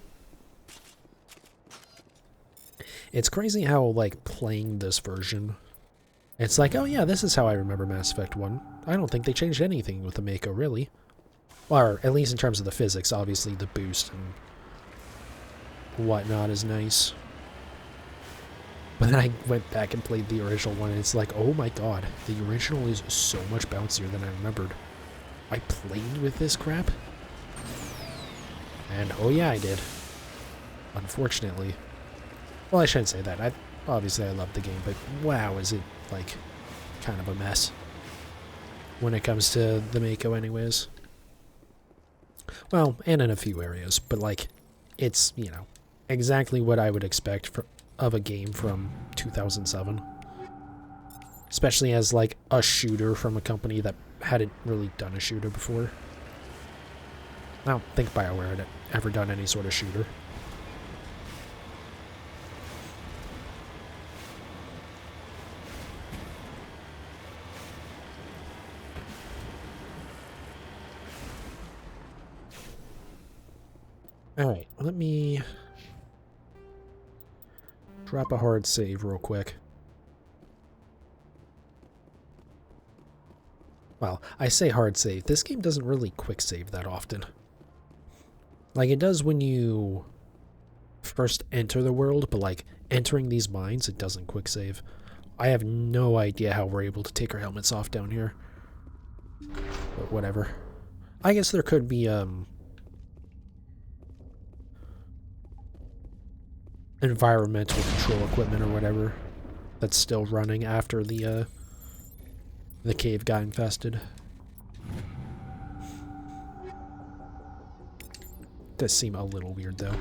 It's crazy how, like, playing this version, it's like, oh yeah, this is how I remember Mass Effect 1. I don't think they changed anything with the Mako, really. Or at least in terms of the physics, obviously the boost and whatnot is nice. But then I went back and played the original one, and it's like, oh my god, the original is so much bouncier than I remembered. I played with this crap? And oh yeah, I did. Unfortunately. Well, I shouldn't say that. Obviously I love the game, but wow, is it, like, kind of a mess. When it comes to the Mako anyways. Well, and in a few areas, but like, it's, you know, exactly what I would expect of a game from 2007. Especially as, like, a shooter from a company that hadn't really done a shooter before. I don't think BioWare had ever done any sort of shooter. Alright, let me drop a hard save real quick. Well, I say hard save. This game doesn't really quick save that often. Like, it does when you first enter the world, but, like, entering these mines, it doesn't quick save. I have no idea how we're able to take our helmets off down here. But whatever. I guess there could be, environmental control equipment or whatever that's still running after the cave got infested. Does seem a little weird though.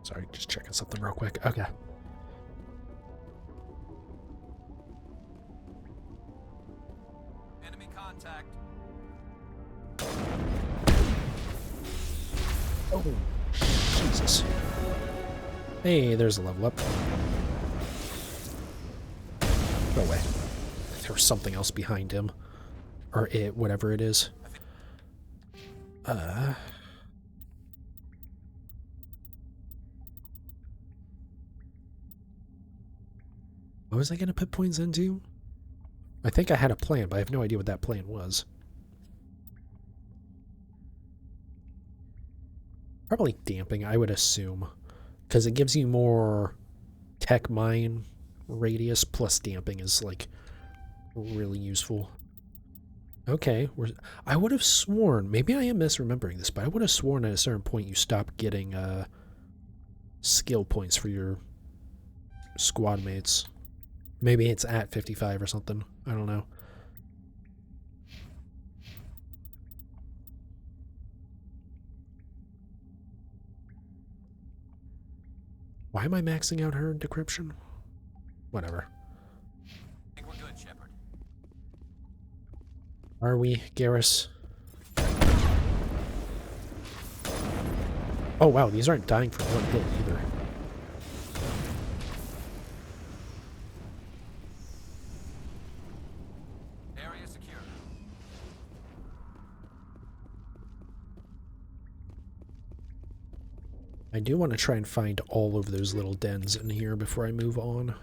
Sorry, just checking something real quick. Okay. Oh, Jesus. Hey, there's a level up. Go away. There was something else behind him. Or it, whatever it is. What was I going to put points into? I think I had a plan, but I have no idea what that plan was. Probably damping, I would assume. Because it gives you more tech mine radius, plus damping is, like, really useful. Okay, I would have sworn, maybe I am misremembering this, but I would have sworn at a certain point you stopped getting skill points for your squad mates. Maybe it's at 55 or something. I don't know. Why am I maxing out her decryption? Whatever. I think we're good, Shepard. Are we, Garrus? Oh wow, these aren't dying from one hit either. Area secure. I do want to try and find all of those little dens in here before I move on.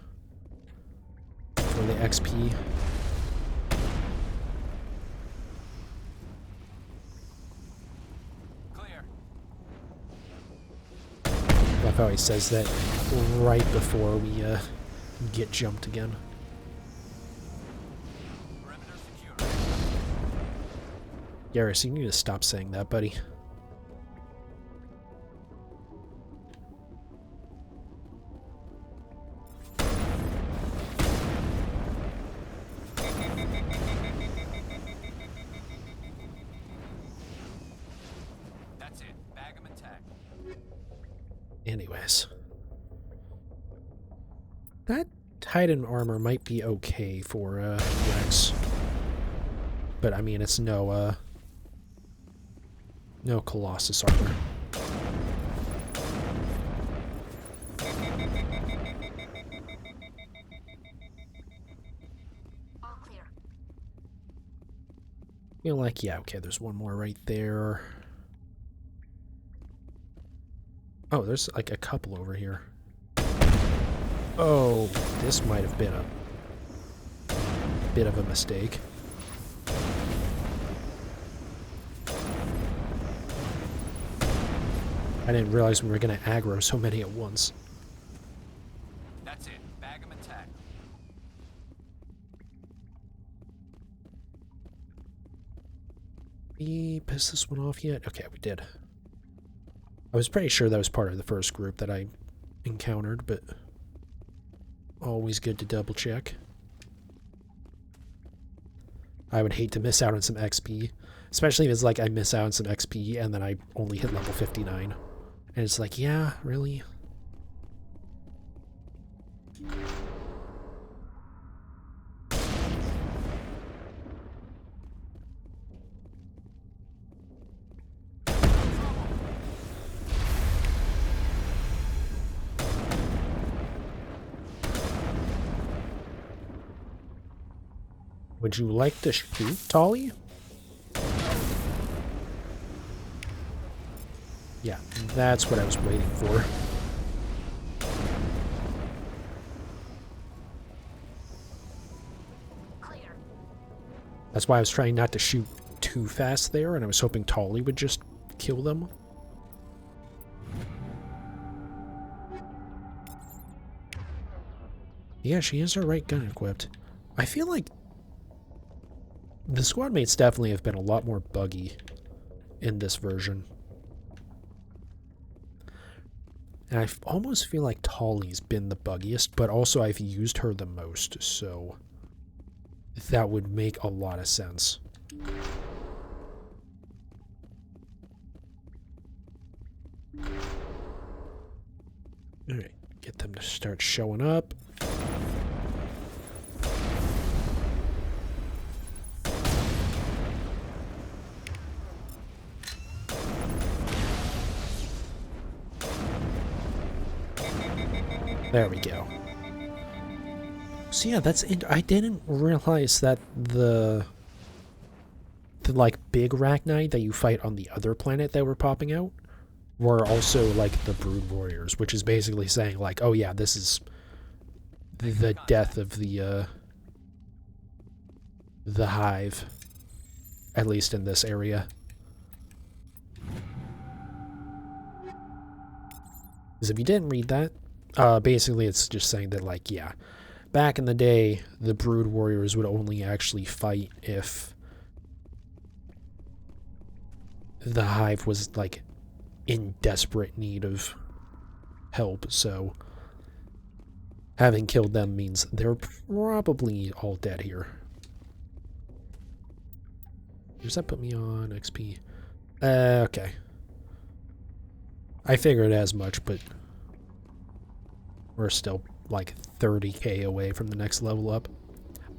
For the XP. Clear. Love how he says that right before we get jumped again. Perimeter secure. Garrus, you need to stop saying that, buddy. That's it. Bag 'em and tag. Anyways. That Titan armor might be okay for Rex. But I mean, it's no Colossus armor. All clear. Feel like, yeah, okay, there's one more right there. Oh, there's like a couple over here. Oh, this might have been a bit of a mistake. I didn't realize we were going to aggro so many at once. That's it. Bag 'em and tag. We pissed this one off yet? Okay, we did. I was pretty sure that was part of the first group that I encountered, but always good to double check. I would hate to miss out on some XP, especially if it's like I miss out on some XP and then I only hit level 59. And it's like, yeah, really? Would you like to shoot, Tolly? Yeah, that's what I was waiting for. Clear. That's why I was trying not to shoot too fast there, and I was hoping Tolly would just kill them. Yeah, she has her right gun equipped. I feel like the squad mates definitely have been a lot more buggy in this version. And I almost feel like Tolly's been the buggiest, but also I've used her the most, so that would make a lot of sense. Alright, get them to start showing up. There we go. So yeah, I didn't realize that the like big Rachni that you fight on the other planet that were popping out were also like the Brood Warriors, which is basically saying like, oh yeah, this is the death of the hive, at least in this area. Because if you didn't read that, basically it's just saying that like, yeah, back in the day, the Brood Warriors would only actually fight if the hive was like in desperate need of help, so having killed them means they're probably all dead here. Does that put me on XP? Okay. I figured as much, but we're still like 30k away from the next level up.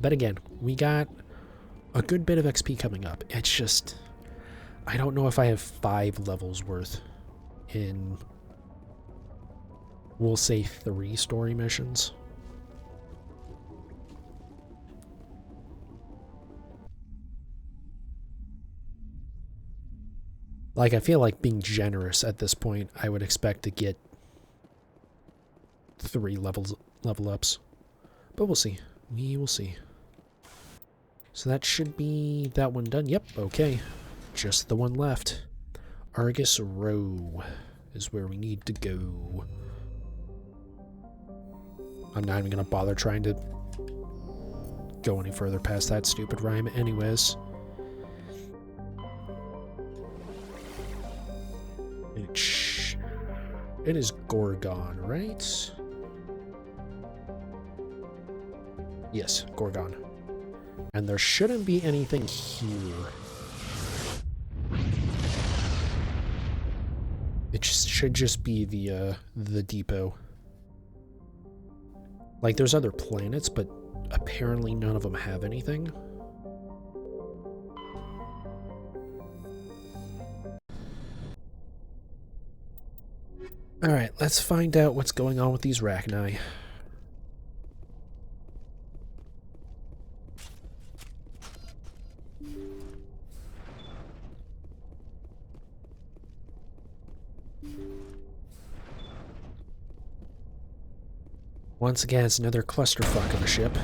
But again, we got a good bit of XP coming up. It's just, I don't know if I have 5 levels worth in, we'll say 3 story missions. Like, I feel like being generous at this point, I would expect to get 3 level ups. But we'll see. We will see. So that should be that one done. Yep, okay. Just the one left. Argus Row is where we need to go. I'm not even going to bother trying to go any further past that stupid rhyme anyways. It is Gorgon, right? Yes, Gorgon. And there shouldn't be anything here. It should just be the depot. Like, there's other planets, but apparently none of them have anything. Alright, let's find out what's going on with these Rachni. Once again, it's another clusterfuck of a ship.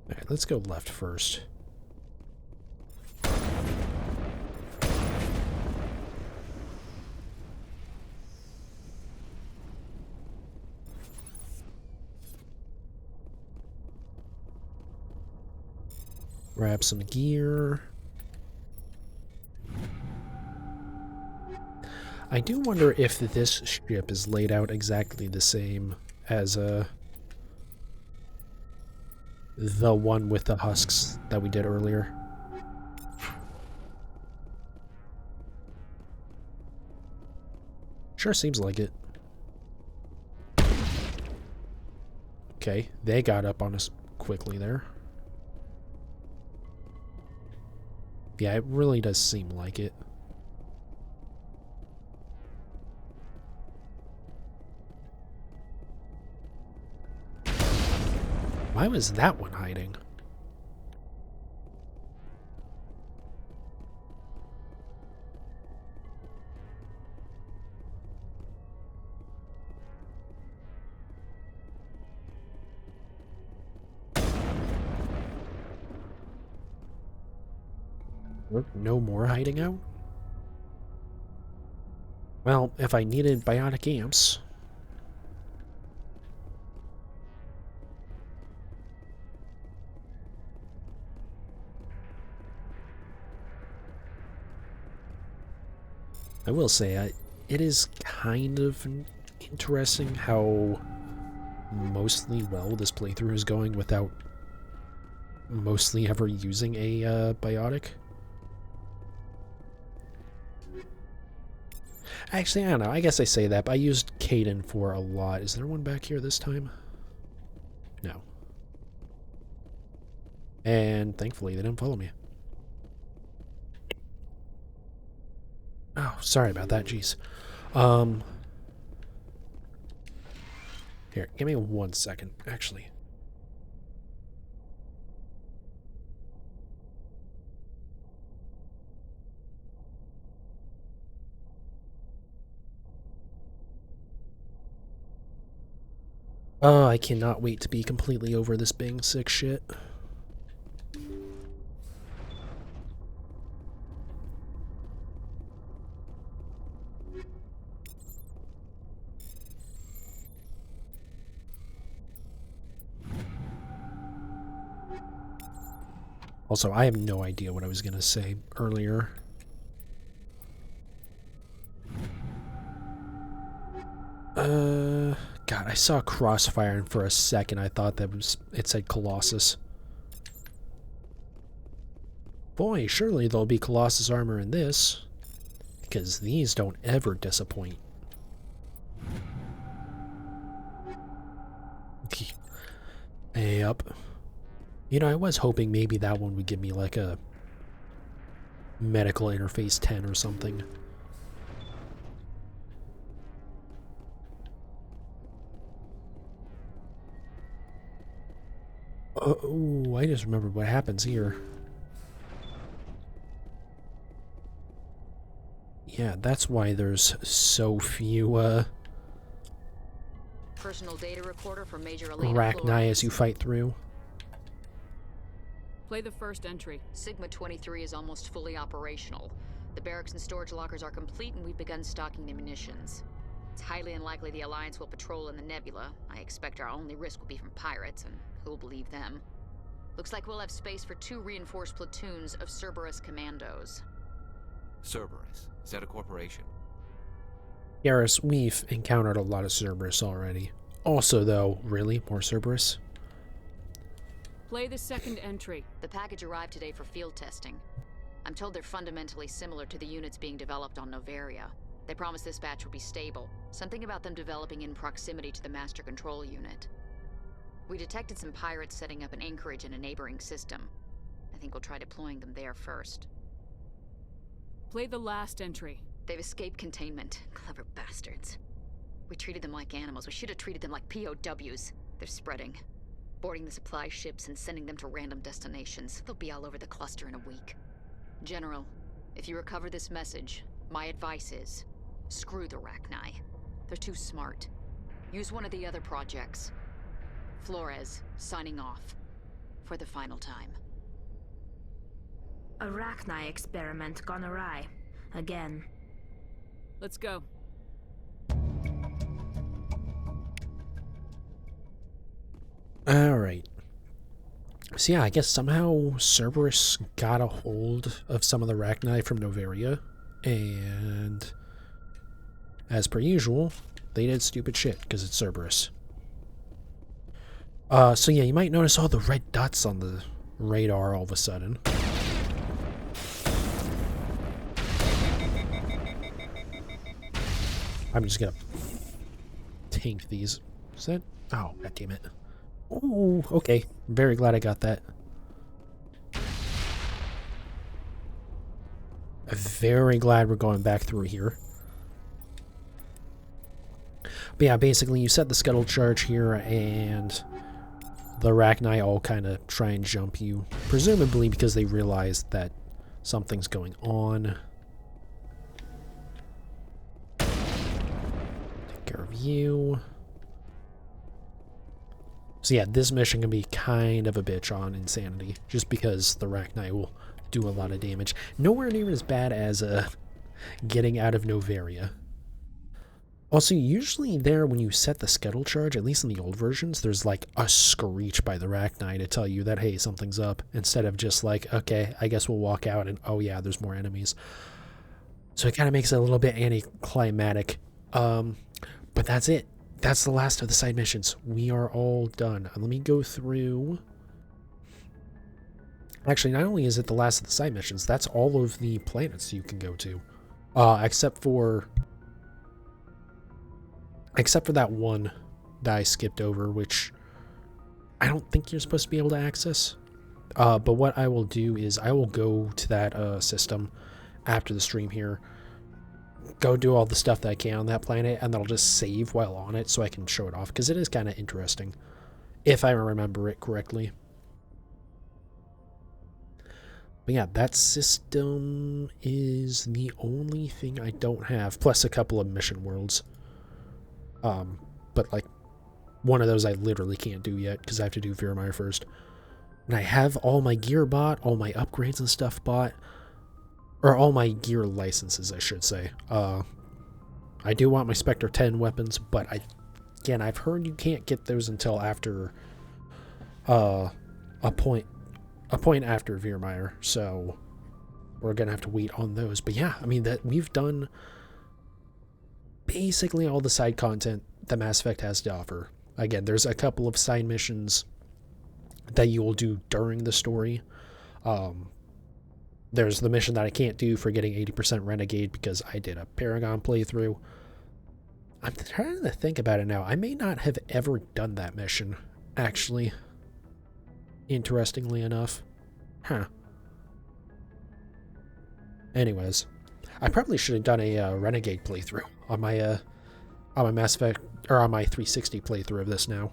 Alright, let's go left first. Grab some gear. I do wonder if this ship is laid out exactly the same as the one with the husks that we did earlier. Sure seems like it. Okay, they got up on us quickly there. Yeah, it really does seem like it. Why was that one hiding? No more hiding out? Well, if I needed biotic amps... I will say, it is kind of interesting how mostly well this playthrough is going without mostly ever using a biotic. Actually, I don't know. I guess I say that, but I used Caden for a lot. Is there one back here this time? No. And thankfully, they didn't follow me. sorry about that, jeez. Here, give me 1 second, actually. Oh, I cannot wait to be completely over this being sick shit. Also, I have no idea what I was going to say earlier. God, I saw Crossfire and for a second I thought it said Colossus. Boy, surely there'll be Colossus armor in this, because these don't ever disappoint. Yep. You know, I was hoping maybe that one would give me like a medical interface 10 or something. Oh, I just remembered what happens here. Yeah, that's why there's so few, personal data recorder for Major Arachni as you fight through. Play the first entry. Sigma 23 is almost fully operational. The barracks and storage lockers are complete, and we've begun stocking the munitions. It's highly unlikely the Alliance will patrol in the nebula. I expect our only risk will be from pirates, and who'll believe them? Looks like we'll have space for 2 reinforced platoons of Cerberus commandos. Cerberus? Is that a corporation? Garrus, we've encountered a lot of Cerberus already. Also, though, really? More Cerberus? Play the second entry. The package arrived today for field testing. I'm told they're fundamentally similar to the units being developed on Noveria. They promised this batch would be stable. Something about them developing in proximity to the Master Control Unit. We detected some pirates setting up an anchorage in a neighboring system. I think we'll try deploying them there first. Play the last entry. They've escaped containment. Clever bastards. We treated them like animals. We should have treated them like POWs. They're spreading. Boarding the supply ships and sending them to random destinations. They'll be all over the cluster in a week. General, if you recover this message, my advice is, screw the Arachni. They're too smart. Use one of the other projects. Flores, signing off. For the final time. Arachni experiment gone awry. Again. Let's go. Alright. So yeah, I guess somehow Cerberus got a hold of some of the Arachni from Noveria, and as per usual, they did stupid shit because it's Cerberus. So yeah, you might notice all the red dots on the radar all of a sudden. I'm just gonna tank these. Is that? Oh, god damn it. Ooh, okay. I'm very glad I got that. I'm very glad we're going back through here. But yeah, basically you set the scuttle charge here and the Arachni all kind of try and jump you. Presumably because they realize that something's going on. Take care of you. So yeah, this mission can be kind of a bitch on Insanity, just because the Arachni will do a lot of damage. Nowhere near as bad as getting out of Noveria. Also, usually there, when you set the scuttle charge, at least in the old versions, there's like a screech by the Arachni to tell you that, hey, something's up, instead of just like, okay, I guess we'll walk out and, oh yeah, there's more enemies. So it kind of makes it a little bit anticlimactic. But that's it. That's the last of the side missions. We are all done. Let me go through. Actually, not only is it the last of the side missions, that's all of the planets you can go to. Except for that one that I skipped over, which I don't think you're supposed to be able to access. But what I will do is I will go to that system after the stream here. go do all the stuff that I can on that planet, and then I'll just save while on it so I can show it off, because it is kind of interesting, if I remember it correctly. But yeah, that system is the only thing I don't have, plus a couple of mission worlds. But like, one of those I literally can't do yet, because I have to do Virmire first. And I have all my gear bought, all my upgrades and stuff bought. Or all my gear licenses, I should say. I do want my Spectre 10 weapons, but again, I've heard you can't get those until after a point after Virmire, so we're gonna have to wait on those. But yeah, I mean, that we've done basically all the side content that Mass Effect has to offer. Again, there's a couple of side missions that you will do during the story. There's the mission that I can't do for getting 80% Renegade because I did a Paragon playthrough. I'm trying to think about it now. I may not have ever done that mission, actually. Interestingly enough. Huh. Anyways, I probably should have done a Renegade playthrough on my Mass Effect, or on my 360 playthrough of this now.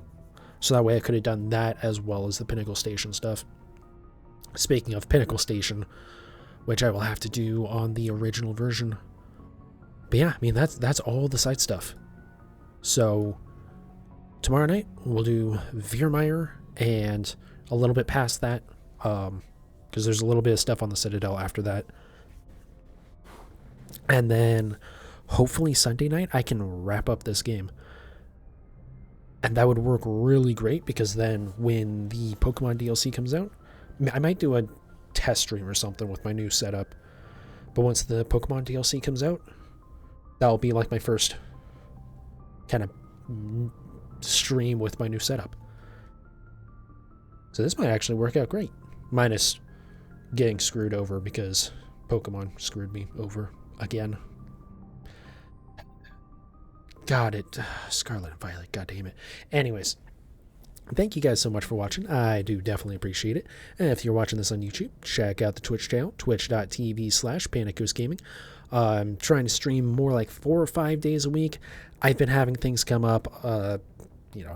So that way I could have done that as well as the Pinnacle Station stuff. Speaking of Pinnacle Station, which I will have to do on the original version. But yeah, I mean, that's all the side stuff. So tomorrow night we'll do Virmire and a little bit past that, because there's a little bit of stuff on the Citadel after that. And then hopefully Sunday night I can wrap up this game. And that would work really great, because then when the Pokemon DLC comes out, I might do a test stream or something with my new setup. But once the Pokemon DLC comes out, that'll be like my first kind of stream with my new setup. So this might actually work out great. Minus getting screwed over because Pokemon screwed me over again. Got it. Scarlet and Violet, god damn it. Anyways, thank you guys so much for watching. I do definitely appreciate it. And if you're watching this on YouTube, check out the Twitch channel, twitch.tv/PanicGhostGaming. I'm trying to stream more like 4 or 5 days a week. I've been having things come up. I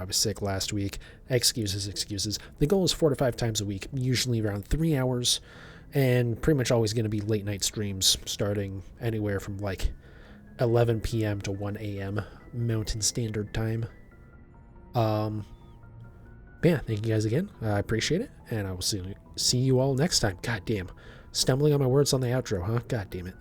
was sick last week. Excuses. The goal is 4 to 5 times a week, usually around 3 hours, and pretty much always going to be late night streams, starting anywhere from like 11 p.m. to 1 a.m. Mountain Standard Time. But yeah, thank you guys again. I appreciate it, and I will see you all next time. God damn. Stumbling on my words on the outro, huh? God damn it.